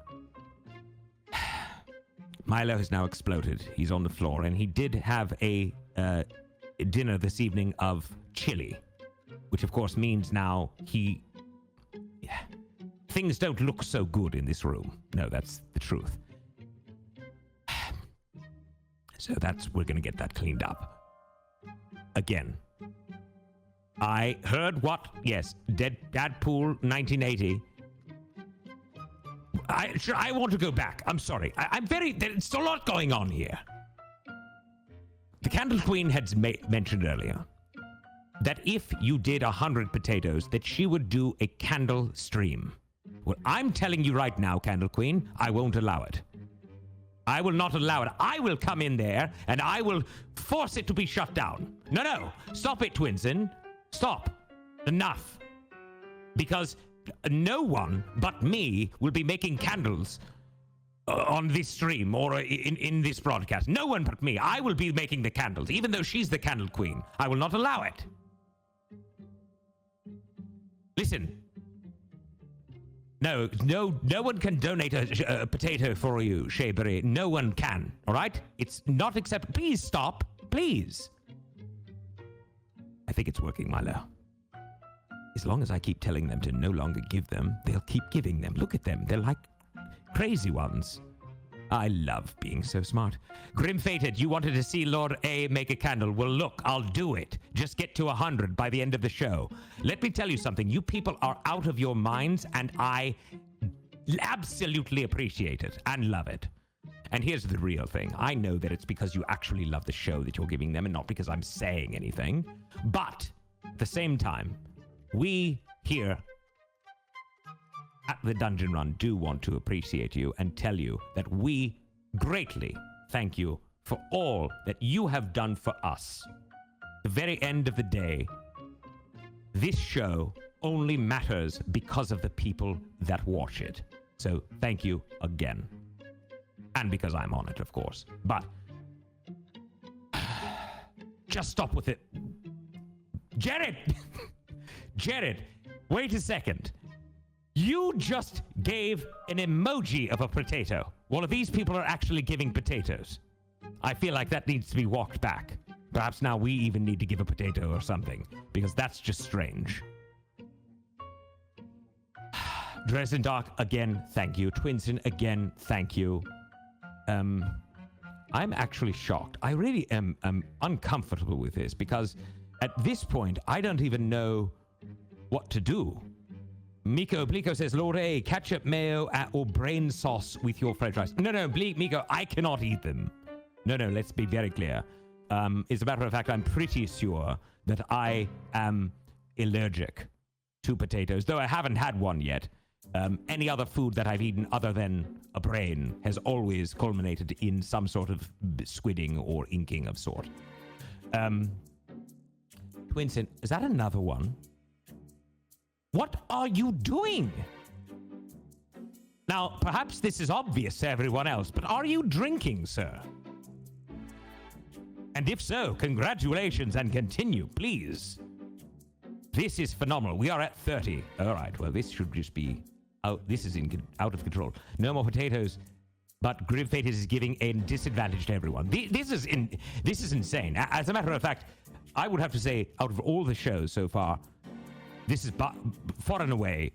Milo has now exploded. He's on the floor, and he did have a dinner this evening of chili, which of course means now things don't look so good in this room. No, that's the truth. So we're going to get that cleaned up. Again. I heard what? Yes, Deadpool 1980. I want to go back. I'm sorry. I'm very. There's a lot going on here. The Candle Queen had mentioned earlier that if you did 100 potatoes, that she would do a candle stream. Well, I'm telling you right now, Candle Queen, I won't allow it. I will not allow it. I will come in there and I will force it to be shut down. No. Stop it, Twinsen. Stop. Enough. Because no one but me will be making candles on this stream or in this broadcast. No one but me. I will be making the candles, even though she's the Candle Queen. I will not allow it. Listen. No one can donate a potato for you, Shayberry. No one can, all right? It's not acceptable. Please stop, please. I think it's working, Milo. As long as I keep telling them to no longer give them, they'll keep giving them. Look at them. They're like crazy ones. I love being so smart. Grim-fated, you wanted to see Lord A make a candle. Well, look, I'll do it. Just get to 100 by the end of the show. Let me tell you something. You people are out of your minds, and I absolutely appreciate it and love it. And here's the real thing. I know that it's because you actually love the show that you're giving them and not because I'm saying anything. But at the same time, we here at the Dungeon Run do want to appreciate you and tell you that we greatly thank you for all that you have done for us. The very end of the day, this show only matters because of the people that watch it. So thank you again. And because I'm on it, of course. But just stop with it. Jared! Jared, wait a second. You just gave an emoji of a potato. Well, these people are actually giving potatoes. I feel like that needs to be walked back. Perhaps now we even need to give a potato or something, because that's just strange. Dresden Dark, again, thank you. Twinson, again, thank you. I'm actually shocked. I really am uncomfortable with this, because at this point, I don't even know what to do. Miko Blico says, Lord A, ketchup, mayo, or brain sauce with your fried rice. No, Miko, I cannot eat them. No, let's be very clear. As a matter of fact, I'm pretty sure that I am allergic to potatoes, though I haven't had one yet. Any other food that I've eaten other than a brain has always culminated in some sort of squidding or inking of sort. Twinson, is that another one? What are you doing? Now, perhaps this is obvious to everyone else, but are you drinking, sir? And if so, congratulations and continue, please. This is phenomenal. We are at 30. All right, well, this should just be out. This is out of control. No more potatoes, but Grim-Fated is giving a disadvantage to everyone. This is insane. As a matter of fact, I would have to say, out of all the shows so far, this is far and away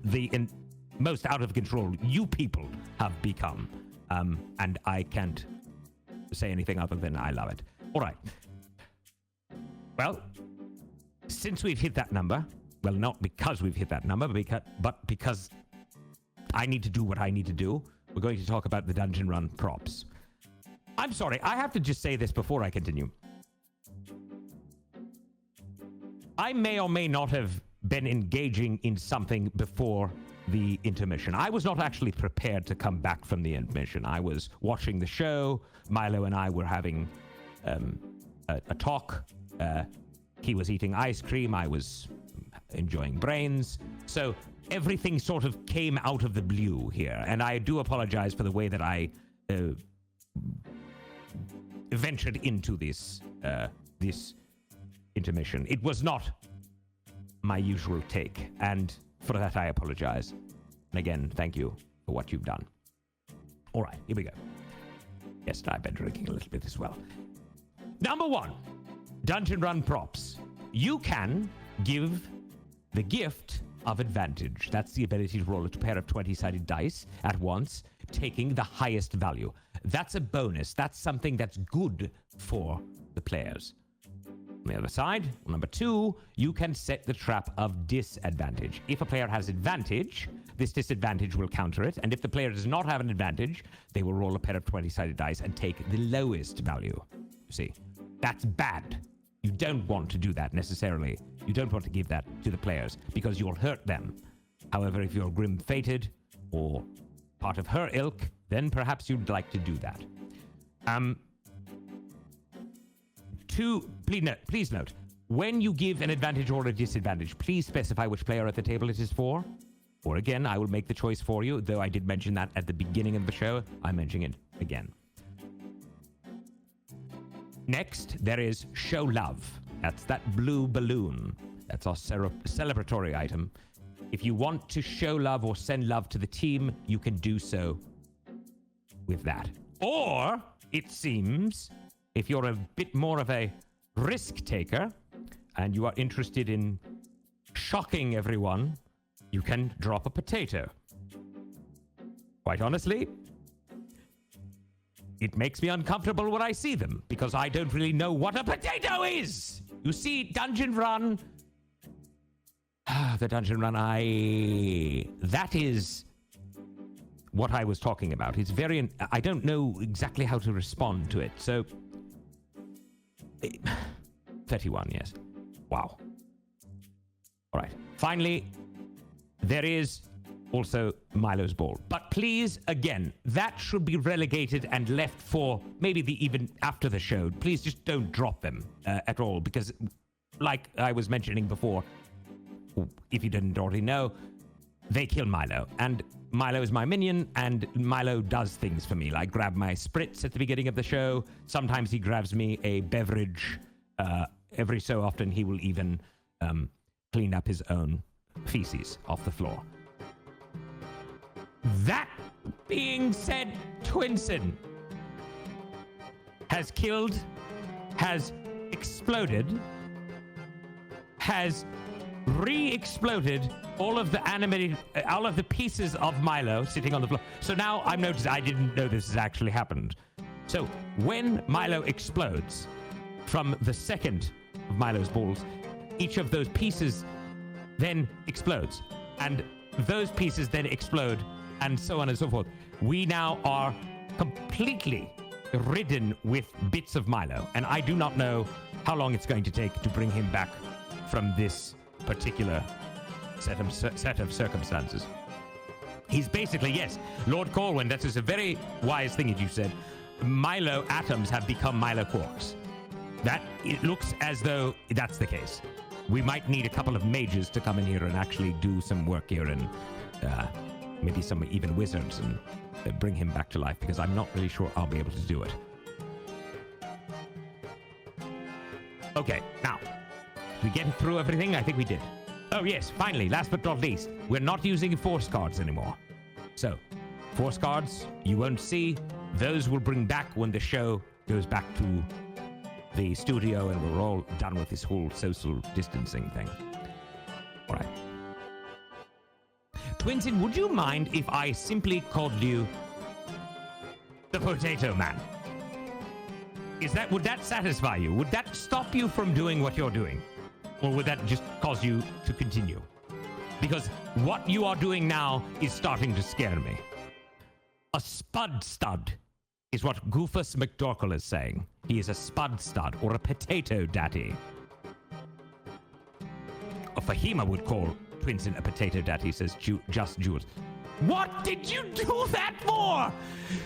the most out of control you people have become. And I can't say anything other than I love it. All right. Well, since we've hit that number, well, not because we've hit that number, but because I need to do what I need to do, we're going to talk about the Dungeon Run props. I'm sorry, I have to just say this before I continue. I may or may not have been engaging in something before the intermission. I was not actually prepared to come back from the intermission. I was watching the show. Milo and I were having a talk. He was eating ice cream. I was enjoying brains. So everything sort of came out of the blue here. And I do apologize for the way that I ventured into this intermission. It was not my usual take, and for that I apologize. And again, thank you for what you've done. All right, here we go. Yes, I've been drinking a little bit as well. Number 1, Dungeon Run props. You can give the gift of advantage. That's the ability to roll a pair of 20-sided dice at once, taking the highest value. That's a bonus. That's something that's good for the players. On the other side, number 2, you can set the trap of disadvantage. If a player has advantage, this disadvantage will counter it, and if the player does not have an advantage, they will roll a pair of 20-sided dice and take the lowest value. You see, that's bad. You don't want to do that necessarily. You don't want to give that to the players because you'll hurt them. However, if you're Grim Fated or part of her ilk, then perhaps you'd like to do that. Please note, when you give an advantage or a disadvantage, please specify which player at the table it is for. Or again, I will make the choice for you, though I did mention that at the beginning of the show. I'm mentioning it again. Next, there is Show Love. That's that blue balloon. That's our celebratory item. If you want to show love or send love to the team, you can do so with that. Or, it seems, if you're a bit more of a risk taker and you are interested in shocking everyone, you can drop a potato. Quite honestly, it makes me uncomfortable when I see them because I don't really know what a potato is. You see, Dungeon Run... the Dungeon Run, that is what I was talking about. It's very... I don't know exactly how to respond to it, so... 31, yes. Wow. All right. Finally, there is also Milo's Ball. But please, again, that should be relegated and left for maybe even after the show. Please just don't drop them at all, because like I was mentioning before, if you didn't already know, they kill Milo. And Milo is my minion, and Milo does things for me, like grab my spritz at the beginning of the show. Sometimes he grabs me a beverage. Every so often, he will even clean up his own feces off the floor. That being said, Twinsen has killed, has exploded, has re-exploded all of the pieces of Milo sitting on the floor. So now I've noticed, I didn't know this has actually happened. So when Milo explodes from the second of Milo's balls, each of those pieces then explodes, and those pieces then explode, and so on and so forth. We now are completely ridden with bits of Milo, and I do not know how long it's going to take to bring him back from this particular set of circumstances. He's basically, yes, Lord Corwin, that is a very wise thing that you said. Milo atoms have become Milo quarks. That, it looks as though that's the case. We might need a couple of mages to come in here and actually do some work here, and maybe some even wizards, and bring him back to life, because I'm not really sure I'll be able to do it. Okay, now, we get through everything? I think we did. Oh yes, finally, last but not least, we're not using force cards anymore. So, force cards, you won't see. Those will bring back when the show goes back to the studio and we're all done with this whole social distancing thing. All right. Twinsen, would you mind if I simply called you the Potato Man? Would that satisfy you? Would that stop you from doing what you're doing? Or would that just cause you to continue? Because what you are doing now is starting to scare me. A spud stud is what Goofus McDorkle is saying. He is a spud stud, or a potato daddy. A Fahima would call Twinsen a potato daddy, says Just Jules. What did you do that for?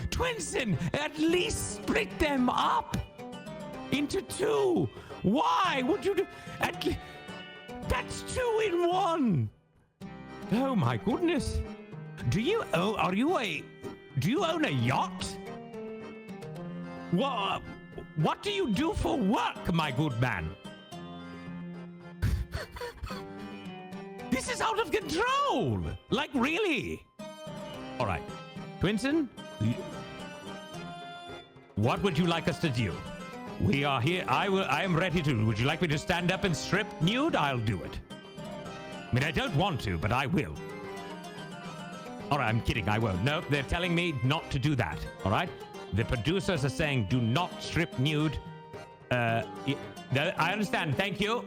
Twinsen, at least split them up into two. Why would you do... That's 2 in 1. Oh my goodness. Do you own a yacht? What do you do for work, my good man? This is out of control. Like, really? All right. Twinsen, what would you like us to do? We are here. I am ready to. Would you like me to stand up and strip nude? I'll do it. I mean, I don't want to, but I will. All right, I'm kidding. I won't. No, they're telling me not to do that. All right? The producers are saying do not strip nude. I understand. Thank you.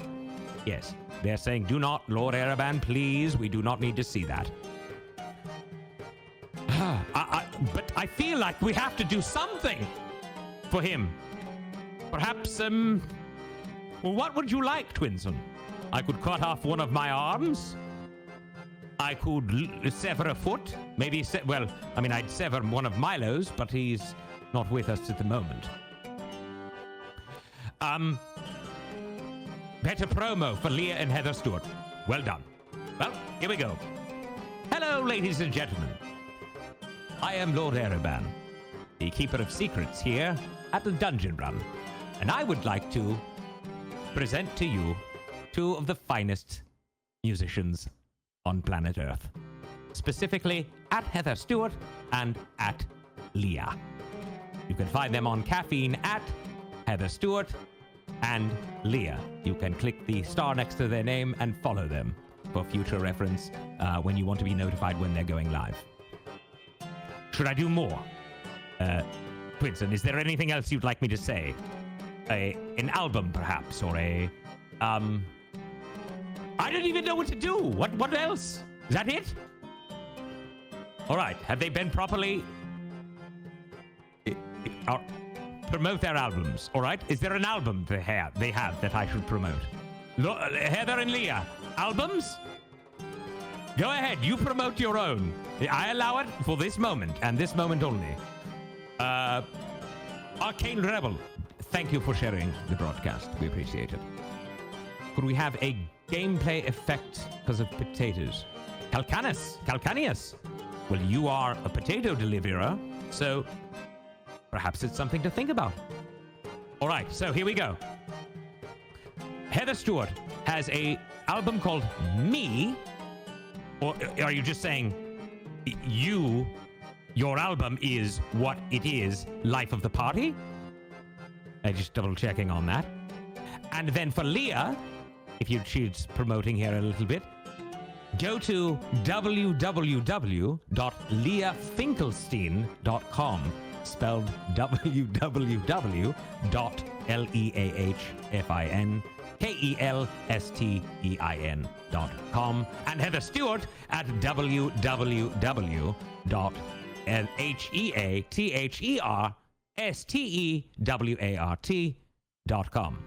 Yes, they're saying do not. Lord Araban, please. We do not need to see that. I feel like we have to do something for him. Perhaps, well, what would you like, Twinson? I could cut off one of my arms. I could sever a foot. Maybe, well, I mean, I'd sever one of Milo's, but he's not with us at the moment. Better promo for Leah and Heather Stewart. Well done. Well, here we go. Hello, ladies and gentlemen. I am Lord Ereban, the Keeper of Secrets here at the Dungeon Run, and I would like to present to you two of the finest musicians on planet Earth. Specifically, at Heather Stewart and at Leah. You can find them on Caffeine at Heather Stewart and Leah. You can click the star next to their name and follow them for future reference when you want to be notified when they're going live. Should I do more? Twinson, is there anything else you'd like me to say? An album, perhaps, or a... I don't even know what to do. What else? Is that it? All right. Have they been properly... promote their albums, all right? Is there an album they have that I should promote? Heather and Leah, albums? Go ahead, you promote your own. I allow it for this moment, and this moment only. Arcane Rebel, thank you for sharing the broadcast. We appreciate it. Could we have a gameplay effect because of potatoes? Calcanius. Well, you are a potato deliverer, so perhaps it's something to think about. All right, so here we go. Heather Stewart has a album called Me, or are you just saying your album is what it is, Life of the Party? I'm just double checking on that. And then for Leah, if she's promoting here a little bit, go to www.leahfinkelstein.com, spelled www.leahfinkelstein.com, and Heather Stewart at www.heatherstewart.com.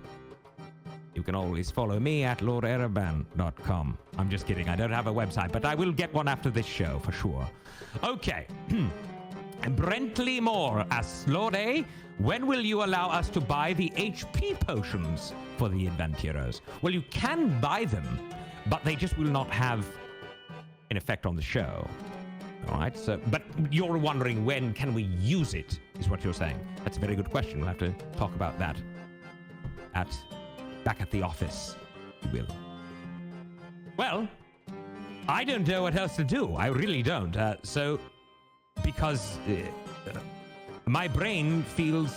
You can always follow me at lordereban.com. I'm just kidding. I don't have a website, but I will get one after this show for sure. Okay. Brentley Moore asks, Lord A, when will you allow us to buy the HP potions for the Advent Heroes? Well, you can buy them, but they just will not have an effect on the show. All right, so, but you're wondering when can we use it, is what you're saying. That's a very good question. We'll have to talk about that back at the office, you will. Well, I don't know what else to do. I really don't. Because my brain feels,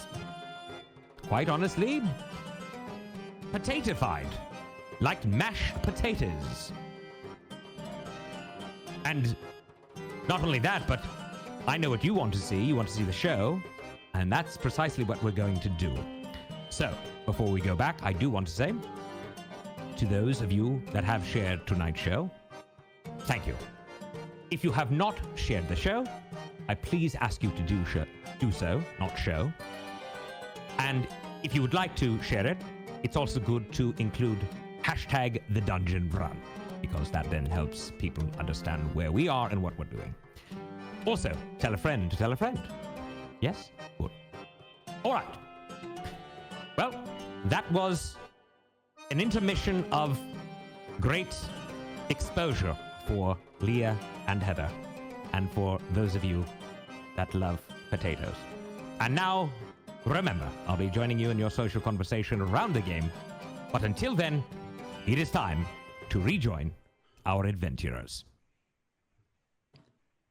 quite honestly, potatofied, like mashed potatoes. And not only that, but I know what you want to see. You want to see the show, and that's precisely what we're going to do. So, before we go back, I do want to say to those of you that have shared tonight's show, thank you. If you have not shared the show, I please ask you to do so, not show. And if you would like to share it, it's also good to include hashtag the Dungeon Run, because that then helps people understand where we are and what we're doing. Also, tell a friend to tell a friend. Yes? Good. All right. Well, that was an intermission of great exposure for Leah and Heather, and for those of you that love potatoes. And now, remember, I'll be joining you in your social conversation around the game, but until then, it is time to rejoin our adventurers.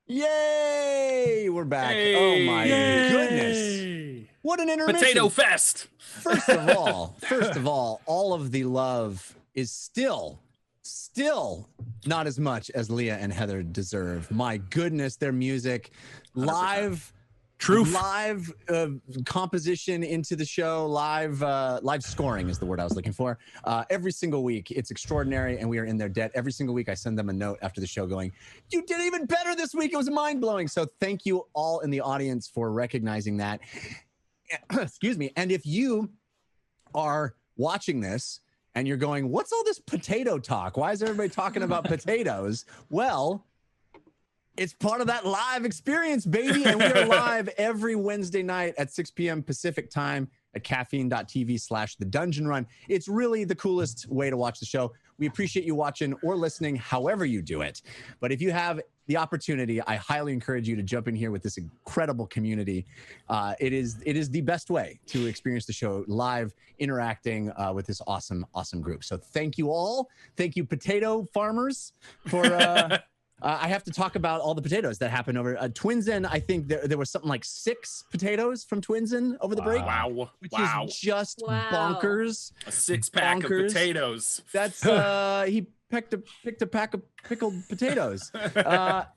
Yay! We're back. Hey, oh my goodness. What an intermission. Potato fest. First of all of the love is still not as much as Leah and Heather deserve. My goodness, their music 100%. live Truth. live composition into the show, live scoring is the word I was looking for. Every single week, it's extraordinary, and we are in their debt. Every single week, I send them a note after the show going, "You did even better this week. It was mind-blowing." So thank you all in the audience for recognizing that. Excuse me. And if you are watching this and you're going, "What's all this potato talk? Why is everybody talking about potatoes?" Well, it's part of that live experience, baby. And we are live every Wednesday night at 6 p.m. Pacific time at caffeine.tv/The Dungeon Run. It's really the coolest way to watch the show. We appreciate you watching or listening, however you do it. But if you have the opportunity, I highly encourage you to jump in here with this incredible community. It is the best way to experience the show live, interacting with this awesome group. So thank you all. Thank you, potato farmers, for... I have to talk about all the potatoes that happened over Twinsen. I think there was something like 6 potatoes from Twinsen over the break. Wow. Which is just bonkers. A 6-pack of potatoes. That's he picked a pack of pickled potatoes.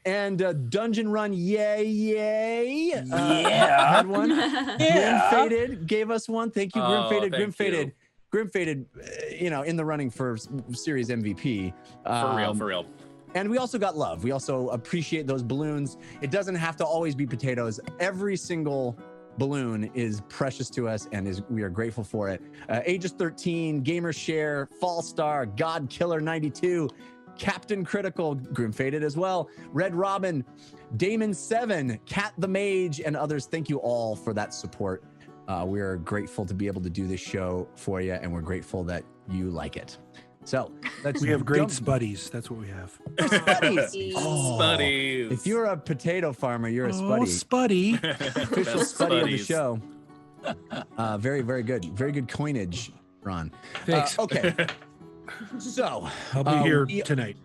And Dungeon Run, yay. Had one. Yeah. Grim Faded gave us one. Thank you, Grim Faded. Grim Faded, in the running for series MVP. For real. And we also got love. We also appreciate those balloons. It doesn't have to always be potatoes. Every single balloon is precious to us, and we are grateful for it. Aegis 13, Gamer Share, Fall Star, God Killer 92, Captain Critical, Grim Faded as well, Red Robin, Damon 7, Cat the Mage, and others. Thank you all for that support. We're grateful to be able to do this show for you, and we're grateful that you like it. So we have great spuddies. That's what we have. Spuddies. Spuddies. If you're a potato farmer, you're a Oh, spuddy. Spuddy. Official spuddy of the show. Very, very good. Very good coinage, Ron. Thanks. Okay. So I'll be here tonight.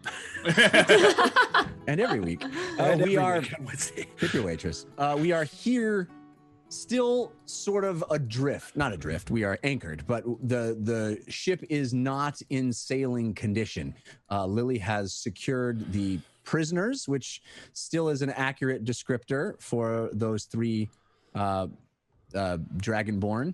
And every week. Tip your waitress. We are here still sort of not adrift. We are anchored, but the ship is not in sailing condition. Lily has secured the prisoners, which still is an accurate descriptor for those 3 Dragonborn.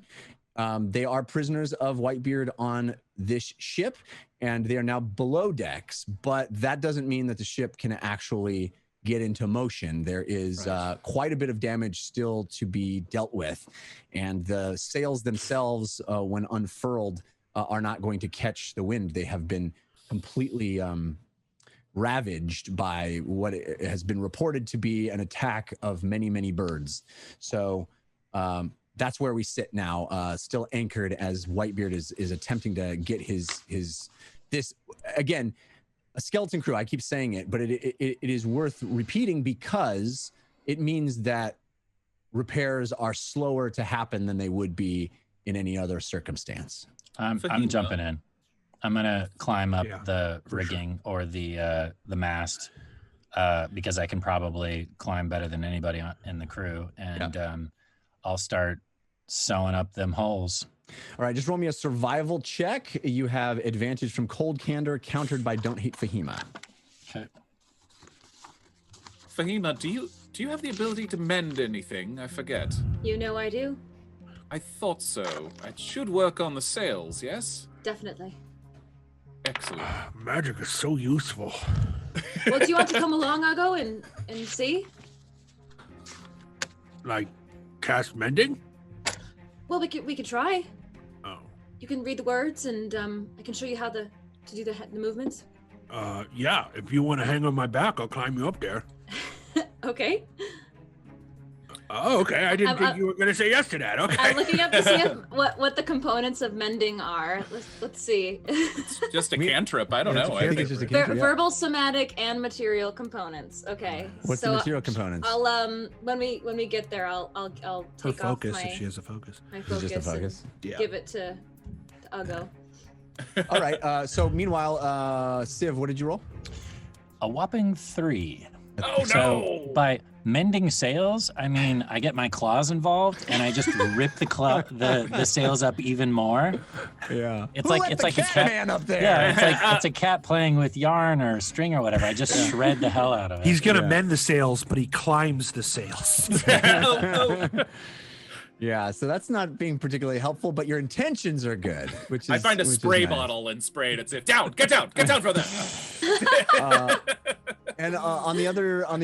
They are prisoners of Whitebeard on this ship, and they are now below decks, but that doesn't mean that the ship can actually get into motion. There is quite a bit of damage still to be dealt with, and the sails themselves, when unfurled, are not going to catch the wind. They have been completely ravaged by what has been reported to be an attack of many, many birds. So that's where we sit now, still anchored as Whitebeard is attempting to get this again. A skeleton crew, I keep saying it, but it is worth repeating because it means that repairs are slower to happen than they would be in any other circumstance. I'm jumping in. I'm gonna climb up the rigging or the mast because I can probably climb better than anybody in the crew, and I'll start sewing up them holes. All right, just roll me a survival check. You have advantage from Cold Candor, countered by Don't Hate Fahima. Okay. Fahima, do you have the ability to mend anything? I forget. You know I do. I thought so. I should work on the sails, yes? Definitely. Excellent. Magic is so useful. Well, do you want to come along, Ugo, and see? Like cast mending? Well, we could try. Oh. You can read the words, and I can show you how to do the movements. Yeah. If you want to hang on my back, I'll climb you up there. Okay. Oh, okay. I didn't think you were going to say yes to that. Okay. I'm looking up to see what the components of mending are. Let's see. It's just a cantrip. I don't know. I think it's just a cantrip. Verbal, somatic, and material components. Okay. What's the material components? I'll when we get there, I'll take her focus off if she has a focus. my focus. Just a focus. Yeah. Give it to Ugo. All right. So meanwhile, Civ, what did you roll? A whopping 3. Oh So by mending sails, I mean I get my claws involved and I just rip the sails up even more. Yeah. It's Who like let it's the like a cat cat man up there. Yeah, it's a cat playing with yarn or string or whatever. I just shred the hell out of it. He's gonna mend the sails, but he climbs the sails. Yeah, so that's not being particularly helpful, but your intentions are good, which is I find a which is spray nice. bottle and spray it. It's down, get down from there. And on the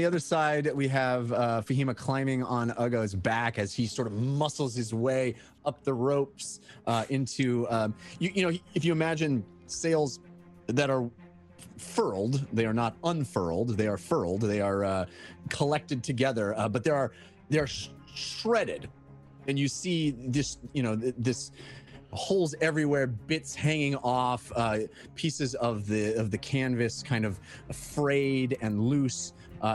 other side, we have Fahima climbing on Ugo's back as he sort of muscles his way up the ropes into you know, if you imagine sails that are furled, they are not unfurled, they are furled, they are collected together, but they're shredded. And you see this, you know, this holes everywhere, bits hanging off, pieces of the canvas kind of frayed and loose.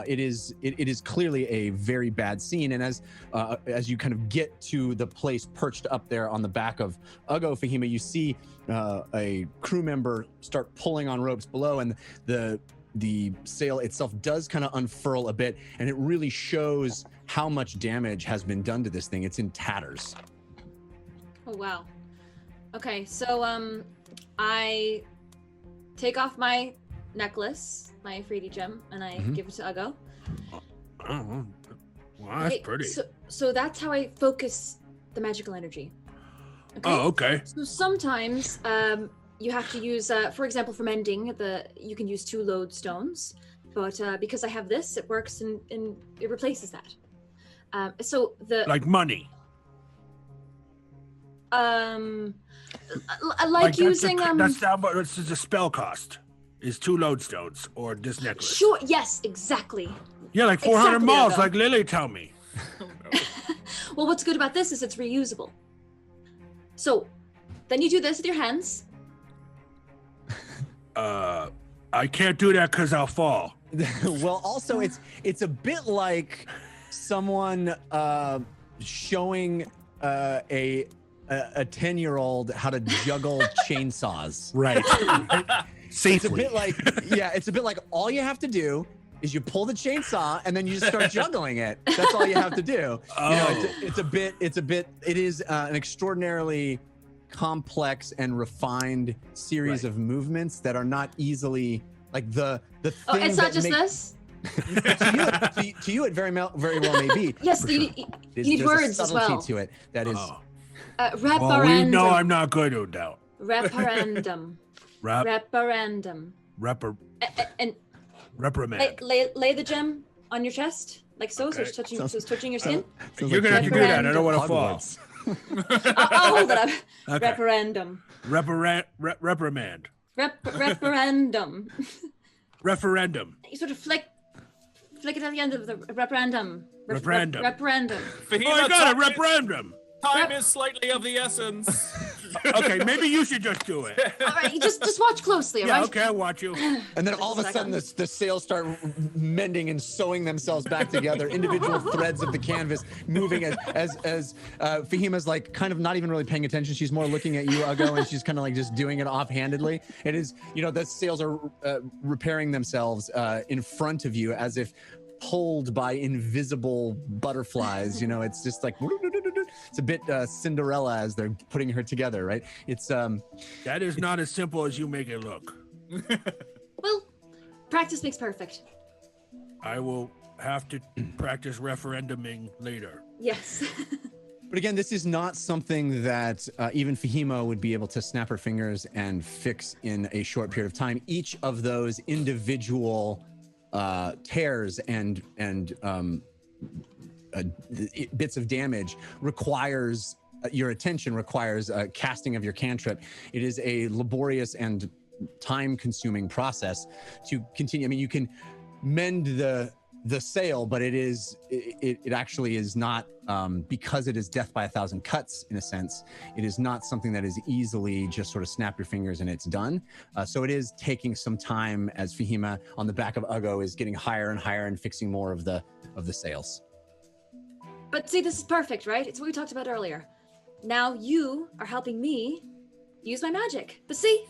It is clearly a very bad scene. And as you kind of get to the place perched up there on the back of Ugo, Fahima, you see a crew member start pulling on ropes below, and the sail itself does kind of unfurl a bit, and it really shows how much damage has been done to this thing. It's in tatters. Oh wow. Okay, so I take off my necklace, my Freedy gem, and I give it to Ugo. Oh, well, that's pretty. So that's how I focus the magical energy. Okay? Oh, okay. So sometimes you have to use, for example, for mending, you can use 2 lodestones, but because I have this, it works and it replaces that. So the Like money. like using that's the spell cost is 2 lodestones or this necklace. Sure. Yes. Exactly. Yeah, like 400 Exactly, malls, Ugo. like Lily told me. Well, what's good about this is it's reusable. So then you do this with your hands. I can't do that because I'll fall. Well, also it's a bit like someone showing a 10-year-old how to juggle chainsaws. Right. Safely. It's a bit like, yeah, it's a bit like all you have to do is you pull the chainsaw and then you just start juggling it. That's all you have to do. Oh. You know, it is an extraordinarily complex and refined series of movements that are not easily like the thing. Oh, it's not just make, this. to you, it very well may be. Yes, you need There's words a as subtlety well. to it that is. Referendum. Well, we know I'm not good at that. Referendum. Referendum. And Reprimand. lay the gem on your chest, like so, so it's touching your skin. You're gonna have to do that. I don't want to fall. I'll hold it up. Okay. Referendum. Reprimand. Referendum. Referendum. You sort of flick it at the end of the referendum. Referendum. Referendum. Oh, I got it. Referendum. Time is slightly of the essence. Okay, maybe you should just do it. All right, just watch closely, all Yeah, right? okay, I'll watch you. And then all of a sudden, the sails start mending and sewing themselves back together. Individual threads of the canvas moving as Fahima's like kind of not even really paying attention. She's more looking at you, Ugo, and she's kind of like just doing it offhandedly. It is, you know, the sails are repairing themselves in front of you as if pulled by invisible butterflies. You know, it's just like it's a bit Cinderella as they're putting her together, right? It's that is not as simple as you make it look. Well, practice makes perfect. I will have to practice referenduming later. Yes. But again, this is not something that even Fahima would be able to snap her fingers and fix in a short period of time. Each of those individual tears and bits of damage requires your attention, requires casting of your cantrip. It is a laborious and time-consuming process to continue. I mean, you can mend the sail, but it actually is not, because it is death by 1,000 cuts in a sense. It is not something that is easily just sort of snap your fingers and it's done. So it is taking some time as Fahima on the back of Ugo is getting higher and higher and fixing more of the sails. But see, this is perfect, right? It's what we talked about earlier. Now you are helping me use my magic. But see,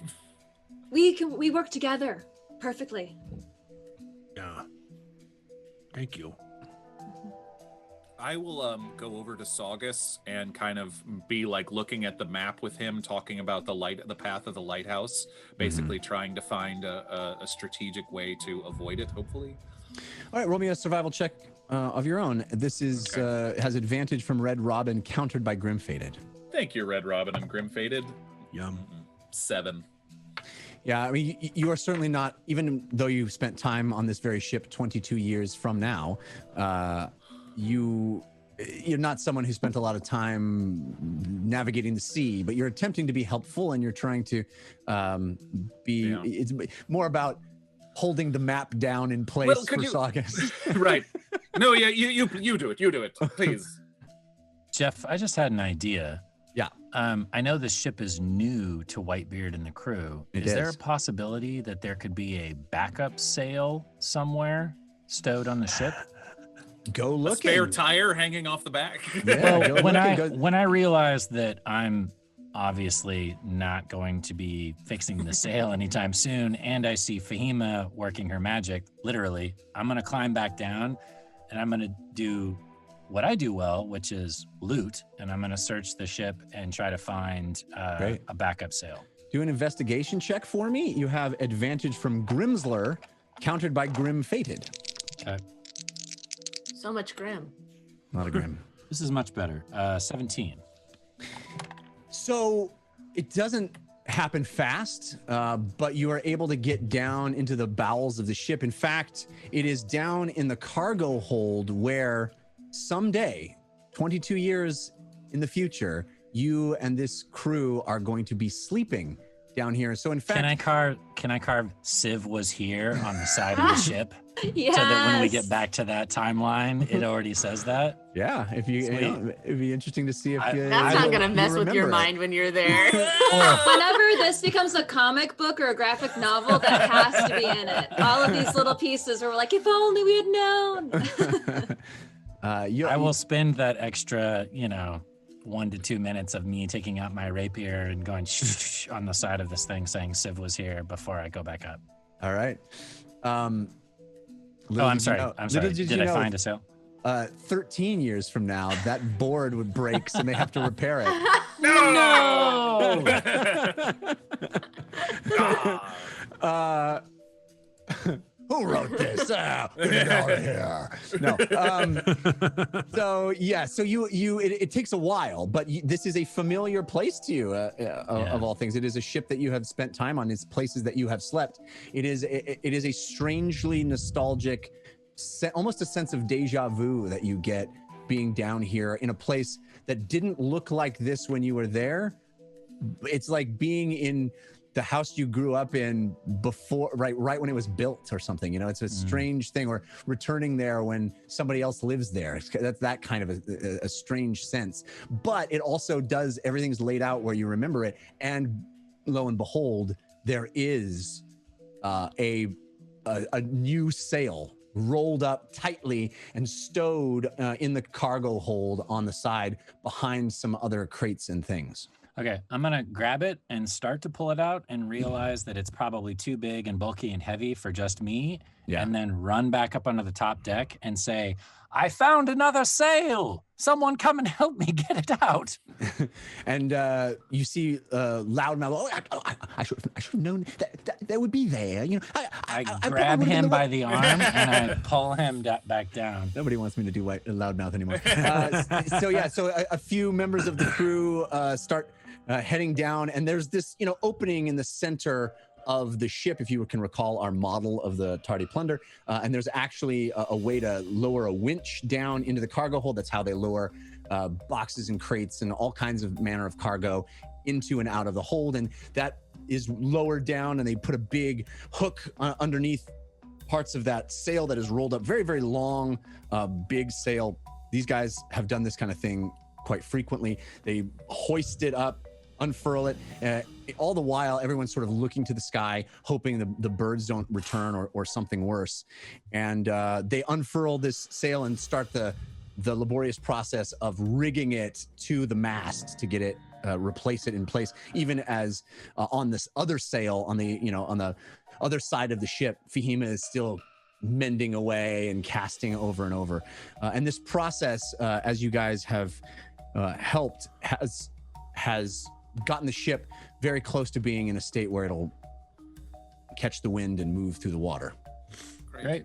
we work together perfectly. Yeah. Thank you. I will go over to Saugus and kind of be like looking at the map with him, talking about the path of the lighthouse, basically trying to find a strategic way to avoid it, hopefully. All right, roll me a survival check of your own. This is has advantage from Red Robin, countered by Grim Fated. Thank you, Red Robin. I'm Grim Fated. Yum. 7. Yeah, I mean, you are certainly not, even though you've spent time on this very ship 22 years from now, you're not someone who spent a lot of time navigating the sea, but you're attempting to be helpful, and you're trying to it's more about holding the map down in place for Saugus. Right. No, yeah, you do it. You do it, please. Jeff, I just had an idea. Yeah. I know this ship is new to Whitebeard and the crew. Is there a possibility that there could be a backup sail somewhere stowed on the ship? Go look. A spare tire hanging off the back. Yeah, well, when I realized that I'm obviously not going to be fixing the sail anytime soon, and I see Fahima working her magic, literally, I'm going to climb back down, and I'm going to do what I do well, which is loot, and I'm going to search the ship and try to find a backup sail. Do an investigation check for me. You have advantage from Grimsler, countered by Grim Fated. Okay. So much Grim. Not a Grim. This is much better. 17. So it doesn't happen fast, but you are able to get down into the bowels of the ship. In fact, it is down in the cargo hold where someday, 22 years in the future, you and this crew are going to be sleeping down here. So in fact, can I carve Civ was here on the side of the ship? Yes. So that when we get back to that timeline, it already says that. Yeah, if it'd be interesting to see if that's not gonna mess with your mind when you're there. Whenever this becomes a comic book or a graphic novel, that has to be in it. All of these little pieces where we're like, if only we had known. I will spend that extra, 1 to 2 minutes of me taking out my rapier and going shh on the side of this thing saying Civ was here before I go back up. All right. I'm sorry. Did I find a sail? 13 years from now, that board would break, and they have to repair it. No! Who wrote this? Get it out of here. No. So it takes a while, but this is a familiar place to you of all things. It is a ship that you have spent time on. It's places that you have slept. It is a strangely nostalgic, almost a sense of deja vu that you get being down here in a place that didn't look like this when you were there. It's like being in the house you grew up in before, right when it was built or something. It's a strange thing, or returning there when somebody else lives there. That's that kind of a strange sense. But it also does, everything's laid out where you remember it. And lo and behold, there is a new sail rolled up tightly and stowed in the cargo hold on the side behind some other crates and things. Okay, I'm gonna grab it and start to pull it out and realize that it's probably too big and bulky and heavy for just me. Yeah. And then run back up onto the top deck and say, I found another sail. Someone come and help me get it out. And you see Loudmouth. I should have known that would be there. I grab him by the arm and I pull him back down. Nobody wants me to do Loudmouth anymore. So a few members of the crew start heading down, and there's this opening in the center of the ship, if you can recall our model of the Tardy Plunder, and there's actually a way to lower a winch down into the cargo hold. That's how they lower boxes and crates and all kinds of manner of cargo into and out of the hold, and that is lowered down, and they put a big hook underneath parts of that sail that is rolled up. Very, very long, big sail. These guys have done this kind of thing quite frequently. They hoist it up, unfurl it. All the while, everyone's sort of looking to the sky, hoping the birds don't return or something worse. And they unfurl this sail and start the laborious process of rigging it to the mast to get it, replace it in place. Even as on this other sail, on the other side of the ship, Fahima is still mending away and casting over and over. And this process, as you guys have helped, has gotten the ship very close to being in a state where it'll catch the wind and move through the water. Great.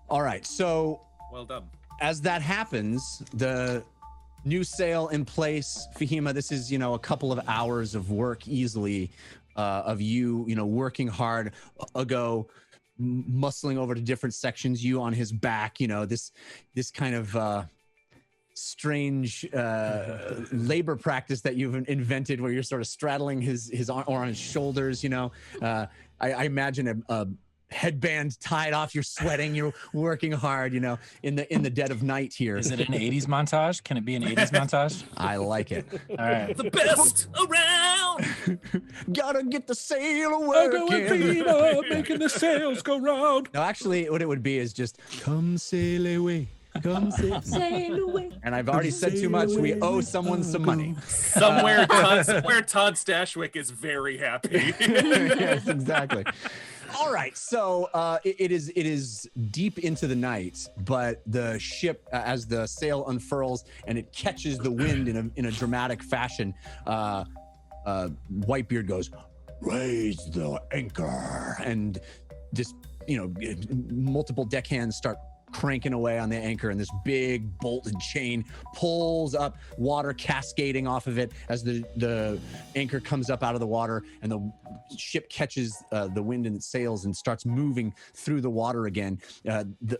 All right, so Well done. as that happens, the new sail in place, Fahima, this is, a couple of hours of work easily, of you, working hard, Ugo muscling over to different sections, you on his back, this kind of strange labor practice that you've invented where you're sort of straddling his arm or on his shoulders, I imagine a headband tied off, you're sweating, you're working hard, in the dead of night here. Is it an 80s montage? Can it be an 80s montage? I like it. All right. The best around. Gotta get the sail Ugo and working. Fahima making the sails go round. No, actually, what it would be is just come sail away. Come sail. Sail away. And I've already said too much. We owe someone some money. Somewhere Todd Stashwick is very happy. Yes, exactly. All right, so it is deep into the night, but the ship, as the sail unfurls and it catches the wind in a dramatic fashion, Whitebeard goes, "Raise the anchor," and just multiple deckhands start cranking away on the anchor, and this big bolted chain pulls up, water cascading off of it as the anchor comes up out of the water, and the ship catches the wind in its sails and starts moving through the water again,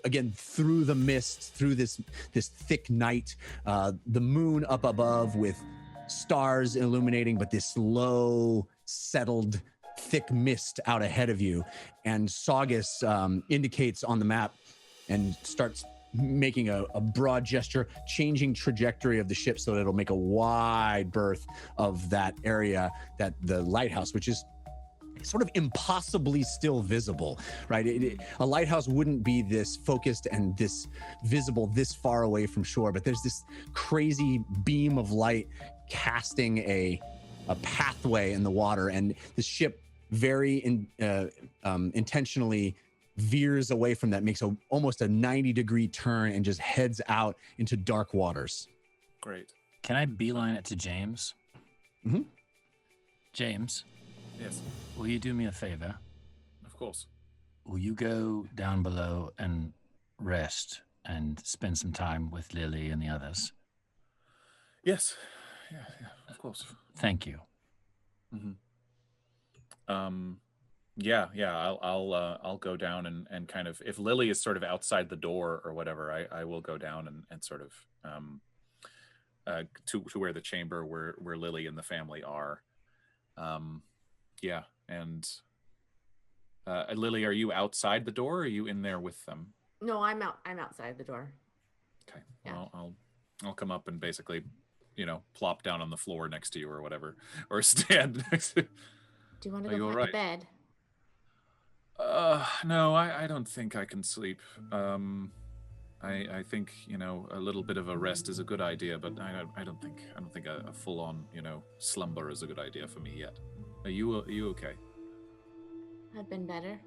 again through the mist, through this thick night, the moon up above with stars illuminating, but this low settled thick mist out ahead of you. And Saugus indicates on the map and starts making a broad gesture, changing trajectory of the ship so that it'll make a wide berth of that area, that the lighthouse, which is sort of impossibly still visible, right? A lighthouse wouldn't be this focused and this visible this far away from shore, but there's this crazy beam of light casting a pathway in the water, and the ship very intentionally veers away from that, makes almost a 90-degree turn and just heads out into dark waters. Great. Can I beeline it to James? Mm-hmm. James, Yes, will you do me a favor? of course. Will you go down below and rest and spend some time with Lily and the others? Yes. Yeah, of course. Thank you. Yeah, I'll go down and kind of, if Lily is sort of outside the door or whatever, I will go down and sort of to where the chamber where Lily and the family are. Yeah, and Lily, are you outside the door or are you in there with them? No, I'm outside the door. Okay. Yeah. Well, I'll come up and basically, plop down on the floor next to you or whatever, or stand next to. Do you want to Are go you find all right? a bed? No, I don't think I can sleep. I think, a little bit of a rest is a good idea, but I don't think a full on, slumber is a good idea for me yet. Are you okay? I've been better.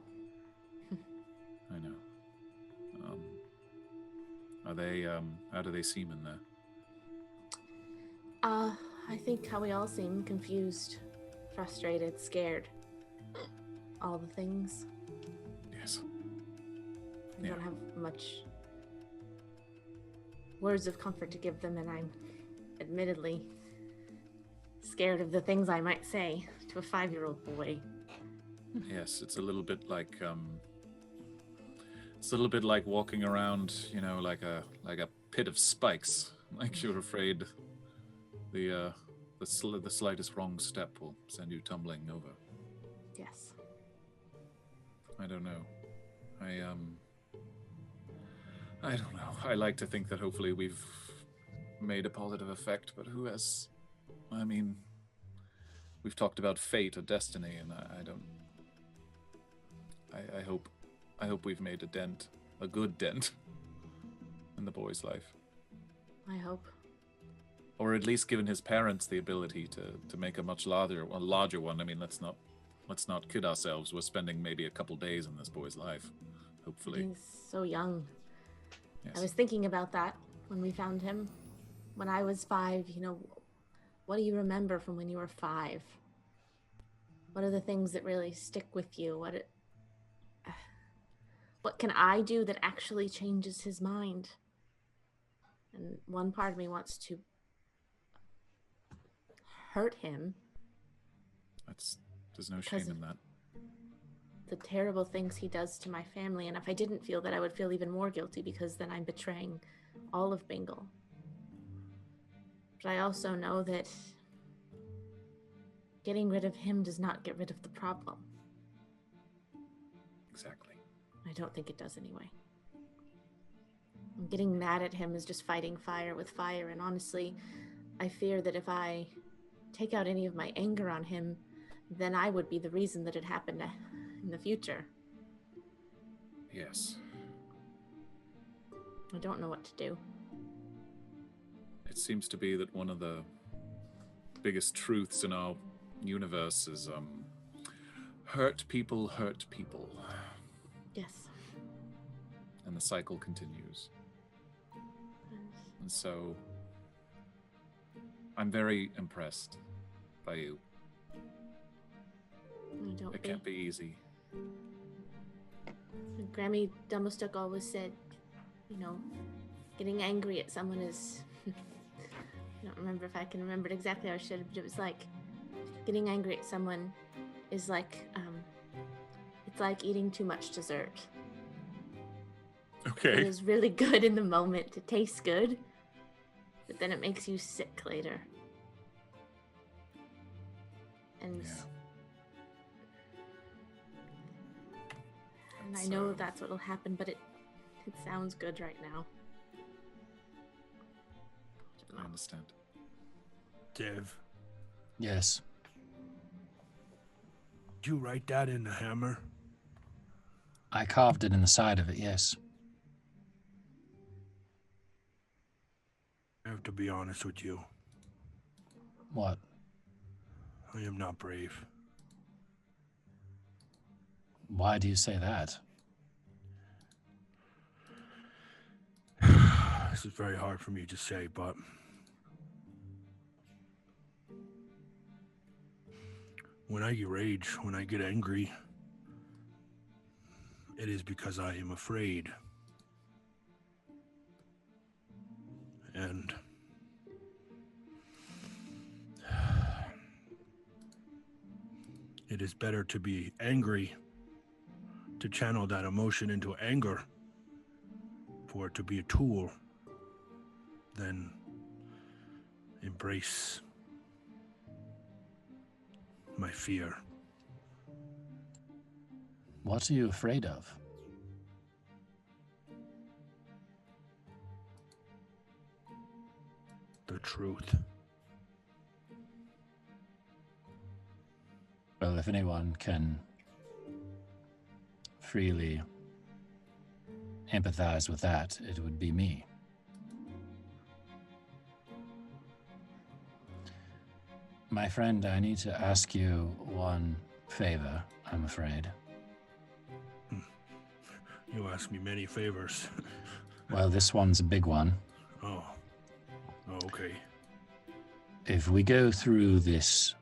I know. Are they how do they seem in there? I think how we all seem: confused, frustrated, scared. All the things. Yes. I don't have much words of comfort to give them, and I'm admittedly scared of the things I might say to a 5-year-old boy. Yes, it's a little bit like walking around, like a pit of spikes. Like you're afraid the slightest wrong step will send you tumbling over. Yes. I don't know. I don't know. I like to think that hopefully we've made a positive effect, but who has? I mean, we've talked about fate or destiny, and I don't. I hope we've made a dent, a good dent, in the boy's life, I hope. or at least given his parents the ability to make a much larger one. I mean, let's not let's not kid ourselves. We're spending maybe a couple days in this boy's life, hopefully. He's so young. Yes. I was thinking about that when we found him. When I was 5, you know, what do you remember from when you were 5? What are the things that really stick with you? What can I do that actually changes his mind? And one part of me wants to hurt him. There's no shame in that. The terrible things he does to my family, and if I didn't feel that, I would feel even more guilty, because then I'm betraying all of Bingle. But I also know that getting rid of him does not get rid of the problem. Exactly. I don't think it does anyway. Getting mad at him is just fighting fire with fire, and honestly, I fear that if I take out any of my anger on him, then I would be the reason that it happened in the future. Yes. I don't know what to do. It seems to be that one of the biggest truths in our universe is hurt people hurt people. Yes. And the cycle continues. And so I'm very impressed by you. It can't be easy. Grammy Dumblestuck always said, you know, getting angry at someone is... I don't remember if I can remember it exactly how I should, but it was like, getting angry at someone is like, it's like eating too much dessert. Okay. It is really good in the moment. It tastes good, but then it makes you sick later. And... Yeah. And I know that's what'll happen, but it sounds good right now. I understand. Dev, Yes. did you write that in the hammer? I carved it in the side of it, yes. I have to be honest with you. What? I am not brave. Why do you say that? This is very hard for me to say, but when I get rage, when I get angry, it is because I am afraid. And it is better to be angry, to channel that emotion into anger, for it to be a tool, than embrace my fear. What are you afraid of? The truth. Well, if anyone can freely empathize with that, it would be me. My friend, I need to ask you one favor, I'm afraid. You ask me many favors. Well, this one's a big one. Oh, okay. If we go through this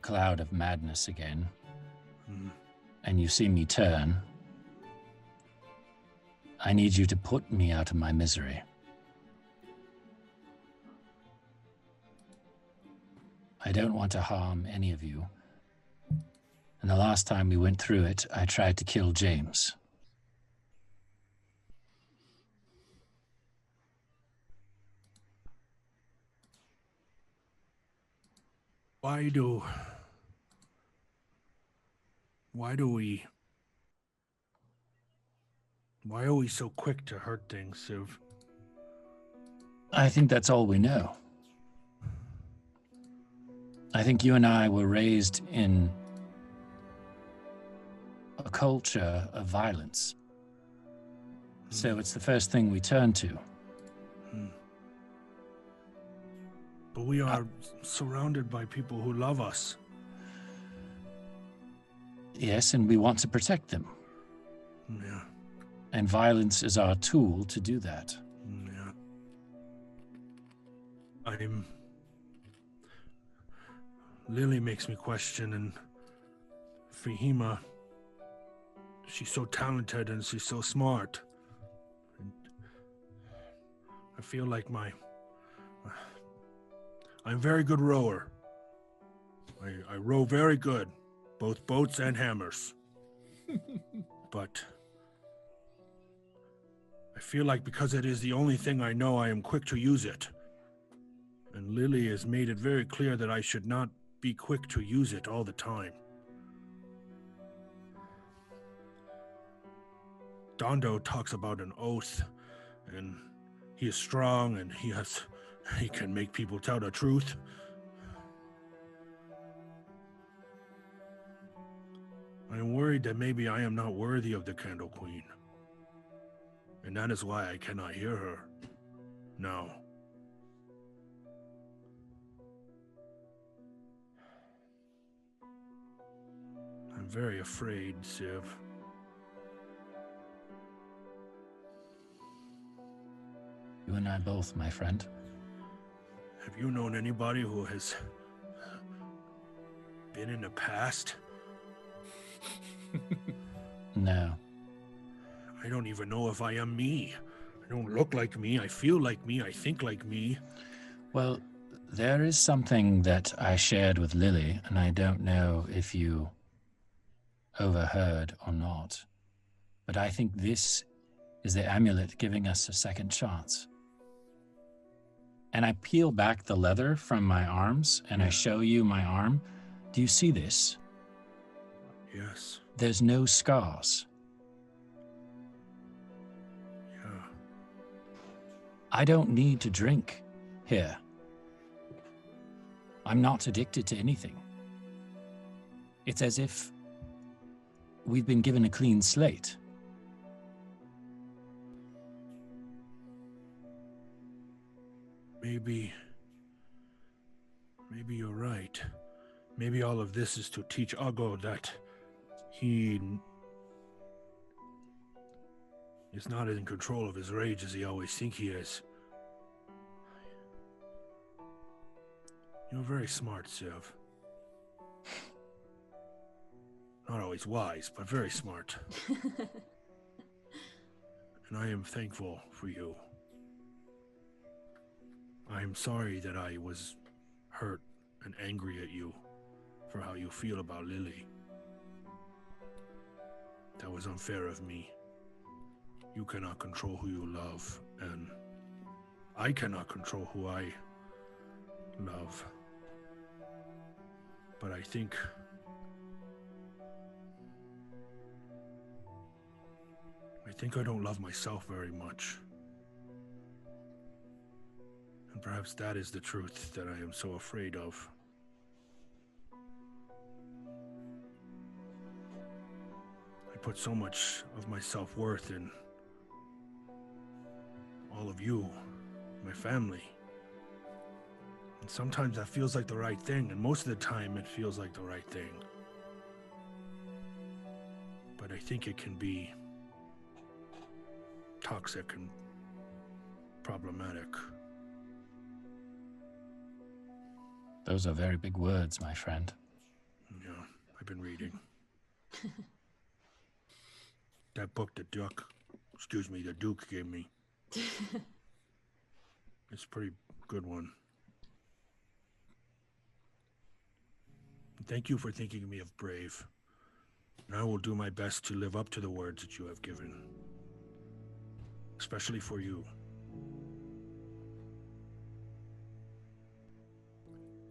cloud of madness again, and you see me turn, I need you to put me out of my misery. I don't want to harm any of you. And the last time we went through it, I tried to kill James. Why are we so quick to hurt things, Siv? I think that's all we know. I think you and I were raised in a culture of violence. So it's the first thing we turn to. But we are surrounded by people who love us. Yes, and we want to protect them. Yeah. And violence is our tool to do that. Yeah. Lily makes me question, and Fahima, she's so talented and she's so smart. And I feel like I'm a very good rower. I row very good, both boats and hammers. But I feel like because it is the only thing I know, I am quick to use it. And Lily has made it very clear that I should not be quick to use it all the time. Dondo talks about an oath, and he is strong, and he can make people tell the truth. I am worried that maybe I am not worthy of the Candle Queen. And that is why I cannot hear her now. I'm very afraid, Civ. You and I both, my friend. Have you known anybody who has been in the past? No. I don't even know if I am me. I don't look like me. I feel like me. I think like me. Well, there is something that I shared with Lily, and I don't know if you overheard or not, but I think this is the amulet giving us a second chance. And I peel back the leather from my arms, and I show you my arm. Do you see this? Yes. There's no scars. Yeah. I don't need to drink here. I'm not addicted to anything. It's as if we've been given a clean slate. Maybe you're right. Maybe all of this is to teach Uggo that he is not in control of his rage as he always thinks he is. You're very smart, Civ. Not always wise, but very smart. And I am thankful for you. I am sorry that I was hurt and angry at you for how you feel about Lily. That was unfair of me. You cannot control who you love, and I cannot control who I love. But I think I don't love myself very much. And perhaps that is the truth that I am so afraid of. I put so much of my self-worth in all of you, my family. And sometimes that feels like the right thing, and most of the time it feels like the right thing. But I think it can be toxic and problematic. Those are very big words, my friend. Yeah, I've been reading. That book the Duke gave me. It's a pretty good one. Thank you for thinking me of brave. And I will do my best to live up to the words that you have given. Especially for you.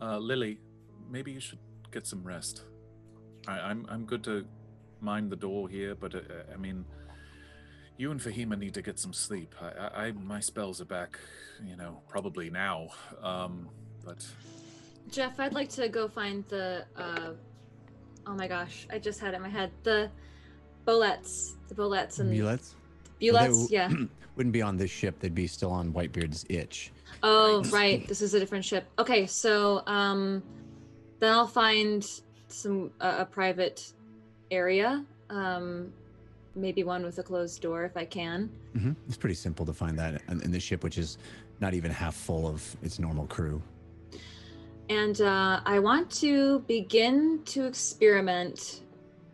Lily, maybe you should get some rest. I'm good to mind the door here, but I mean, you and Fahima need to get some sleep. My spells are back, probably now. But Jeff, I'd like to go find the oh my gosh, I just had it in my head. The bullets and Mulets? bullets, yeah. Wouldn't be on this ship. They'd be still on Whitebeard's itch. Oh, right. This is a different ship. Okay, so then I'll find some a private area. Maybe one with a closed door if I can. It's pretty simple to find that in the ship, which is not even half full of its normal crew. And I want to begin to experiment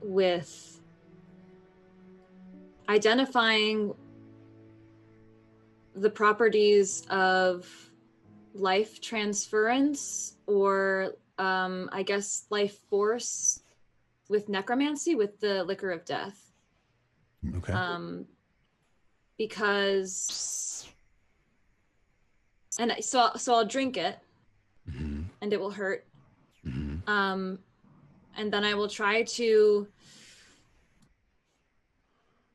with identifying the properties of life transference, or I guess life force, with necromancy, with the liquor of death. Okay. Because, and so I'll drink it, and it will hurt. And then I will try to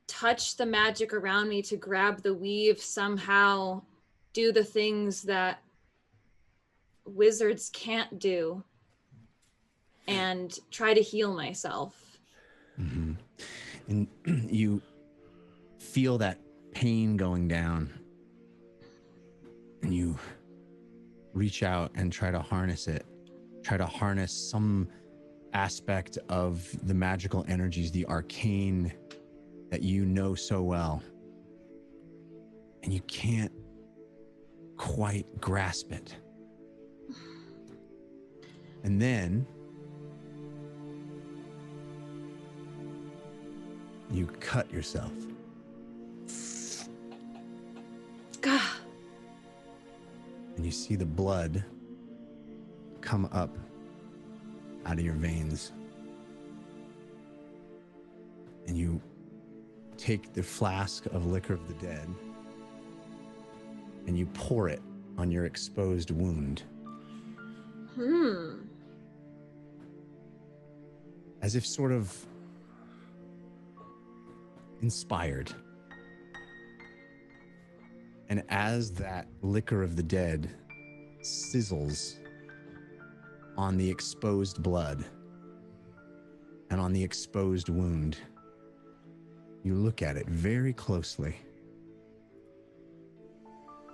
touch the magic around me to grab the weave, somehow do the things that wizards can't do, and try to heal myself. And you feel that pain going down, and you reach out and try to harness it, try to harness some aspect of the magical energies, the arcane that you know so well, and you can't quite grasp it. And then you cut yourself. Gah. And you see the blood come up out of your veins. And you take the flask of liquor of the dead and you pour it on your exposed wound. As if sort of inspired. And as that liquor of the dead sizzles on the exposed blood and on the exposed wound, you look at it very closely,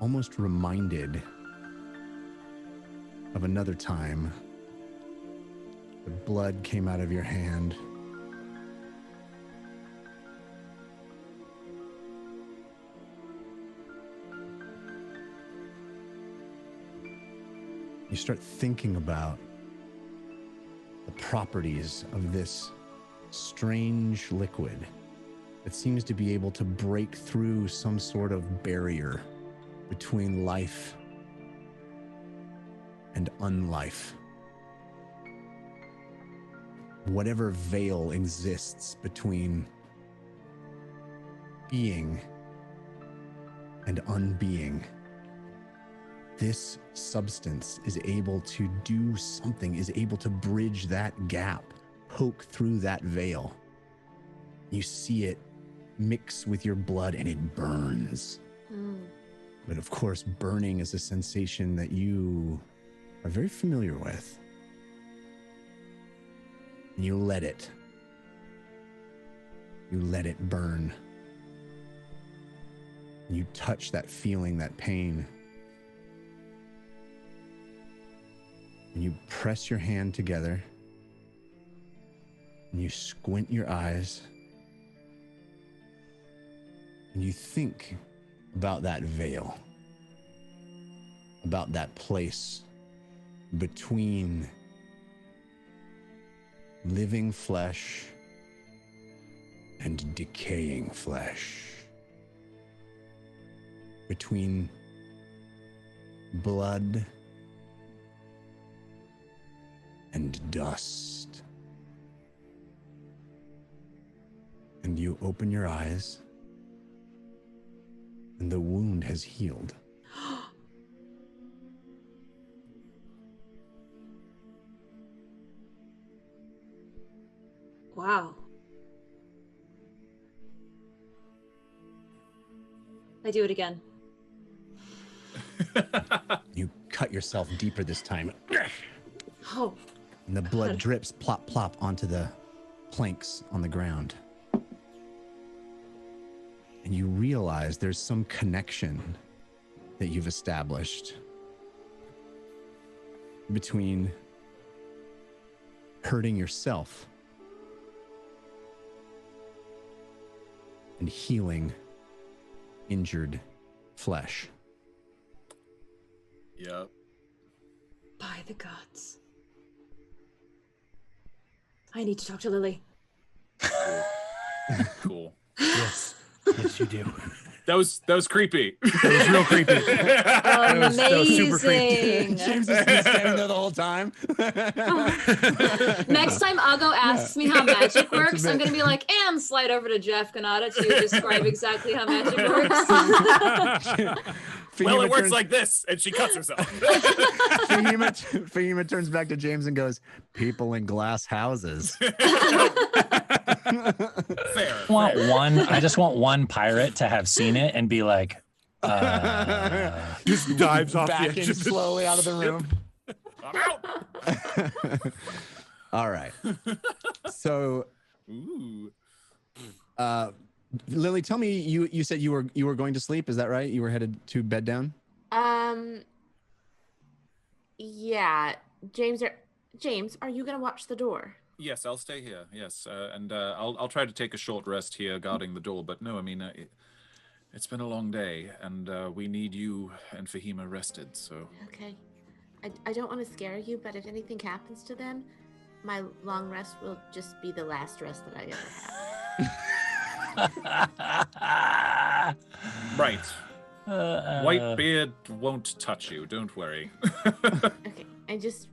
almost reminded of another time the blood came out of your hand. You start thinking about the properties of this strange liquid that seems to be able to break through some sort of barrier between life and unlife. Whatever veil exists between being and unbeing, this substance is able to do something, is able to bridge that gap, poke through that veil. You see it mix with your blood and it burns. But of course, burning is a sensation that you are very familiar with. And you let it. You let it burn. And you touch that feeling, that pain. And you press your hand together. And you squint your eyes. And you think about that veil. About that place between living flesh and decaying flesh. Between blood and dust. And you open your eyes, and the wound has healed. Wow. I do it again. You cut yourself deeper this time. Oh. And the blood drips plop plop onto the planks on the ground. And you realize there's some connection that you've established between hurting yourself and healing injured flesh. Yep. By the gods. I need to talk to Lily. Cool. Yes, you do. That was creepy. That was real creepy. That was super creepy. Amazing. James has been standing there the whole time. Next time Aggo asks me how magic works, I'm gonna be like, and slide over to Jeff Kanata to describe exactly how magic works. Well, it works like this, and she cuts herself. Fahima turns back to James and goes, "People in glass houses." Fair. I just want one pirate to have seen it and be like, Just dives off the backing edge of the slowly out of the room. I'm out. All right. So, Ooh. Lily, tell me, you said you were going to sleep. Is that right? You were headed to bed down. Yeah. James, are you gonna watch the door? Yes, I'll stay here. Yes, and I'll try to take a short rest here guarding the door. But no, I mean, it's been a long day, and we need you and Fahima rested. So. Okay. I don't want to scare you, but if anything happens to them, my long rest will just be the last rest that I ever have. Right. Whitebeard won't touch you. Don't worry. Okay. I just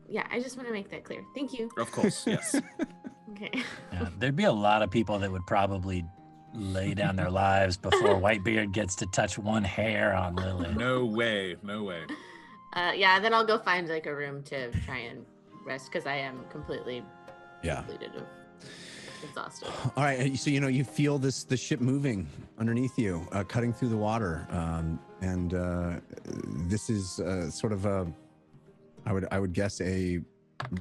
want to make that clear. Thank you. Of course. Yes. Okay. Yeah, there'd be a lot of people that would probably lay down their lives before Whitebeard gets to touch one hair on Lily. No way. No way. Yeah. Then I'll go find like a room to try and rest because I am completely depleted of exhausted. All right. So you feel the ship moving underneath you, cutting through the water, and this is sort of a. I would guess a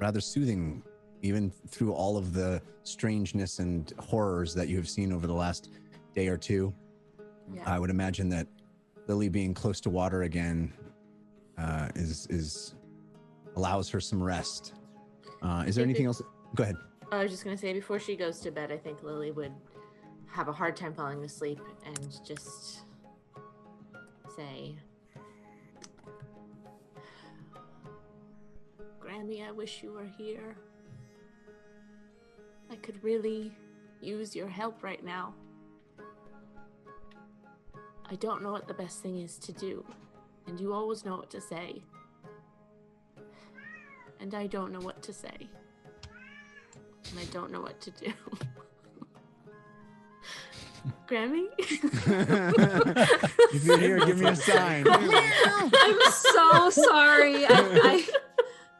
rather soothing, even through all of the strangeness and horrors that you have seen over the last day or two. Yeah. I would imagine that Lily being close to water again is allows her some rest. Is there anything else? Go ahead. I was just gonna say before she goes to bed, I think Lily would have a hard time falling asleep and just say, Grammy, I wish you were here. I could really use your help right now. I don't know what the best thing is to do, and you always know what to say. And I don't know what to say. And I don't know what to do. Grammy? If you're here, give me a sign. I'm so sorry.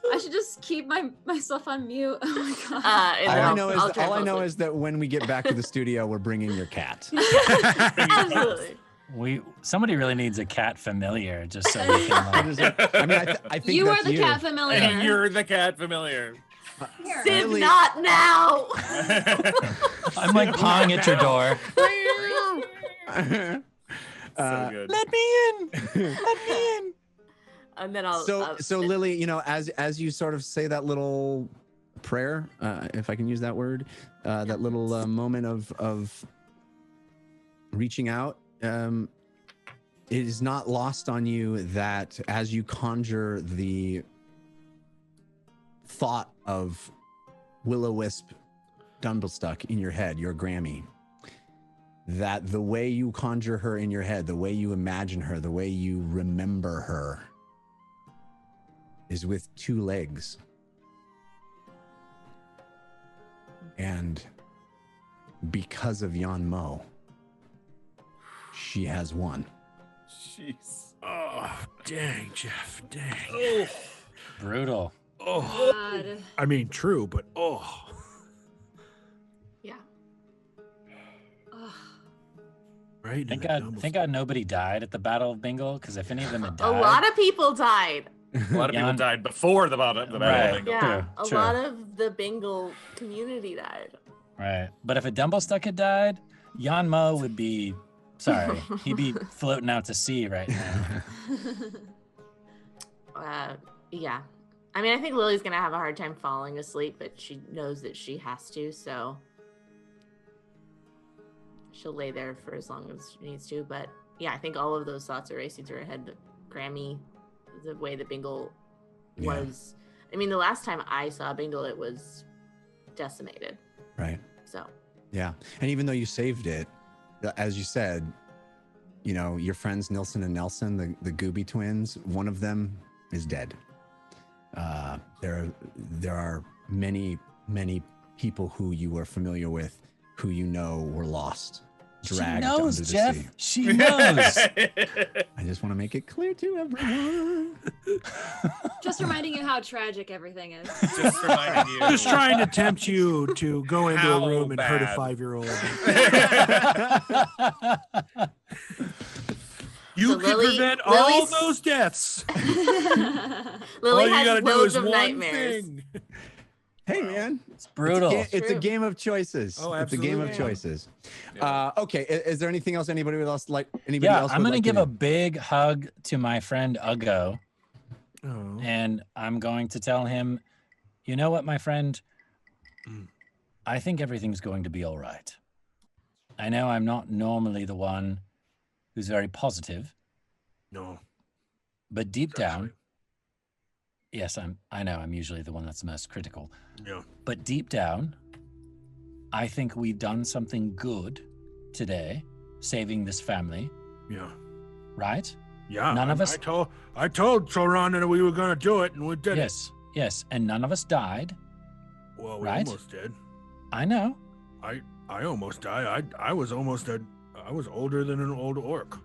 I should just keep myself on mute. Oh my god. All I know is that when we get back to the studio, we're bringing your cat. Absolutely. Somebody really needs a cat familiar just so we can. I think You are that's the cat familiar. And you're the cat familiar. Sid, not now! I'm like pawing at your door. So good. Let me in. Let me in. And then I'll. So Lily, as you sort of say that little prayer, if I can use that word, that little moment of reaching out, it is not lost on you that as you conjure the thought of Will-O-Wisp Dumblestuck in your head, your Grammy, that the way you conjure her in your head, the way you imagine her, the way you remember her is with two legs. And because of Yan Mo, she has one. Jeez. Oh, dang, Jeff, dang. Oh. Brutal. Oh, God. I mean, true, but oh. Yeah. Ugh. Right? Thank God nobody died at the Battle of Bingle, because if any of them had A died, lot of people died. A lot of people Jan- died before the battle. Right. Bingle. Yeah. True, A true. lot of the Bingle community died. right? But if a Dumblestuck had died, Yan Mo would be, sorry, he'd be floating out to sea right now. Yeah. I mean, I think Lily's gonna have a hard time falling asleep, but she knows that she has to, so she'll lay there for as long as she needs to. But yeah, I think all of those thoughts are racing through her head. Grammy, the way that Bingle was. I mean, the last time I saw Bingle, it was decimated. Right. So. Yeah. And even though you saved it, as you said, you know, your friends Nilsson and Nelson, the Gooby twins, one of them is dead. There are many people who you were familiar with who you know were lost, dragged She knows, under the Jeff. sea. She knows. I just want to make it clear to everyone. Just reminding you how tragic everything is. Just reminding you. Just trying to tempt you to go into How a room and hurt a bad. 5-year-old. You So can Lily- prevent all Lily's- those deaths. Lily all you gotta has do loads is of one nightmares. thing. Hey, man. It's brutal. It's a True. game of choices. Oh, It's a game of absolutely. choices. Yeah. Okay. Is there anything else anybody else like? Anybody Yeah, else I'm would going to like give do? a big hug to my friend Uggo, Oh. and I'm going to tell him, you know what, my friend? Mm. I think everything's going to be all right. I know I'm not normally the one who's very positive, No. but deep down, Actually, yes, I know I'm usually the one that's most critical, yeah. but deep down, I think we've done something good today, saving this family, Yeah. right? Yeah. None of us- I told Choran that we were going to do it, and we did it. Yes, and none of us died. Well, we Right? almost did. I know. I almost died. I was almost I was older than an old orc.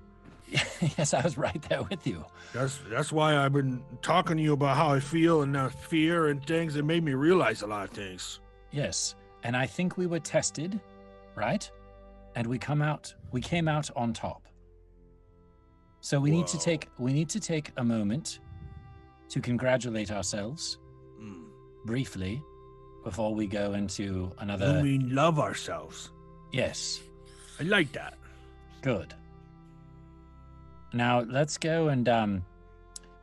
Yes, I was right there with you. That's why I've been talking to you about how I feel and fear and things. It made me realize a lot of things. Yes, and I think we were tested, right? And we came out on top. So we need to Whoa. take a moment to congratulate ourselves Mm. briefly before we go into another. When we love ourselves. Yes, I like that. good. Now let's go and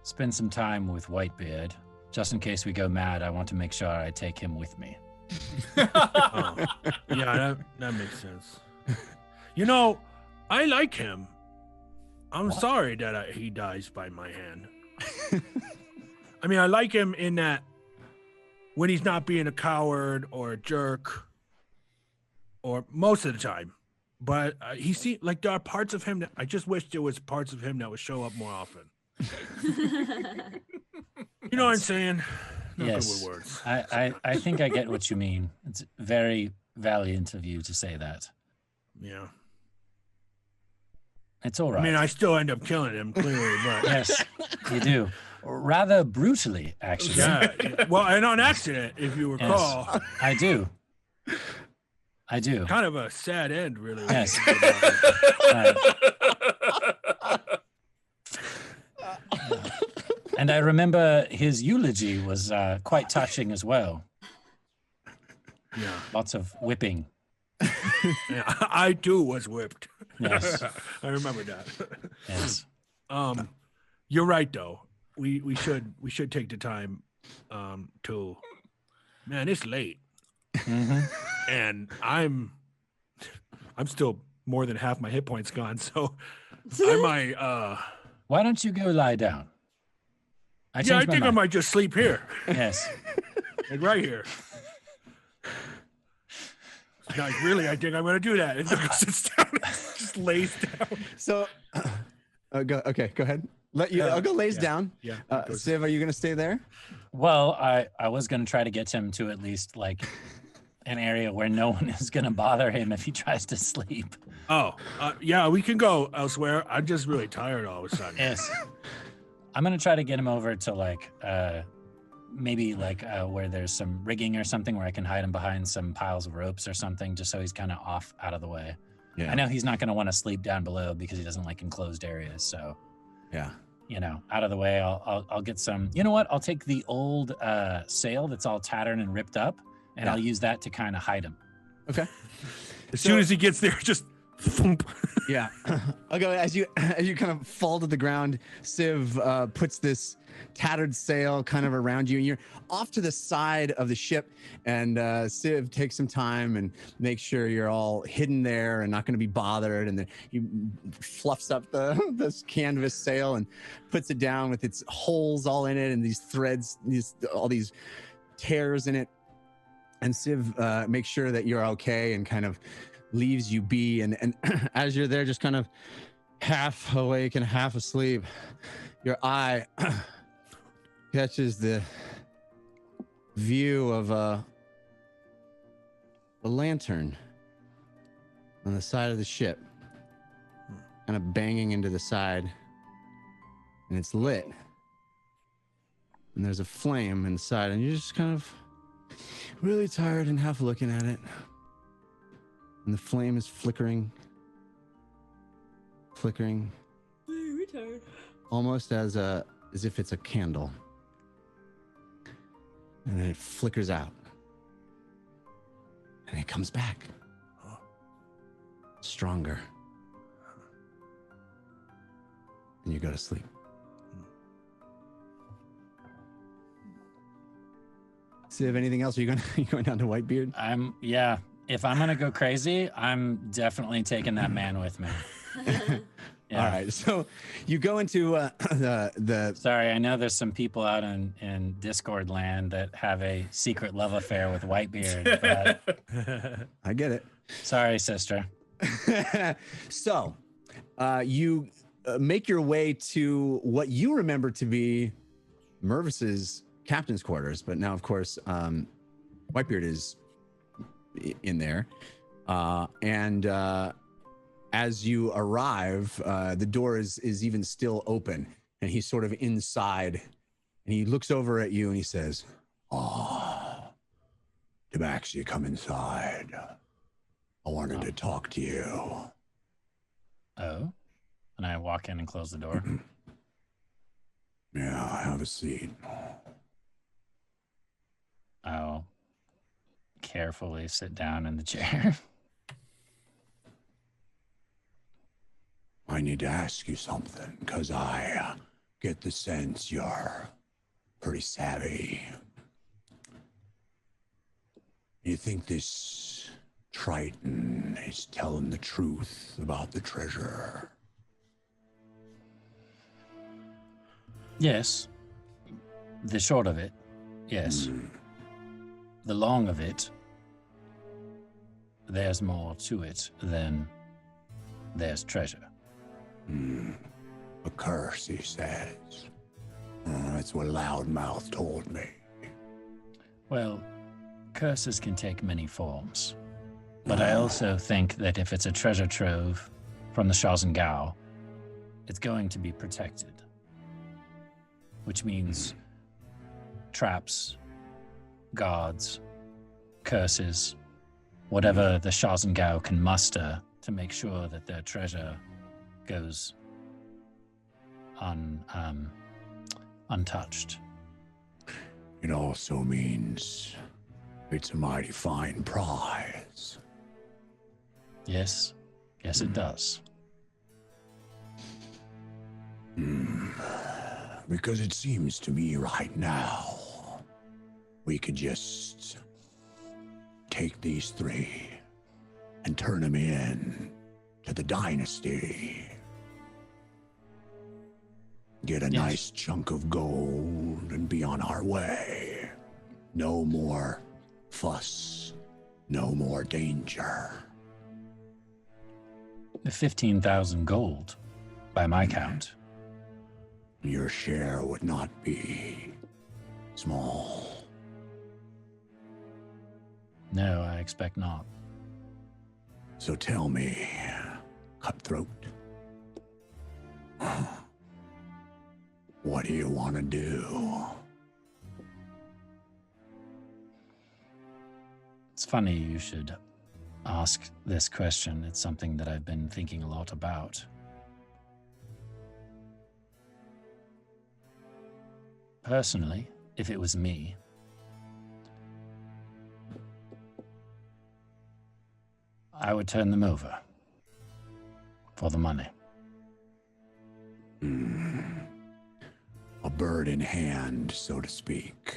spend some time with Whitebeard. Just in case we go mad, I want to make sure I take him with me. Oh. Yeah, that makes sense. You know, I like him. I'm What? sorry that he dies by my hand. I mean, I like him in that when he's not being a coward or a jerk, or most of the time. But he seems like there are parts of him that I just wish there was parts of him that would show up more often. You know what I'm saying? Not Yes. good with words. I think I get what you mean. It's very valiant of you to say that. Yeah. It's all right. I mean, I still end up killing him, clearly, but Yes, you do. Rather brutally, actually. yeah. Well, and on accident, if you recall. I do. I do. Kind of a sad end, really. when Yes. you think about it. And I remember his eulogy was quite touching as well. Yeah. Lots of whipping. Yeah. I too was whipped. Yes. I remember that. Yes. You're right though. We should take the time to. Man, it's late, hmm and I'm still more than half my hit points gone. So I might. Why don't you go lie down? I Yeah, I changed my think I mind. might just sleep here, Yes. like right here. No, really, I think I'm gonna do that. It sits down, just lays down. So, go ahead. I'll go lays down. Yeah. Siv, are you going to stay there? Well, I was going to try to get him to at least like an area where no one is going to bother him if he tries to sleep. Oh, yeah, we can go elsewhere. I'm just really tired all of a sudden. Yes. I'm going to try to get him over to like maybe like where there's some rigging or something where I can hide him behind some piles of ropes or something just so he's kind of off out of the way. Yeah. I know he's not going to want to sleep down below because he doesn't like enclosed areas. So, Yeah. you know, out of the way, I'll get some, you know what? I'll take the old sail that's all tattered and ripped up and Yeah. I'll use that to kind of hide him. Okay. As soon as he gets there, just thump. Yeah. I'll go as you kind of fall to the ground. Civ puts this tattered sail kind of around you, and you're off to the side of the ship. And Civ takes some time and makes sure you're all hidden there and not going to be bothered. And then he fluffs up this canvas sail and puts it down with its holes all in it and these threads, all these tears in it. And Civ makes sure that you're okay and kind of leaves you be. And as you're there, just kind of half awake and half asleep, your eye catches the view of a lantern on the side of the ship, kind of banging into the side, and it's lit. And there's a flame inside, and you're just kind of really tired and half looking at it. And the flame is flickering, Very tired. almost as if it's a candle. And then it flickers out. And it comes back. Stronger. And you go to sleep. Civ, anything else? Are you going down to Whitebeard? If I'm gonna go crazy, I'm definitely taking that man with me. Yeah. All right, so you go into the. Sorry, I know there's some people out in Discord land that have a secret love affair with Whitebeard, but I get it. sorry, sister. So, you make your way to what you remember to be Mervis's captain's quarters, but now, of course, Whitebeard is in there, and as you arrive, the door is even still open, and he's sort of inside, and he looks over at you and he says, Tabaxi, come inside. I wanted to talk to you. Oh, and I walk in and close the door. Yeah, have a seat. I'll carefully sit down in the chair. I need to ask you something, because I get the sense you're pretty savvy. You think this Triton is telling the truth about the treasure? Yes. The short of it, yes. The long of it, there's more to it than there's treasure. A curse, he says. That's what Loudmouth told me. Well, curses can take many forms. But I also think that if it's a treasure trove from the Shazengao, it's going to be protected. Which means traps, guards, curses, whatever the Shazengao can muster to make sure that their treasure goes untouched. It also means it's a mighty fine prize. Yes, it does. Because it seems to me right now, we could just take these three and turn them in to the dynasty. Get a nice chunk of gold and be on our way. No more fuss, no more danger. 15,000 gold, by my count. Your share would not be small. No, I expect not. So tell me, Cutthroat, what do you want to do? It's funny you should ask this question. It's something that I've been thinking a lot about. Personally, if it was me, I would turn them over. for the money. A bird in hand, so to speak.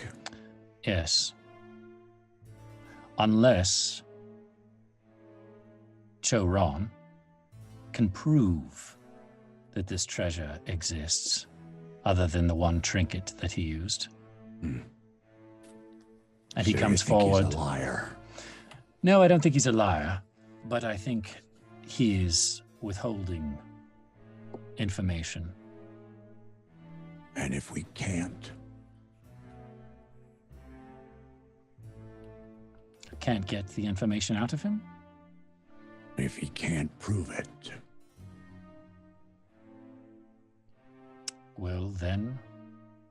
Yes. Unless Choron can prove that this treasure exists, other than the one trinket that he used. And he comes forward. He's a liar. No, I don't think he's a liar, but I think he is withholding information. And if we can't, Can't get the information out of him? if he can't prove it, Well, then,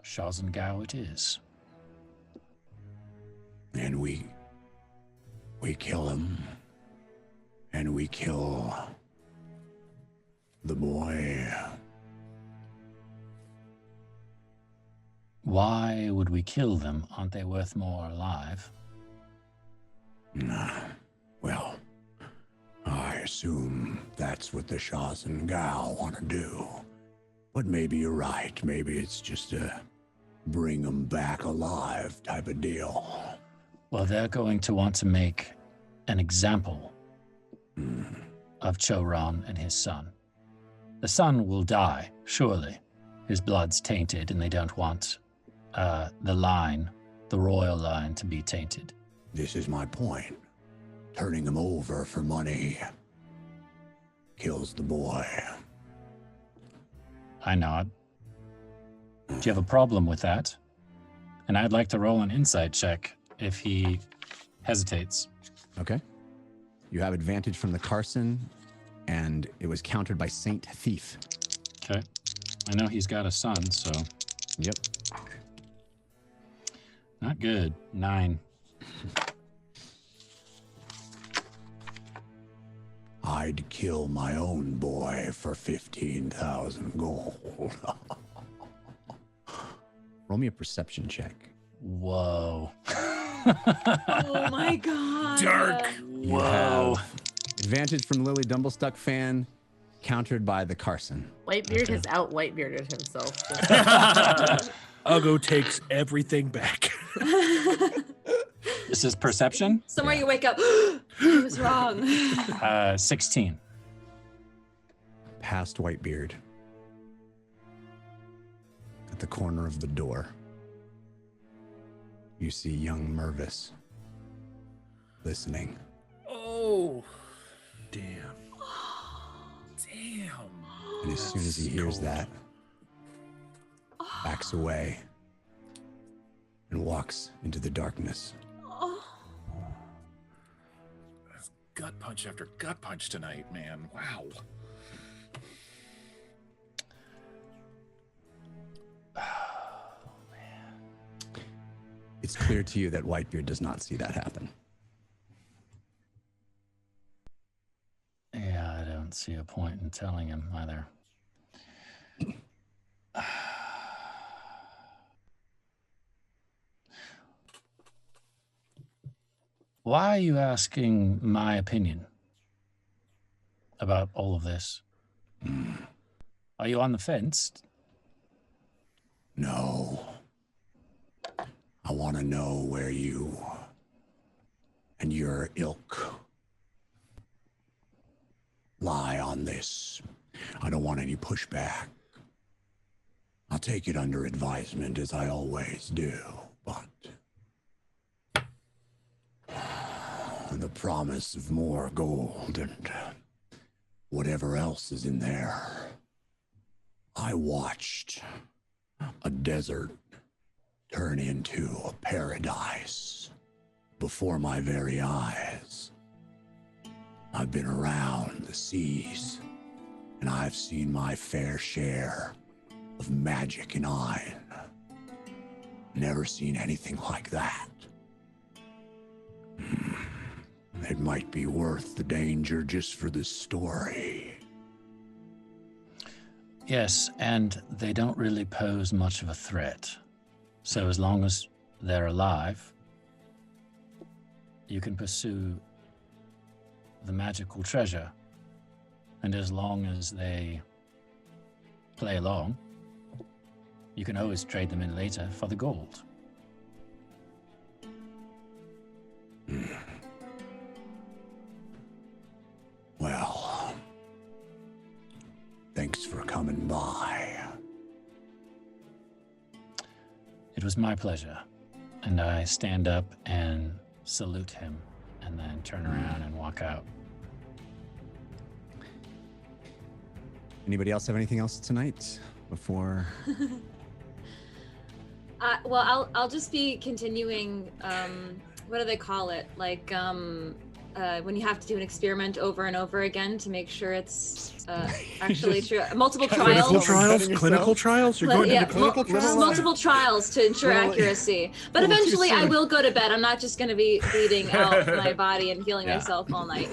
Shazengao it is. and we kill him, and we kill the boy. Why would we kill them? Aren't they worth more alive? Well, I assume that's what the Shazengao want to do. But maybe you're right. Maybe it's just a bring them back alive type of deal. Well, they're going to want to make an example of Choron and his son. The son will die, surely. His blood's tainted, and they don't want the royal line, to be tainted. This is my point. Turning him over for money kills the boy. I nod. Do you have a problem with that? And I'd like to roll an insight check if he hesitates. Okay. You have advantage from the Carson, and it was countered by Saint Thief. Okay. I know he's got a son, so Yep. not good. 9. I'd kill my own boy for 15,000 gold. Roll me a perception check. Whoa. Oh my god. Dark. You have advantage from Lily Dumblestuck fan, countered by the Carson. Whitebeard has out Whitebearded himself. Uggo takes everything back. This is perception? Somewhere you wake up. I was wrong. 16. Past Whitebeard. At the corner of the door, you see young Mervis listening. Oh, Damn. damn. And as soon as he hears that, backs away and walks into the darkness. That's gut punch after gut punch tonight, man. Wow. It's clear to you that Whitebeard does not see that happen. Yeah, I don't see a point in telling him either. Why are you asking my opinion about all of this? Are you on the fence? No. I want to know where you and your ilk lie on this. I don't want any pushback. I'll take it under advisement as I always do, but the promise of more gold and whatever else is in there. I watched a desert turn into a paradise before my very eyes. I've been around the seas, and I've seen my fair share of magic and iron. Never seen anything like that. It might be worth the danger just for this story. Yes, and they don't really pose much of a threat. So as long as they're alive, you can pursue the magical treasure And as long as they play along, you can always trade them in later for the gold. Well, thanks for coming by. It was my pleasure. And I stand up and salute him and then turn around and walk out. Anybody else have anything else tonight before? Well, I'll just be continuing. What do they call it? Like when you have to do an experiment over and over again to make sure it's actually true. Multiple trials. Clinical trials. You're going into clinical trials. Multiple trials to ensure accuracy. But eventually, I will go to bed. I'm not just going to be bleeding out my body and healing myself all night.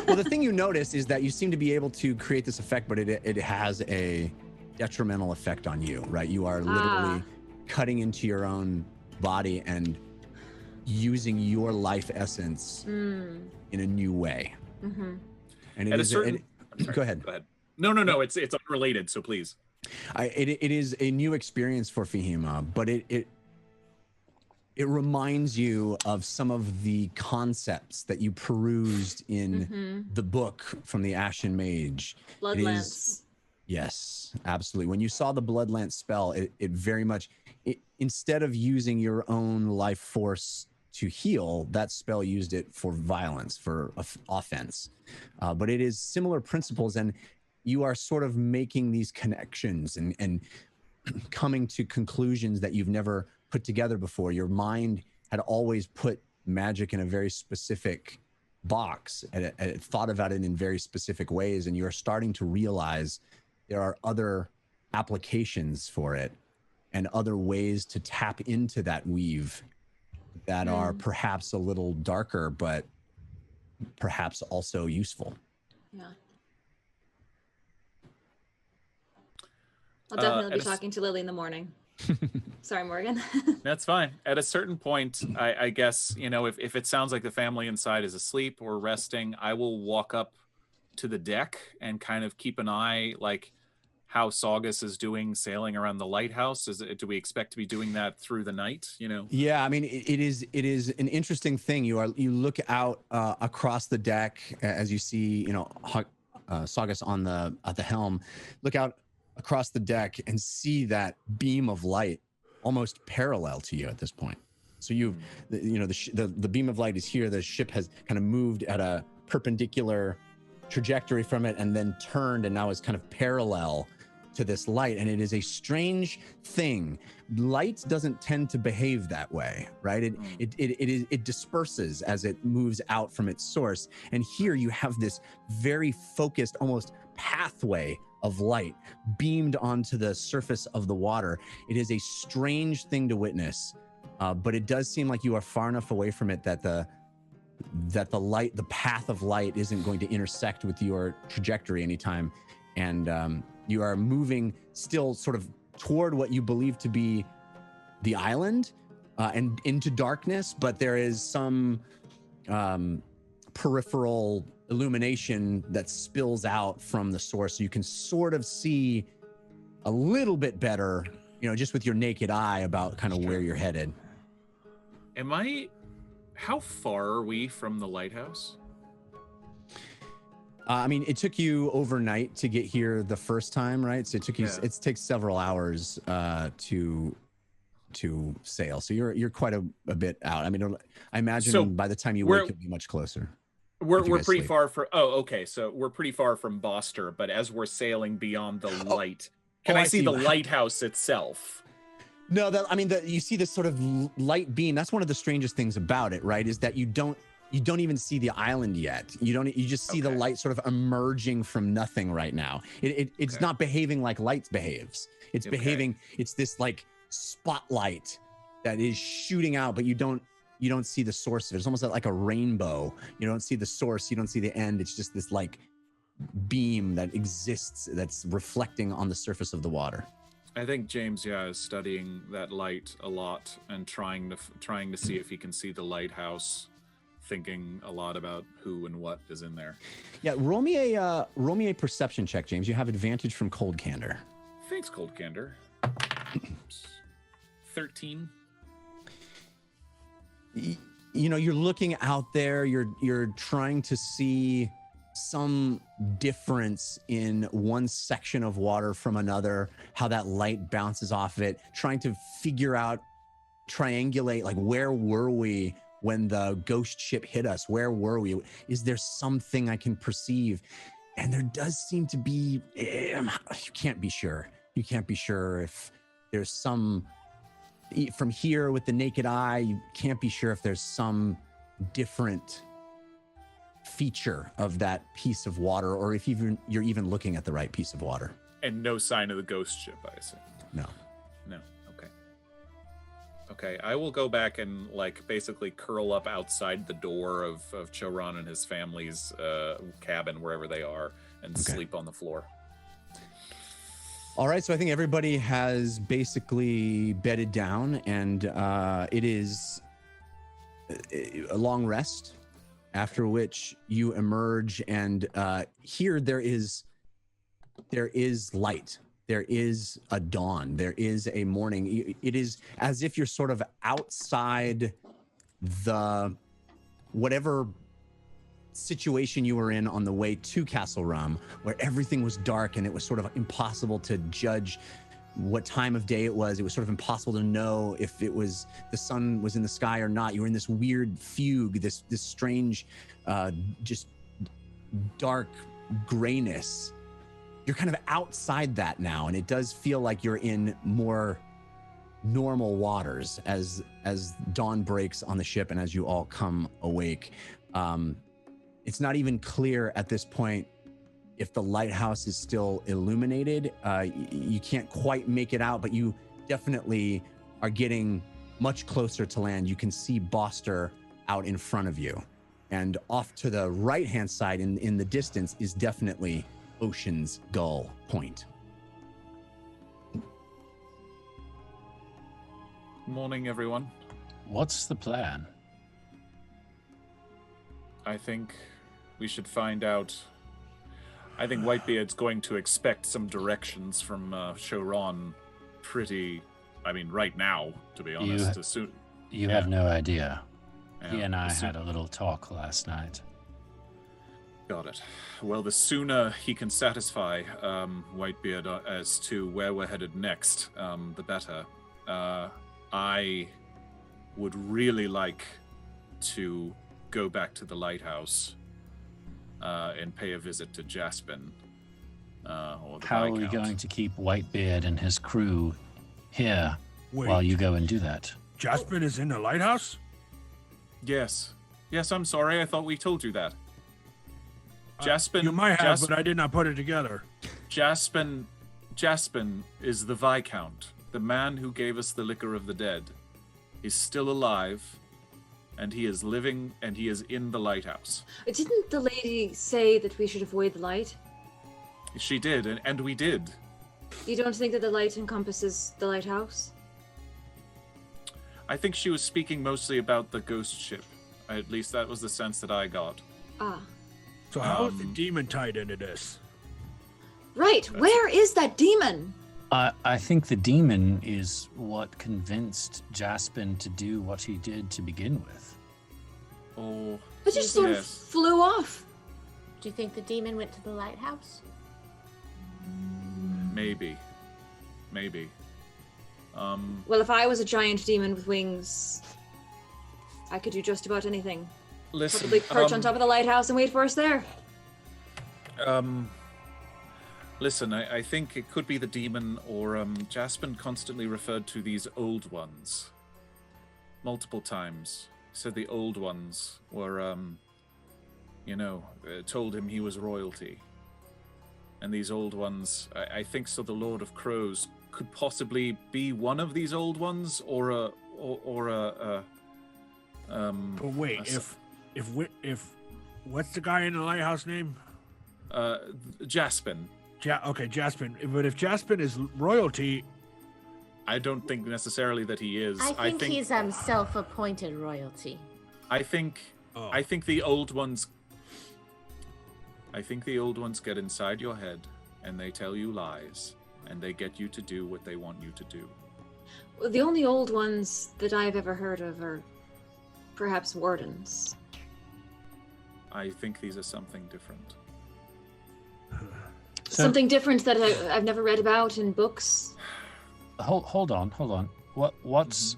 Well, the thing you notice is that you seem to be able to create this effect, but it has a detrimental effect on you, right? You are literally cutting into your own body and using your life essence in a new way. Mm-hmm. And At a certain, go ahead. No. It's unrelated. So please. It is a new experience for Fahima, but it reminds you of some of the concepts that you perused in the book from the Ashen Mage. Blood lance. Yes, absolutely. When you saw the Blood Lance spell, it very much, instead of using your own life force to heal, that spell used it for violence, for offense. But it is similar principles, and you are sort of making these connections and coming to conclusions that you've never put together before. Your mind had always put magic in a very specific box and it thought about it in very specific ways, and you're starting to realize there are other applications for it and other ways to tap into that weave that are perhaps a little darker, but perhaps also useful. Yeah. I'll definitely be talking to Lily in the morning. Sorry, Morgan. That's fine. At a certain point, I guess, if it sounds like the family inside is asleep or resting, I will walk up to the deck and kind of keep an eye, like how Saugus is doing sailing around the lighthouse. Do we expect to be doing that through the night? Yeah, I mean, it is an interesting thing. You look out across the deck as you see, Saugus at the helm. Look out across the deck and see that beam of light almost parallel to you at this point. So the beam of light is here. The ship has kind of moved at a perpendicular trajectory from it and then turned and now is kind of parallel to this light. And it is a strange thing. Light doesn't tend to behave that way, right? It disperses as it moves out from its source. And here you have this very focused, almost pathway of light beamed onto the surface of the water. It is a strange thing to witness, but it does seem like you are far enough away from it that the path of light isn't going to intersect with your trajectory anytime. And you are moving still sort of toward what you believe to be the island and into darkness, but there is some peripheral illumination that spills out from the source. So you can sort of see a little bit better, just with your naked eye about kind of where you're headed. How far are we from the lighthouse? I mean, it took you overnight to get here the first time, right? So it takes several hours to sail. So you're quite a bit out. I mean, I imagine by the time you wake, you'll be much closer. We're pretty far from. Oh, okay. So we're pretty far from Boster, but as we're sailing beyond the light, can I see the lighthouse itself? No, you see this sort of light beam. That's one of the strangest things about it, right? Is that you don't even see the island yet. You just see the light sort of emerging from nothing right now. It's not behaving like light behaves. It's behaving. It's this like spotlight that is shooting out, but you don't see the source of it. It's almost like a rainbow. You don't see the source. You don't see the end. It's just this like beam that exists that's reflecting on the surface of the water. I think James, is studying that light a lot and trying to see if he can see the lighthouse thinking a lot about who and what is in there. Yeah, roll me a perception check, James. You have advantage from cold candor. Thanks, Cold Candor. 13. You know, you're looking out there, you're trying to see some difference in one section of water from another, how that light bounces off of it, trying to figure out, triangulate, like, where were we when the ghost ship hit us? Where were we? Is there something I can perceive? And there does seem to be, you can't be sure. You can't be sure if there's some, from here with the naked eye, you can't be sure if there's some different feature of that piece of water, or if you're even looking at the right piece of water. And no sign of the ghost ship, I assume. No. Okay, I will go back and, like, basically curl up outside the door of Choron and his family's cabin, wherever they are, and sleep on the floor. All right, so I think everybody has basically bedded down, and it is a long rest, after which you emerge, and here there is light. There is a dawn. There is a morning. It is as if you're sort of outside the whatever situation you were in on the way to Castle Rum, where everything was dark and it was sort of impossible to judge what time of day it was. It was sort of impossible to know if it was the sun was in the sky or not. You were in this weird fugue, this strange, just dark grayness. You're kind of outside that now, and it does feel like you're in more normal waters as dawn breaks on the ship and as you all come awake. It's not even clear at this point if the lighthouse is still illuminated. You can't quite make it out, but you definitely are getting much closer to land. You can see Boster out in front of you, and off to the right-hand side in the distance is definitely Ocean's Gull Point. Morning, everyone. What's the plan? I think we should find out. I think Whitebeard's going to expect some directions from Choron right now, to be honest. You have no idea. Yeah, He and I had a little talk last night. Got it. Well, the sooner he can satisfy Whitebeard as to where we're headed next, the better. I would really like to go back to the lighthouse and pay a visit to Jaspin. Or the How are we Viscount. going to keep Whitebeard and his crew here while you go and do that? Jaspin is in the lighthouse? Yes, I'm sorry. I thought we told you that. Jaspin. You might have, but I did not put it together. Jaspin is the Viscount, the man who gave us the liquor of the dead. He's still alive, and he is living, and he is in the lighthouse. Didn't the lady say that we should avoid the light? She did, and we did. You don't think that the light encompasses the lighthouse? I think she was speaking mostly about the ghost ship. At least that was the sense that I got. Ah. So how is the demon tied into this? Right, where is that demon? I think the demon is what convinced Jaspin to do what he did to begin with. Oh. It just sort of flew off. Do you think the demon went to the lighthouse? Maybe. Well, if I was a giant demon with wings, I could do just about anything. Listen, Probably perch on top of the lighthouse and wait for us there. Listen, I think it could be the demon, or Jaspin constantly referred to these old ones. Multiple times. He said the old ones were, told him he was royalty. And these old ones, I think so the Lord of Crows could possibly be one of these old ones, or But wait, if what's the guy in the lighthouse name? Jaspin. Okay, Jaspin. But if Jaspin is royalty, I don't think necessarily that he is. I think he's self-appointed royalty. I think Oh. I think the old ones get inside your head and they tell you lies and they get you to do what they want you to do. Well, the only old ones that I've ever heard of are perhaps wardens. I think these are something different. Something different that I've never read about in books. Hold on. What's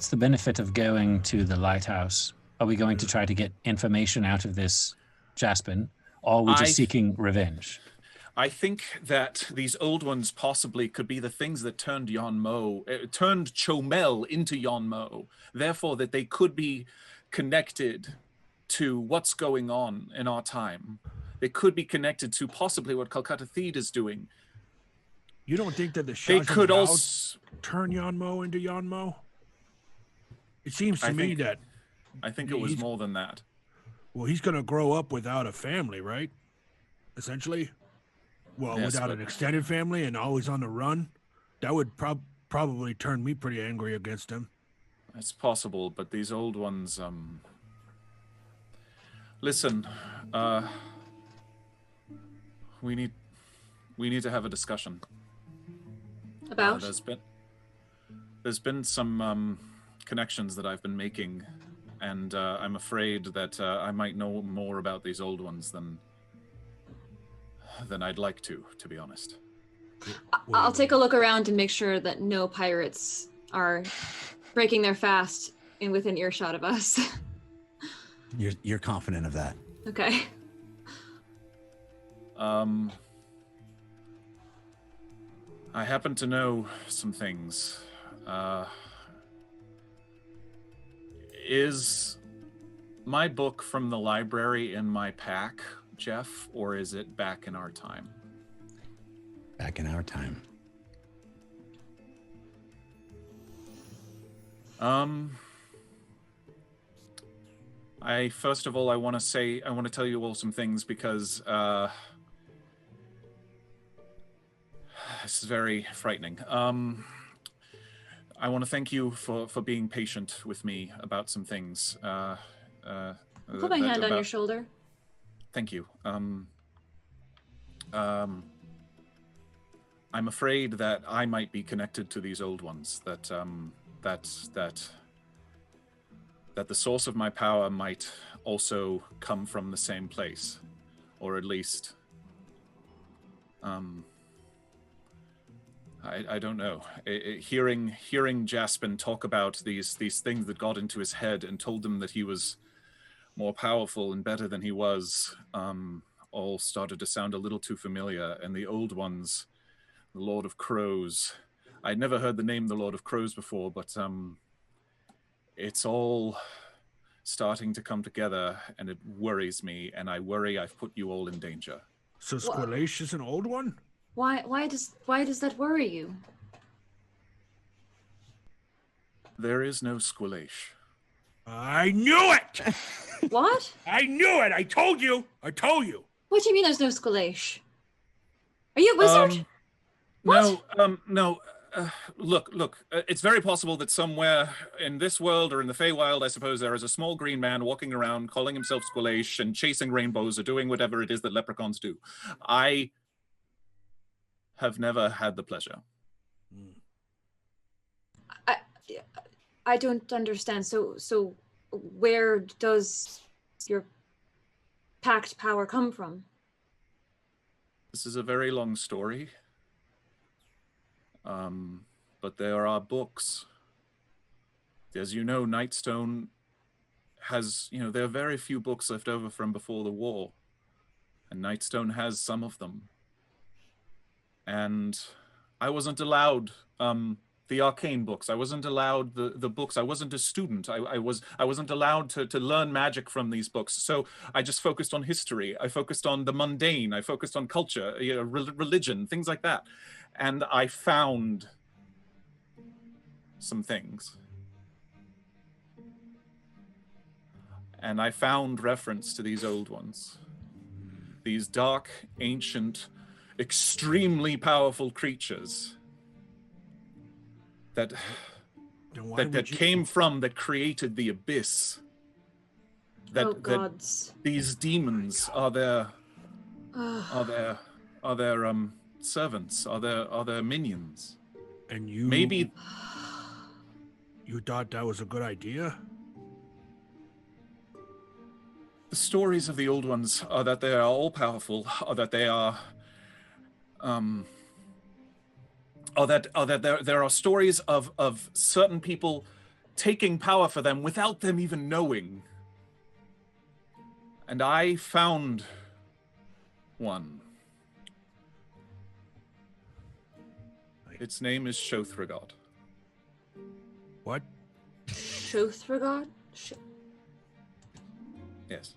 the benefit of going to the lighthouse? Are we going to try to get information out of this Jaspin, or are we just seeking revenge? I think that these old ones possibly could be the things that turned turned Chomel into Yonmo. Therefore, that they could be connected to what's going on in our time. They could be connected to possibly what Calcutta Theed is doing. You don't think that the They could also turn Yonmo into Yonmo? It seems to me that... I think it was more than that. Well, he's going to grow up without a family, right? Essentially? Well, Yes, without but- an extended family and always on the run? That would probably turn me pretty angry against him. It's possible, but these old ones, listen, we need to have a discussion. About? There's been some connections that I've been making, and I'm afraid that I might know more about these old ones than I'd like to be honest. I'll take a look around and make sure that no pirates are breaking their fast within earshot of us. You're confident of that? Okay. I happen to know some things. Is my book from the library in my pack, Jeff, or is it back in our time? Back in our time. First of all, I want to tell you all some things because this is very frightening. I want to thank you for being patient with me about some things. Put my hand on your shoulder. Thank you. I'm afraid that I might be connected to these old ones. That the source of my power might also come from the same place, or at least, I don't know. Hearing Jaspin talk about these things that got into his head and told him that he was more powerful and better than he was, all started to sound a little too familiar. And the old ones, the Lord of Crows, I'd never heard the name the Lord of Crows before, but it's all starting to come together, and it worries me, and I worry I've put you all in danger. So Squalash is an old one? Why does that worry you? There is no Squalash. I knew it! What? I knew it! I told you! What do you mean there's no Squalash? Are you a wizard? What? No. Look. It's very possible that somewhere in this world or in the Feywild, I suppose, there is a small green man walking around calling himself Squalash and chasing rainbows or doing whatever it is that leprechauns do. I have never had the pleasure. I don't understand. So where does your packed power come from? This is a very long story. But there are books. As you know, Nightstone has, there are very few books left over from before the war. And Nightstone has some of them. And I wasn't allowed the arcane books. I wasn't allowed the books. I wasn't a student. I wasn't allowed to learn magic from these books. So I just focused on history. I focused on the mundane. I focused on culture, religion, things like that. And I found some things. And I found reference to these old ones. These dark, ancient, extremely powerful creatures that created the abyss. Oh that gods. these demons are their servants, are their minions. And you Maybe you thought that was a good idea? the stories of the old ones are that they are all powerful, or that they are or that there are stories of certain people taking power for them without them even knowing. And I found one. Its name is Shothragot. What? Shothragot? Yes.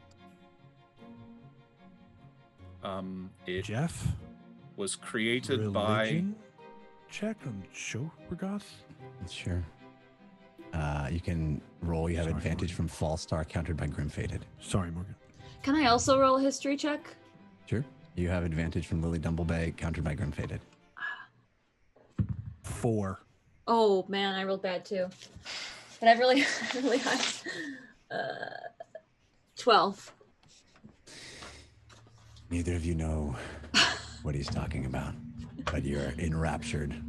It Jeff? was created Religion? Check on Shothragot? Sure. You can roll. You have Sorry, advantage Morgan. from Fall Star, countered by Grim Fated. Sorry, Morgan. Can I also roll a history check? Sure. You have advantage from Lily Dumblebag, countered by Grim Fated. 4. Oh man, I rolled bad too. But I've really high. 12. Neither of you know what he's talking about, but you're enraptured.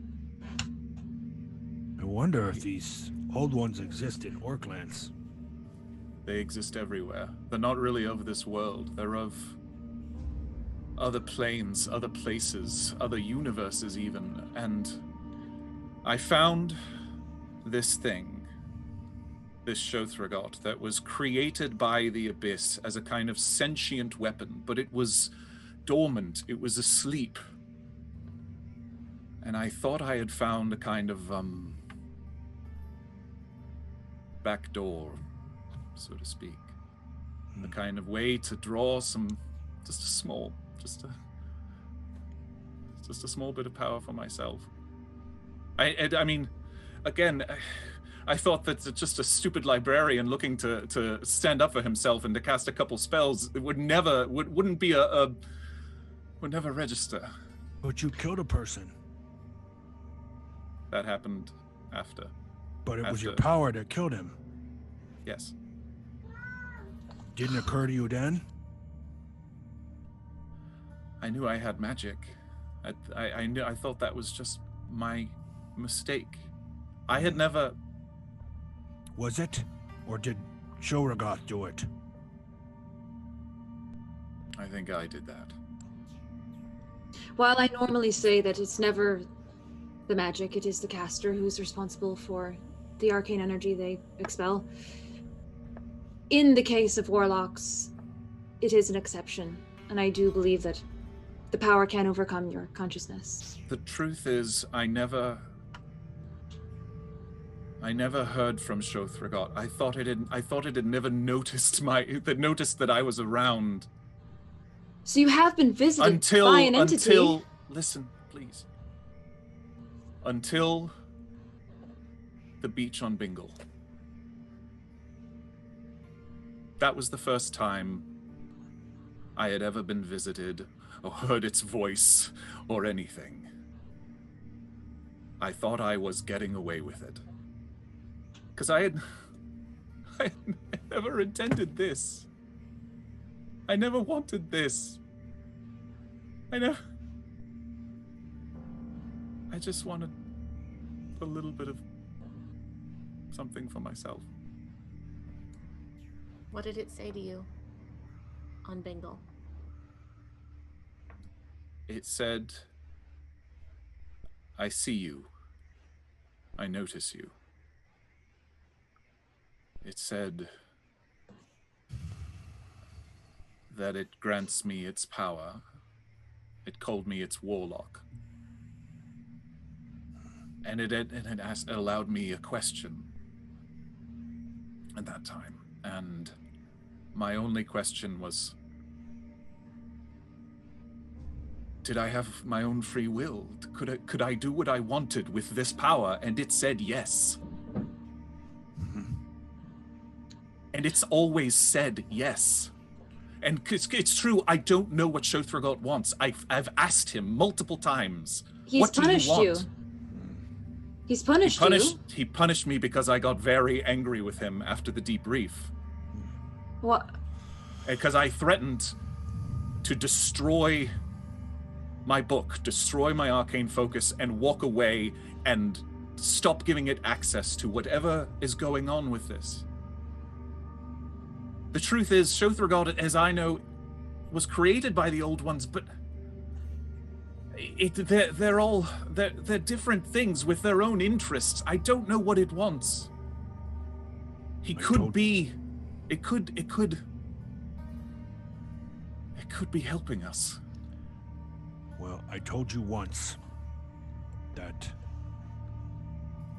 I wonder if these old ones exist in Orklands. They exist everywhere. They're not really of this world. They're of other planes, other places, other universes even. And I found this thing, this Shothragot, that was created by the Abyss as a kind of sentient weapon, but it was dormant, it was asleep. And I thought I had found a kind of back door, so to speak. A kind of way to draw some, just a small bit of power for myself. I mean, again, I thought that just a stupid librarian looking to stand up for himself and to cast a couple spells would never register. But you killed a person. That happened after. But it was your After. power that killed him. Yes. Didn't occur to you then? I knew I had magic. I thought that was just my mistake. I had never. Was it? Or did Shothragot do it? I think I did that. While I normally say that it's never the magic, it is the caster who's responsible for the arcane energy they expel. In the case of warlocks, it is an exception, and I do believe that the power can overcome your consciousness. The truth is, I never heard from Shothragot. I thought it had never noticed that I was around. So you have been visited by an entity. Listen, please. Until the beach on Bingle. That was the first time I had ever been visited or heard its voice or anything. I thought I was getting away with it. Because I had never intended this. I never wanted this. I just wanted a little bit of something for myself. What did it say to you on Bingle? It said, I see you. I notice you. It said that it grants me its power. It called me its warlock. And it allowed me a question at that time. And my only question was, did I have my own free will? Could I do what I wanted with this power? And it said yes. And it's always said yes. And it's true, I don't know what Shothragot wants. I've asked him multiple times. He's punished you. He's punished you. He punished me because I got very angry with him after the debrief. What? Because I threatened to destroy my book, destroy my arcane focus, and walk away and stop giving it access to whatever is going on with this. The truth is, Shothregard, as I know, was created by the Old Ones, but they're different things with their own interests. I don't know what it wants. It could be helping us. Well, I told you once that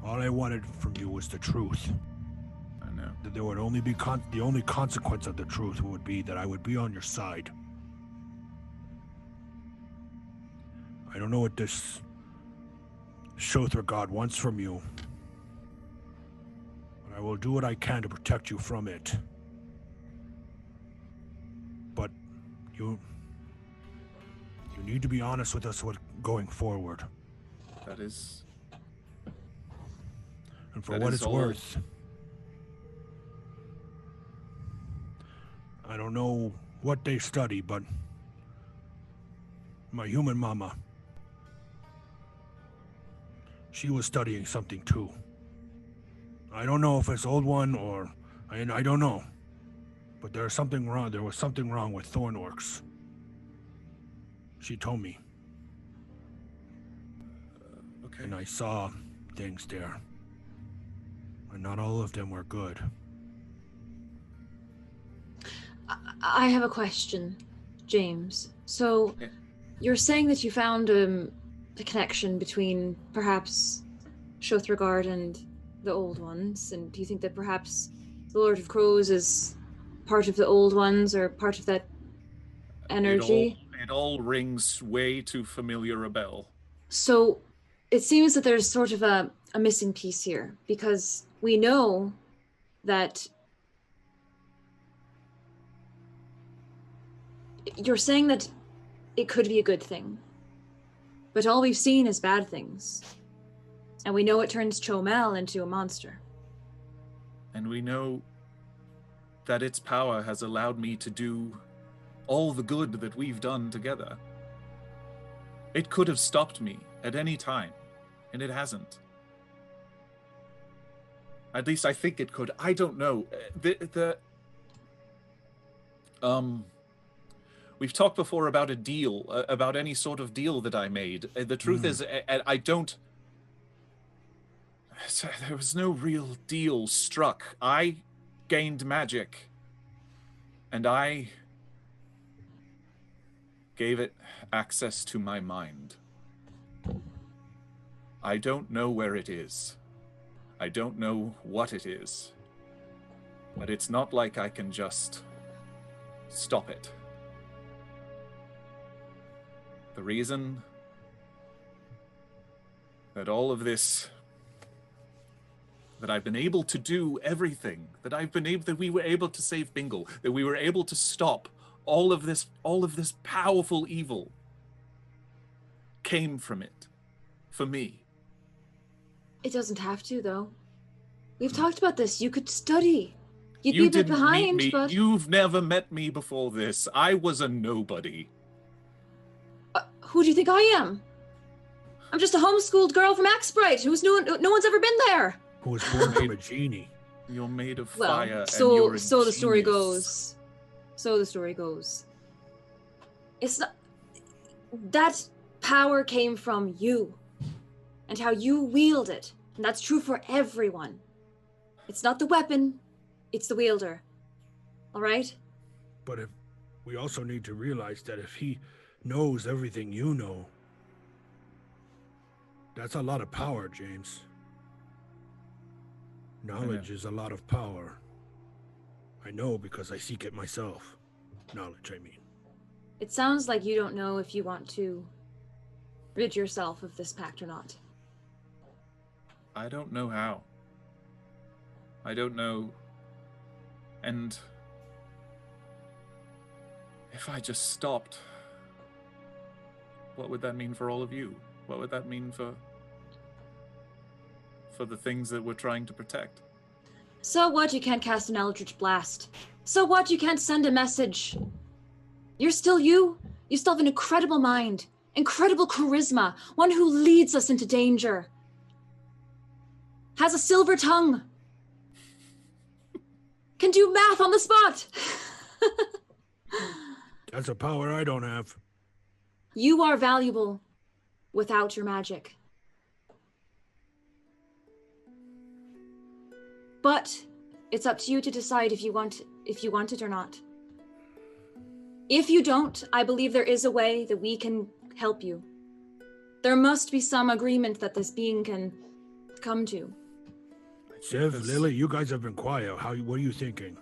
all I wanted from you was the truth. I know. That there would only be the only consequence of the truth would be that I would be on your side. I don't know what this Shothra God wants from you, but I will do what I can to protect you from it. But you need to be honest with us going forward. That is... And for what it's worth, I don't know what they study, but my human mama, she was studying something too. I don't know if it's old one or I don't know, but there's something wrong. There was something wrong with thorn orcs. She told me. Okay. And I saw things there. And not all of them were good. I have a question, James. So, you're saying that you found the connection between perhaps Shothregard and the Old Ones, and do you think that perhaps the Lord of Crows is part of the Old Ones or part of that energy? It all rings way too familiar a bell. So, it seems that there's sort of a missing piece here, because we know that you're saying that it could be a good thing, but all we've seen is bad things. And we know it turns Chomel into a monster. And we know that its power has allowed me to do all the good that we've done together. It could have stopped me at any time, and it hasn't. At least I think it could. I don't know. We've talked before about a deal, about any sort of deal that I made. The truth is, I don't... There was no real deal struck. I gained magic, and I gave it access to my mind. I don't know where it is. I don't know what it is. But it's not like I can just stop it. The reason that all of this, that I've been able to do everything, that we were able to save Bingle, that we were able to stop all of this powerful evil, came from it, for me. It doesn't have to, though. We've talked about this. You could study. You'd You be a bit didn't behind, meet me. but... You've never met me before this. I was a nobody. Who do you think I am? I'm just a homeschooled girl from Axbright who's no one's ever been there. Who was born from a genie. You're made of Well, fire, and so you're a the story genius. goes. So the story goes. It's not... That power came from you. And how you wield it. And that's true for everyone. It's not the weapon, it's the wielder. All right? But if we also need to realize that if he knows everything you know, that's a lot of power, James. Knowledge is a lot of power. I know because I seek it myself. Knowledge, I mean. It sounds like you don't know if you want to rid yourself of this pact or not. I don't know how. I don't know. And if I just stopped, what would that mean for all of you? What would that mean for the things that we're trying to protect? So what? You can't cast an Eldritch Blast. So what? You can't send a message. You're still you. You still have an incredible mind, incredible charisma, one who leads us into danger. Has a silver tongue. Can do math on the spot. That's a power I don't have. You are valuable without your magic. But it's up to you to decide if you want it or not. If you don't, I believe there is a way that we can help you. There must be some agreement that this being can come to. Civ, Lily, you guys have been quiet. What are you thinking?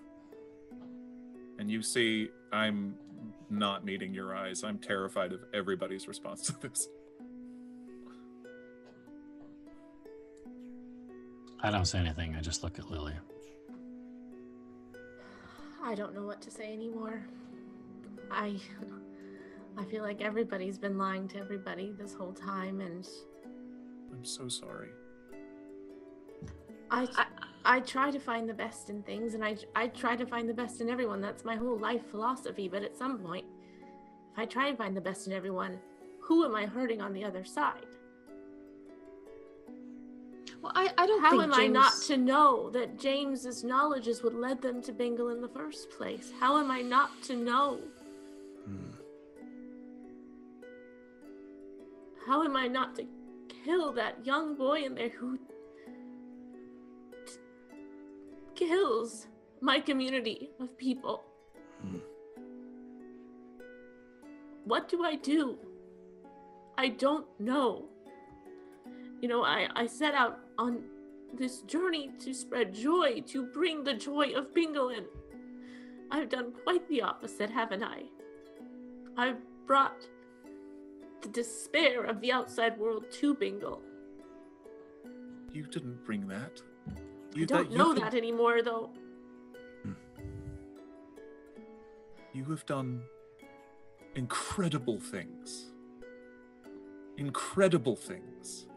And you see, I'm not meeting your eyes. I'm terrified of everybody's response to this. I don't say anything. I just look at Lily. I don't know what to say anymore. I feel like everybody's been lying to everybody this whole time, and I'm so sorry. I try to find the best in things, and I try to find the best in everyone. That's my whole life philosophy. But at some point, if I try and find the best in everyone, who am I hurting on the other side? Well, I don't How think am James... I not to know that James's knowledge is what led them to Bingle in the first place? How am I not to know? How am I not to kill that young boy in there who kills my community of people? What do I do? I don't know. You know, I set out on this journey to spread joy, to bring the joy of Bingle in. I've done quite the opposite, haven't I? I've brought the despair of the outside world to Bingle. You didn't bring that. I don't know that anymore, though. You have done incredible things. Incredible things.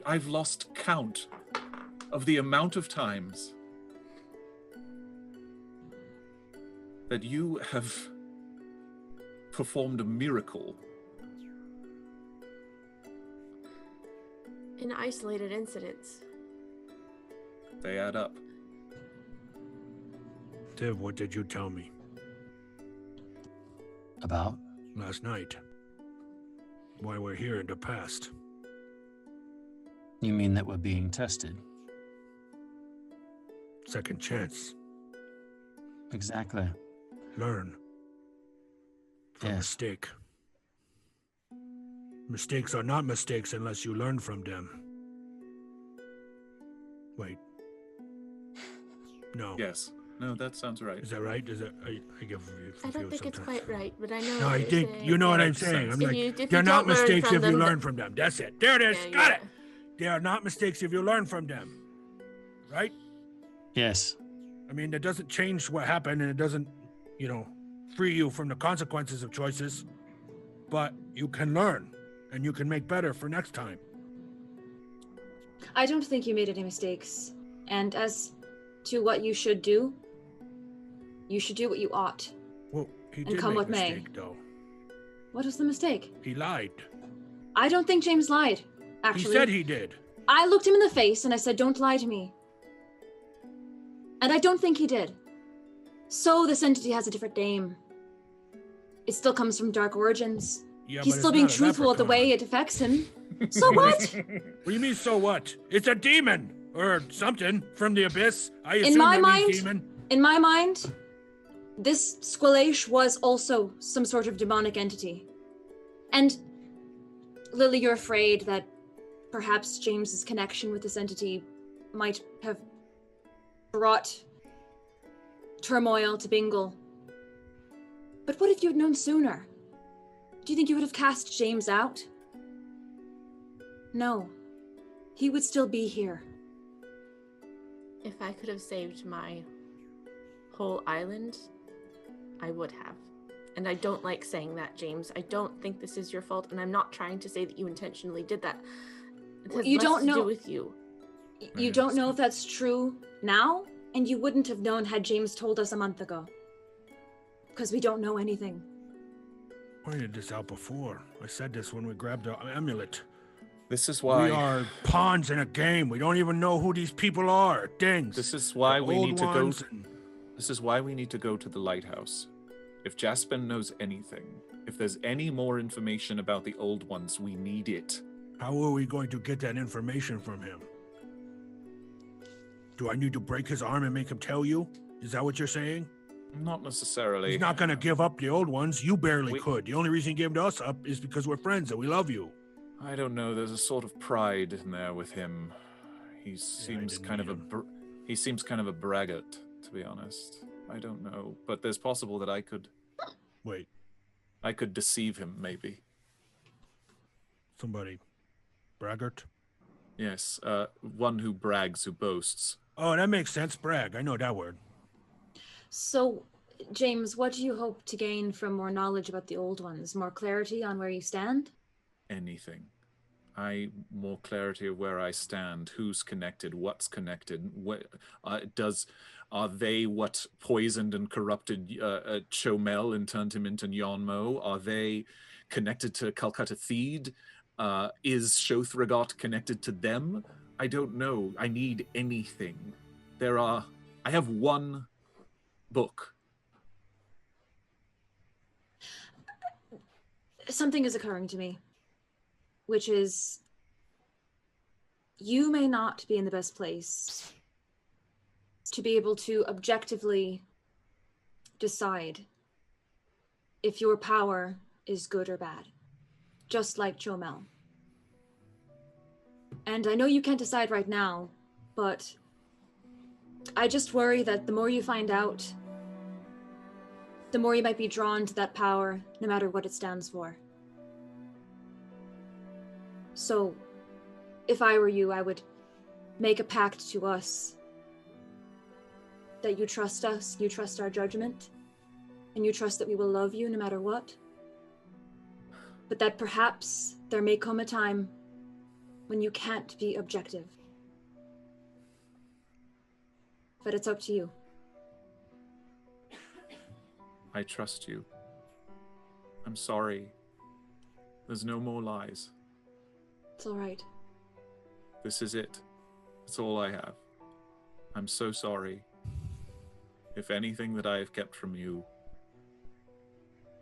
I've lost count of the amount of times that you have performed a miracle. In isolated incidents. They add up. Tiv, what did you tell me? About? Last night. Why we're here in the past. You mean that we're being tested? Second chance. Exactly. Learn. From mistake. Mistakes are not mistakes unless you learn from them. Wait. No. Yes. No, that sounds right. Is that right? Is that I get confused I don't think sometimes. it's quite right, but I know. No, what I you're think saying. you know what I'm saying. I'm If like, you- if you they're not don't learn mistakes from if you them, learn from them. That's it. There it is. Yeah, Got yeah. it. They are not mistakes if you learn from them. Right? Yes. I mean, that doesn't change what happened, and it doesn't, free you from the consequences of choices. But you can learn, and you can make better for next time. I don't think you made any mistakes. And as to what you should do what you ought. Well, he And did come make what a may. mistake, though. What was the mistake? He lied. I don't think James lied, actually. He said he did. I looked him in the face and I said, don't lie to me. And I don't think he did. So this entity has a different name. It still comes from dark origins. Yeah, He's but still it's being not a truthful with the leprechaun. way it affects him. So what? What do you mean, so what? It's a demon or something from the abyss. I assume In my that mind, means demon. in my mind, this Squillace was also some sort of demonic entity. And Lily, you're afraid that perhaps James's connection with this entity might have brought turmoil to Bingle. But what if you had known sooner? Do you think you would have cast James out? No. He would still be here. If I could have saved my whole island, I would have. And I don't like saying that, James. I don't think this is your fault, and I'm not trying to say that you intentionally did that. It has You less don't to know- do with you. You don't know if that's true now, and you wouldn't have known had James told us a month ago. Because we don't know anything. Pointed this out before. I said this when we grabbed the amulet. This is why We are pawns in a game. We don't even know who these people are. Things. This is why The we old need to go. ones and- This is why we need to go to the lighthouse. If Jaspin knows anything, if there's any more information about the old ones, we need it. How are we going to get that information from him? Do I need to break his arm and make him tell you? Is that what you're saying? Not necessarily. He's not going to give up the old ones. You barely We- could. The only reason he gave them to us up is because we're friends and we love you. I don't know. There's a sort of pride in there with him. He seems didn't kind of meet a he seems kind of a braggart, to be honest. I don't know, but there's possible that I could Wait, deceive him, maybe. somebody. Braggart? Yes, one who brags, who boasts. Oh, that makes sense. Brag. I know that word. So, James, what do you hope to gain from more knowledge about the old ones? More clarity on where you stand? Anything. More clarity of where I stand, who's connected, what's connected, are they what poisoned and corrupted Chomel and turned him into Yonmo? Are they connected to Calcutta Theed? Is Shothragot connected to them? I don't know. I need anything. I have one book. Something is occurring to me, which is you may not be in the best place to be able to objectively decide if your power is good or bad, just like Chomel. And I know you can't decide right now, but I just worry that the more you find out, the more you might be drawn to that power, no matter what it stands for. So, if I were you, I would make a pact to us that you trust us, you trust our judgment, and you trust that we will love you no matter what. But that perhaps there may come a time when you can't be objective. But it's up to you. I trust you. I'm sorry. There's no more lies. It's all right. This is it. It's all I have. I'm so sorry. If anything that I have kept from you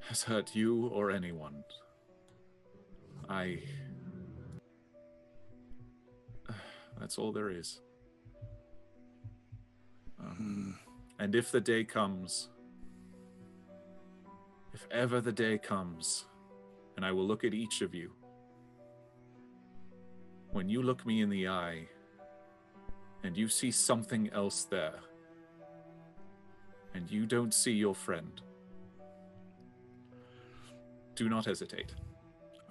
has hurt you or anyone, that's all there is. And if the day comes, if ever the day comes, and I will look at each of you, when you look me in the eye and you see something else there, and you don't see your friend, do not hesitate.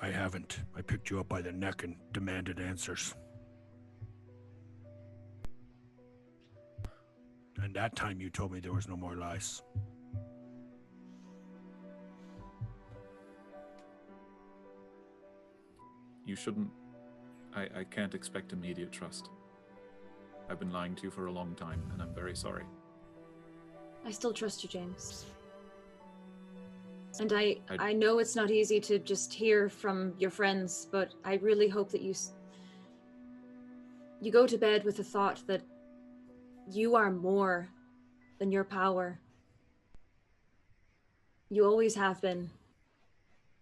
I haven't. I picked you up by the neck and demanded answers. And that time you told me there was no more lies. You shouldn't. I can't expect immediate trust. I've been lying to you for a long time, and I'm very sorry. I still trust you, James. And I know it's not easy to just hear from your friends, but I really hope that you go to bed with the thought that you are more than your power. You always have been.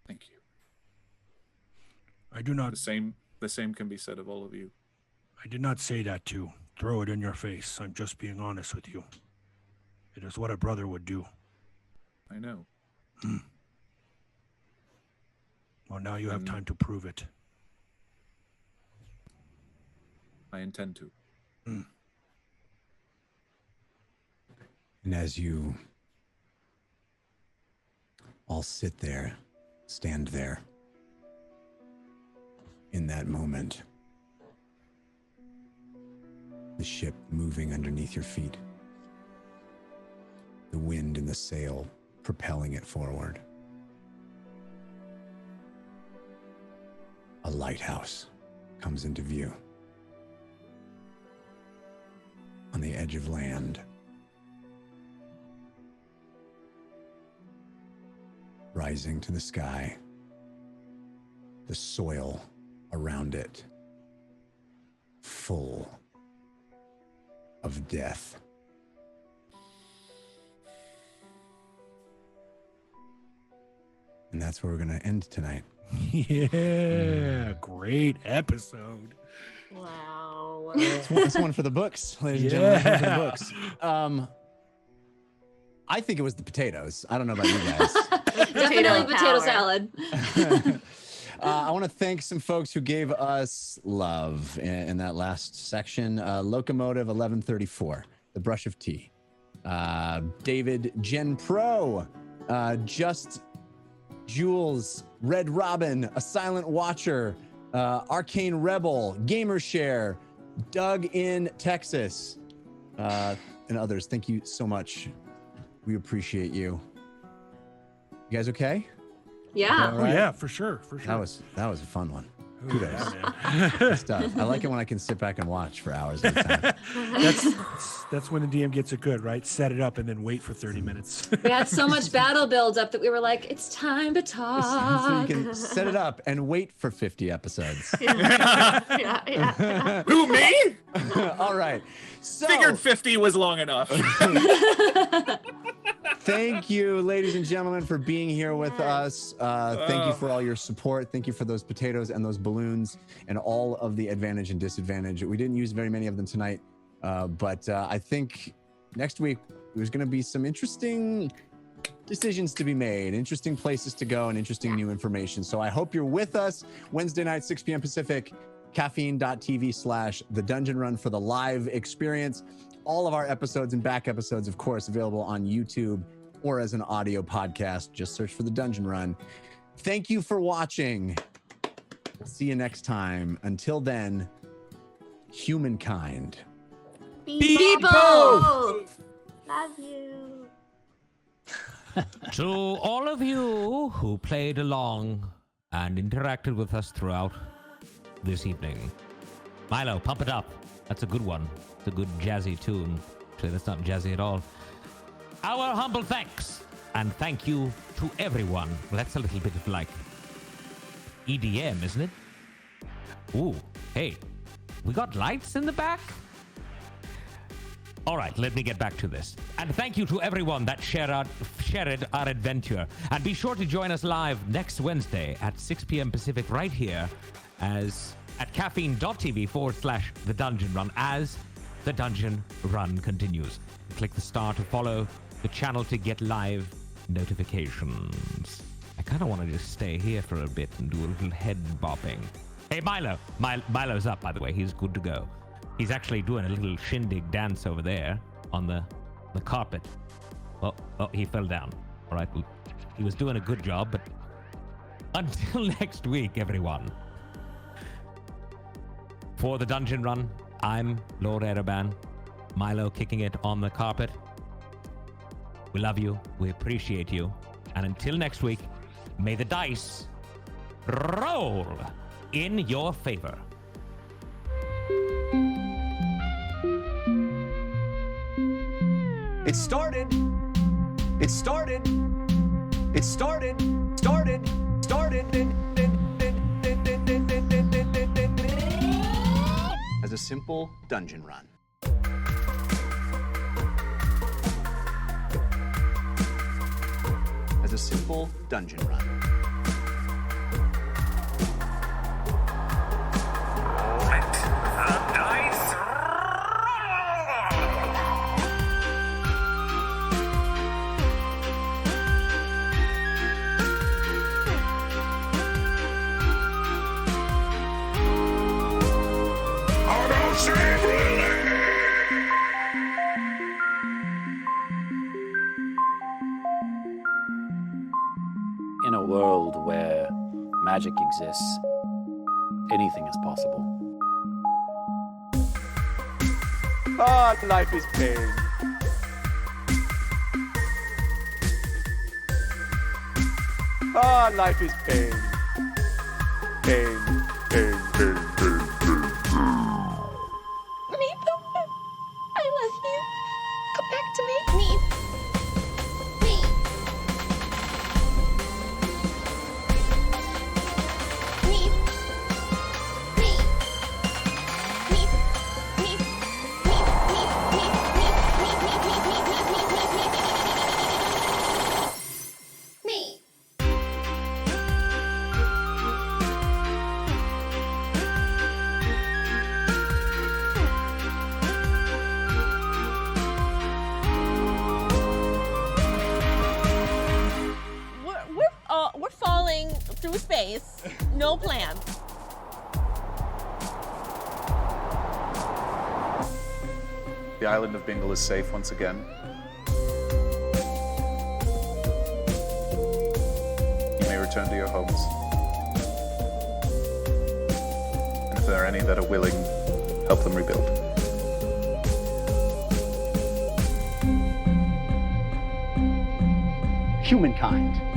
Thank you. I do not. The same can be said of all of you. I did not say that to throw it in your face. I'm just being honest with you. It is what a brother would do. I know. Well, now you have time to prove it. I intend to. And as you all sit there, stand there, in that moment, the ship moving underneath your feet, the wind in the sail propelling it forward, a lighthouse comes into view. on the edge of land. Rising to the sky, the soil around it full of death. And that's where we're going to end tonight. Yeah, great episode. Wow. That's one for the books, ladies and gentlemen. That's one for the books. I think it was the potatoes. I don't know about you guys. Definitely potato power. salad. I want to thank some folks who gave us love in that last section. Locomotive 1134, The Brush of Tea. David Gen Pro, Just Jules, Red Robin, A Silent Watcher, Arcane Rebel, Gamershare, Doug in Texas, and others. Thank you so much. We appreciate you. You guys okay? Yeah. All Oh right. yeah, for sure, for sure. That was a fun one. Oh, Kudos. yeah, Good man. stuff. I like it when I can sit back and watch for hours at a time. That's when the DM gets it good, right? Set it up and then wait for 30 minutes. We had so much battle build up that we were like, it's time to talk. So you can set it up and wait for 50 episodes. Yeah. Who, me? All right. So, Figured 50 was long enough. thank you, ladies and gentlemen, for being here with us. Thank you for all your support. Thank you for those potatoes and those balloons and all of the advantage and disadvantage. We didn't use very many of them tonight, but I think next week there's going to be some interesting decisions to be made, interesting places to go, and interesting new information. So I hope you're with us Wednesday night, 6 p.m. Pacific, caffeine.tv/The Dungeon Run for the live experience. All of our episodes and back episodes, of course, available on YouTube or as an audio podcast. Just search for The Dungeon Run. Thank you for watching. We'll see you next time. Until then, humankind. People! Love you. To all of you who played along and interacted with us throughout this evening. Milo, pump it up. That's a good one. It's a good jazzy tune. Actually, that's not jazzy at all. Our humble thanks. And thank you to everyone. Well, that's a little bit of like EDM, isn't it? Ooh, hey, we got lights in the back? All right, let me get back to this. And thank you to everyone that shared our adventure. And be sure to join us live next Wednesday at 6 p.m. Pacific right here at caffeine.tv/The Dungeon Run as The Dungeon Run continues. Click the star to follow the channel to get live notifications. I kind of want to just stay here for a bit and do a little head bopping. Hey, Milo. Milo's up, by the way. He's good to go. He's actually doing a little shindig dance over there on the carpet. Oh, he fell down. All right, well, he was doing a good job, but until next week, everyone. For The Dungeon Run, I'm Lord Ereban. Milo kicking it on the carpet. We love you. We appreciate you. And until next week, may the dice roll in your favor. It started. It started. It started. Started. Started. As a simple dungeon run. As a simple dungeon run. Let the dice In a world where magic exists, anything is possible. Ah, life is pain. Ah, life is pain. Pain, pain, pain, pain, pain. I love traveling through space. No plans. The island of Bingle is safe once again. You may return to your homes. And if there are any that are willing, help them rebuild. Humankind.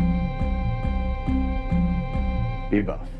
Be both.